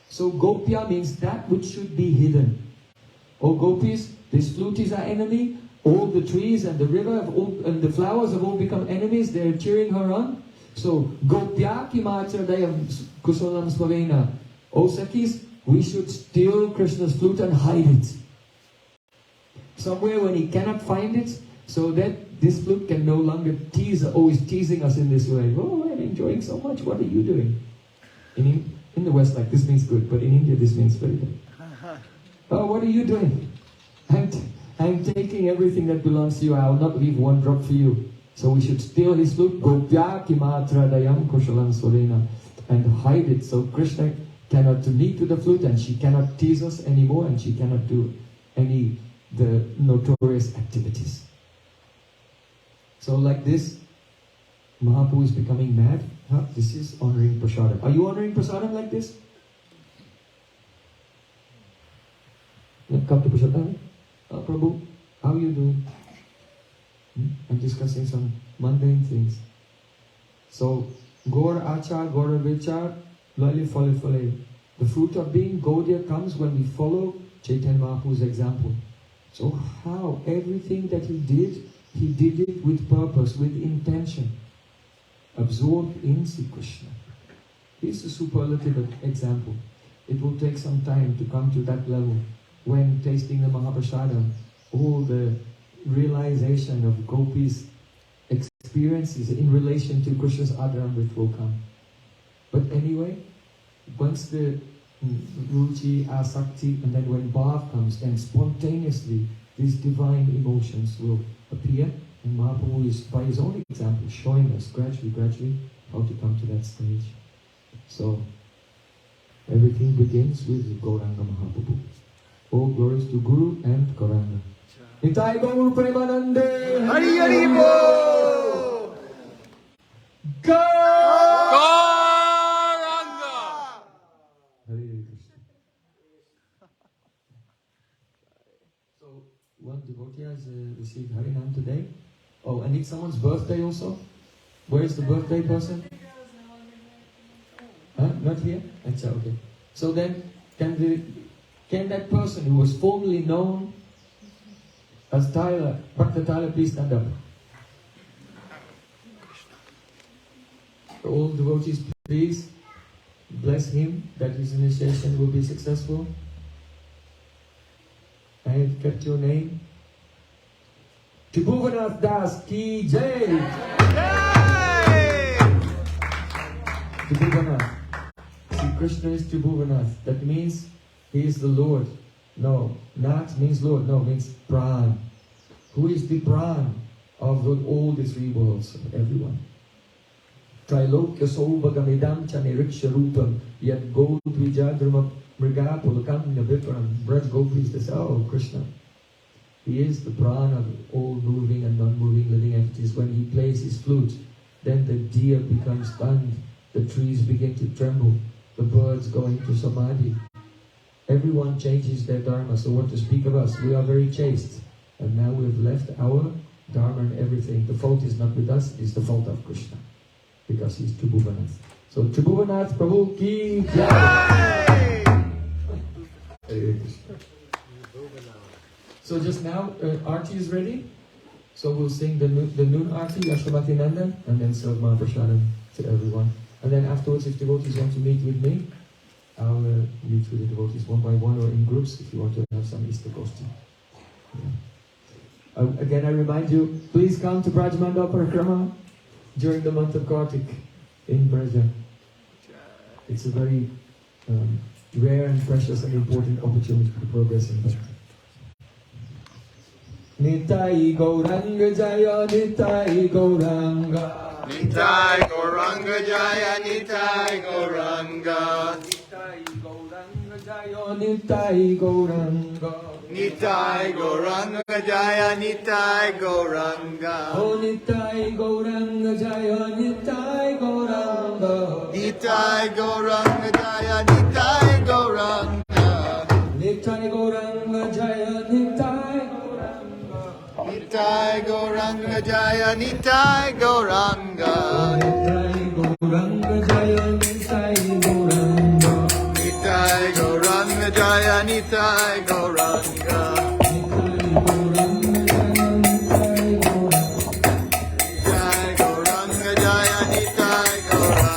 So Gopya means that which should be hidden. Oh gopis, this flute is our enemy. All the trees and the river and the flowers have all become enemies. They're cheering her on. So Gopya Kimachardayam Kusalam Svavena. Oh Sakhis, we should steal Krishna's flute and hide it somewhere when he cannot find it, so that this flute can no longer always teasing us in this way. Oh, I'm enjoying so much. What are you doing? In the West, like this means good, but in India this means very bad. Oh, what are you doing? I'm taking everything that belongs to you. I will not leave one drop for you. So we should steal his flute, Gopya Kimatradayam Kushalam Surena, and hide it so Krishna cannot meet with the flute and she cannot tease us anymore and she cannot do the notorious activities. So like this, Mahaprabhu is becoming mad. This is honoring prasadam. Are you honoring prasadam like this? Come to prasadam. Prabhu, how are you doing? I'm discussing some mundane things. So, Gaur Achar, Gaur Vichar, Lali Fale Fale. The fruit of being Gaudiya comes when we follow Chaitanya Mahaprabhu's example. So how? Everything that he did it with purpose, with intention. Absorbed in Sri Krishna. Here's a superlative example. It will take some time to come to that level. When tasting the Mahaprasadam, all the realization of gopis' experiences in relation to Krishna's Adharamrit will come. But anyway, once the ruchi, asakti, and then when bhav comes, then spontaneously these divine emotions will appear. And Mahaprabhu is, by his own example, showing us gradually how to come to that stage. So, everything begins with Gauranga Mahaprabhu. All glories to Guru and Gauranga. Nitai Gaur Premanande Hari Hari Bo! Gauranga! Hare Krishna. So, one devotee has received Harinam today. Oh, and it's someone's birthday also? Where is the birthday person? Not here? Okay. So then, can that person who was formerly known as Tyler, Bhakta Tyler, please stand up. All devotees, please bless him that his initiation will be successful. I have kept your name. Tribhuvanath Das Ki Jai! Tribhuvanath. Sri Krishna is Tribhuvanath. That means he is the Lord. No, Nath means Lord. No, means Pran. who is the Pran of all the three worlds, of everyone. Trailokya Sobagamidam Chaniriksha Rupam Yet Go Dvijadrima Mrigapulakam Navipram Braj Gopis. They say, oh Krishna, he is the Pran of all moving and non-moving living entities. When he plays his flute, then the deer becomes stunned, the trees begin to tremble, the birds go into samadhi. Everyone changes their dharma, so what to speak of us? We are very chaste, and now we have left our dharma and everything. The fault is not with us, it's the fault of Krishna, because he's Tribhuvanath. So Tribhuvanath Prabhu ki jai! Hare Krishna. So just now, Arti is ready. So we'll sing the noon Arti, Yashamati Nandan, and then serve Mahaprashadam to everyone. And then afterwards, if devotees want to meet with me, I'll meet with the devotees one by one or in groups if you want to have some Easter costume. Yeah. Again, I remind you, please come to Brajmandal Parikrama during the month of Kartik in Braja. It's a very rare and precious and important opportunity to progress in Bhakti. Nitai Gauranga Jaya, Nitai Gauranga. Nitai Gauranga Jaya, Nitai Gauranga. Nitai Gauranga Jaya, Nitai Gauranga. Nitai Gauranga Jaya, Nitai Gauranga. Oh Nitai Gauranga Jaya, Nitai Gauranga. Nitai Gauranga Jaya, Nitai Gauranga. Nitai Gauranga Jaya, Nitai Gauranga. Nitai Gauranga Jaya, Nitai Gauranga. Nitai Gauranga Jaya, Nitai Gauranga. Nitai Gauranga Jaya, Nitai Gauranga. Nitai Gauranga Jaya, Nitai Gauranga.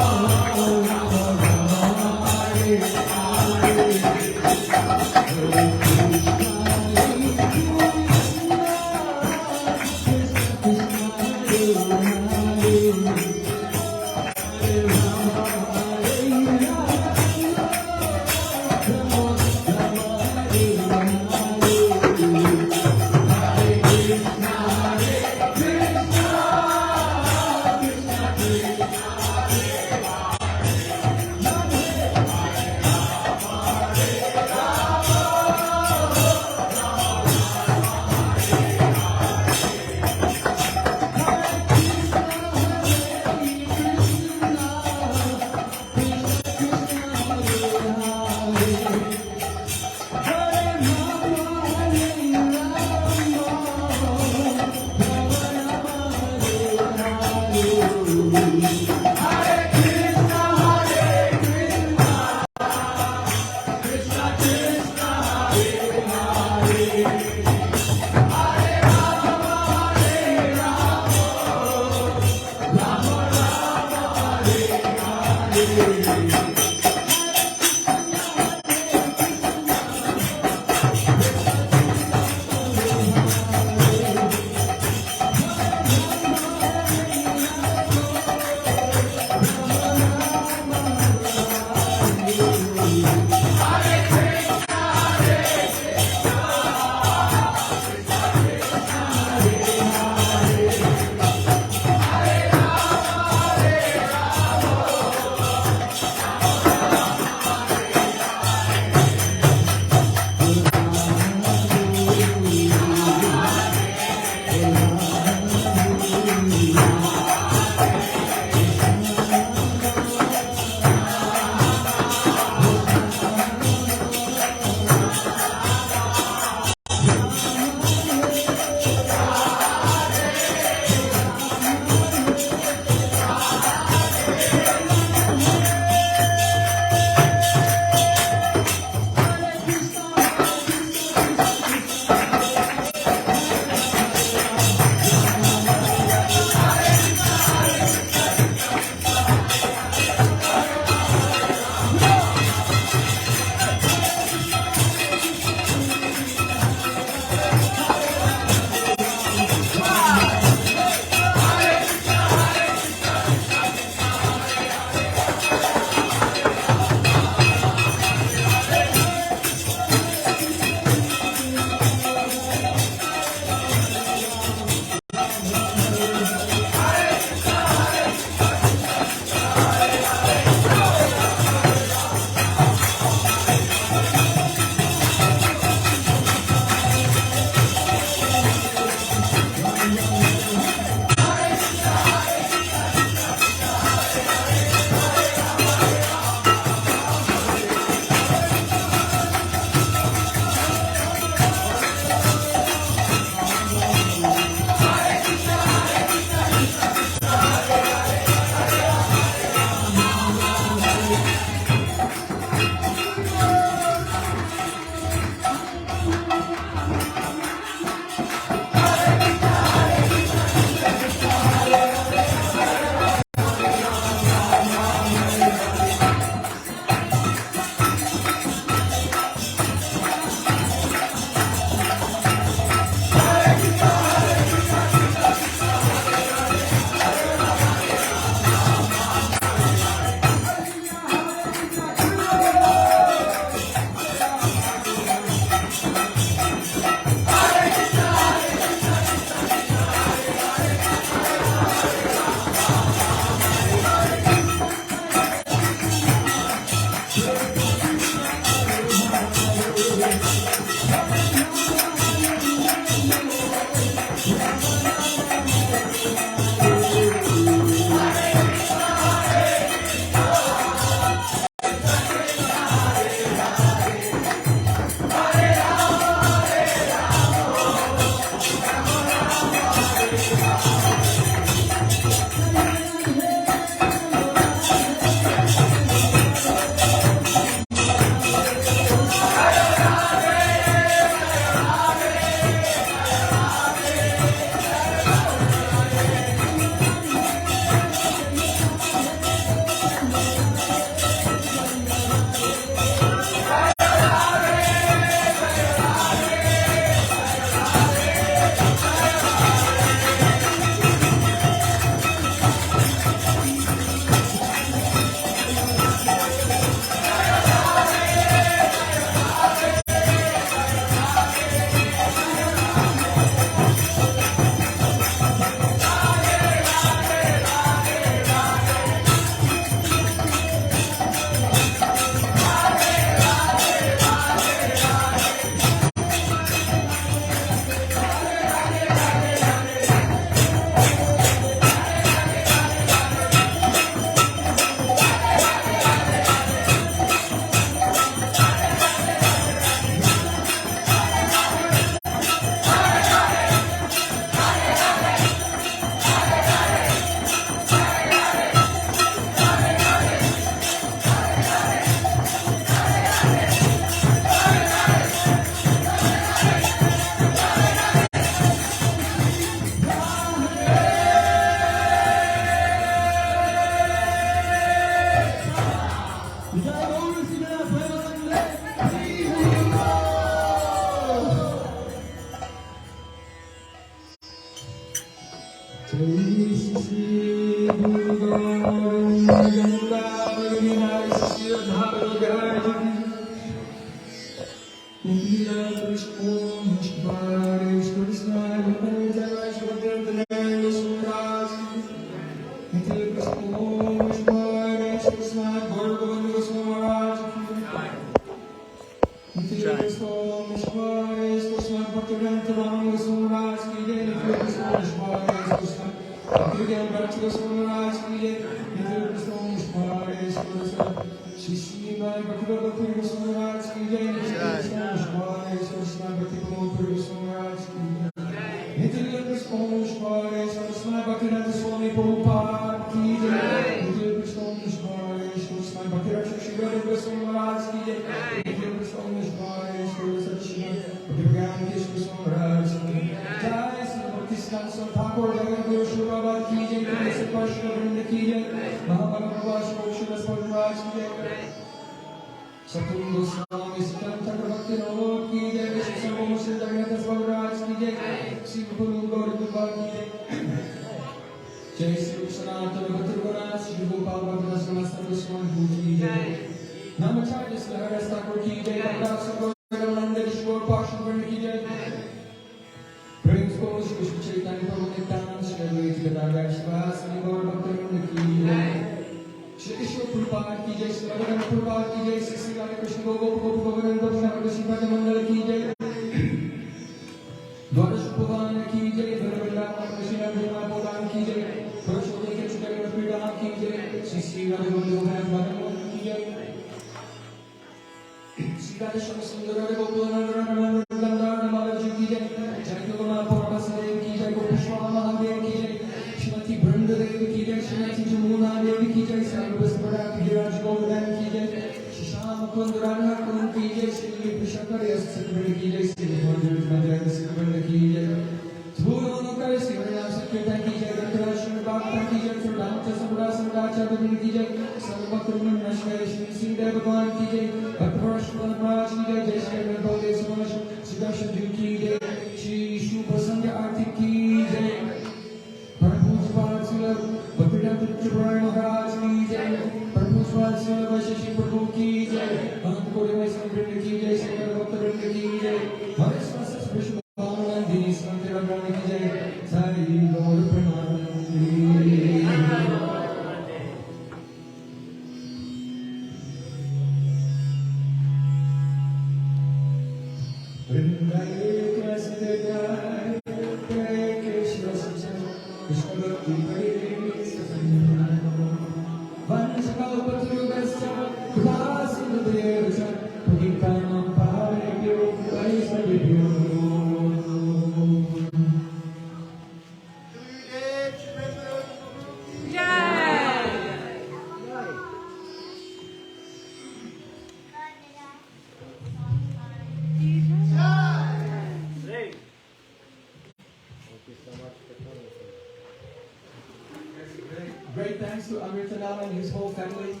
Great thanks to Amritanam and his whole family. You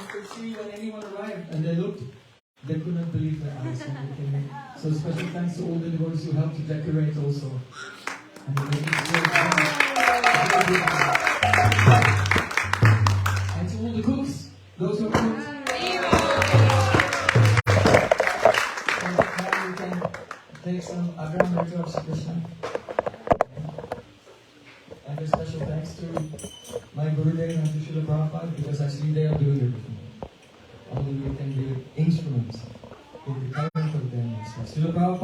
could see when anyone arrived and they looked, they could not believe their eyes when they came in. So special thanks to all the devotees who helped to decorate also. And to all the cooks, those who cooked. Take some Agram Ritual Krishna. And a special thanks to my Gurudev and to Srila Prabhupada, because actually they are doing everything. Only we can do instruments in the current of them. So Srila Prabhupada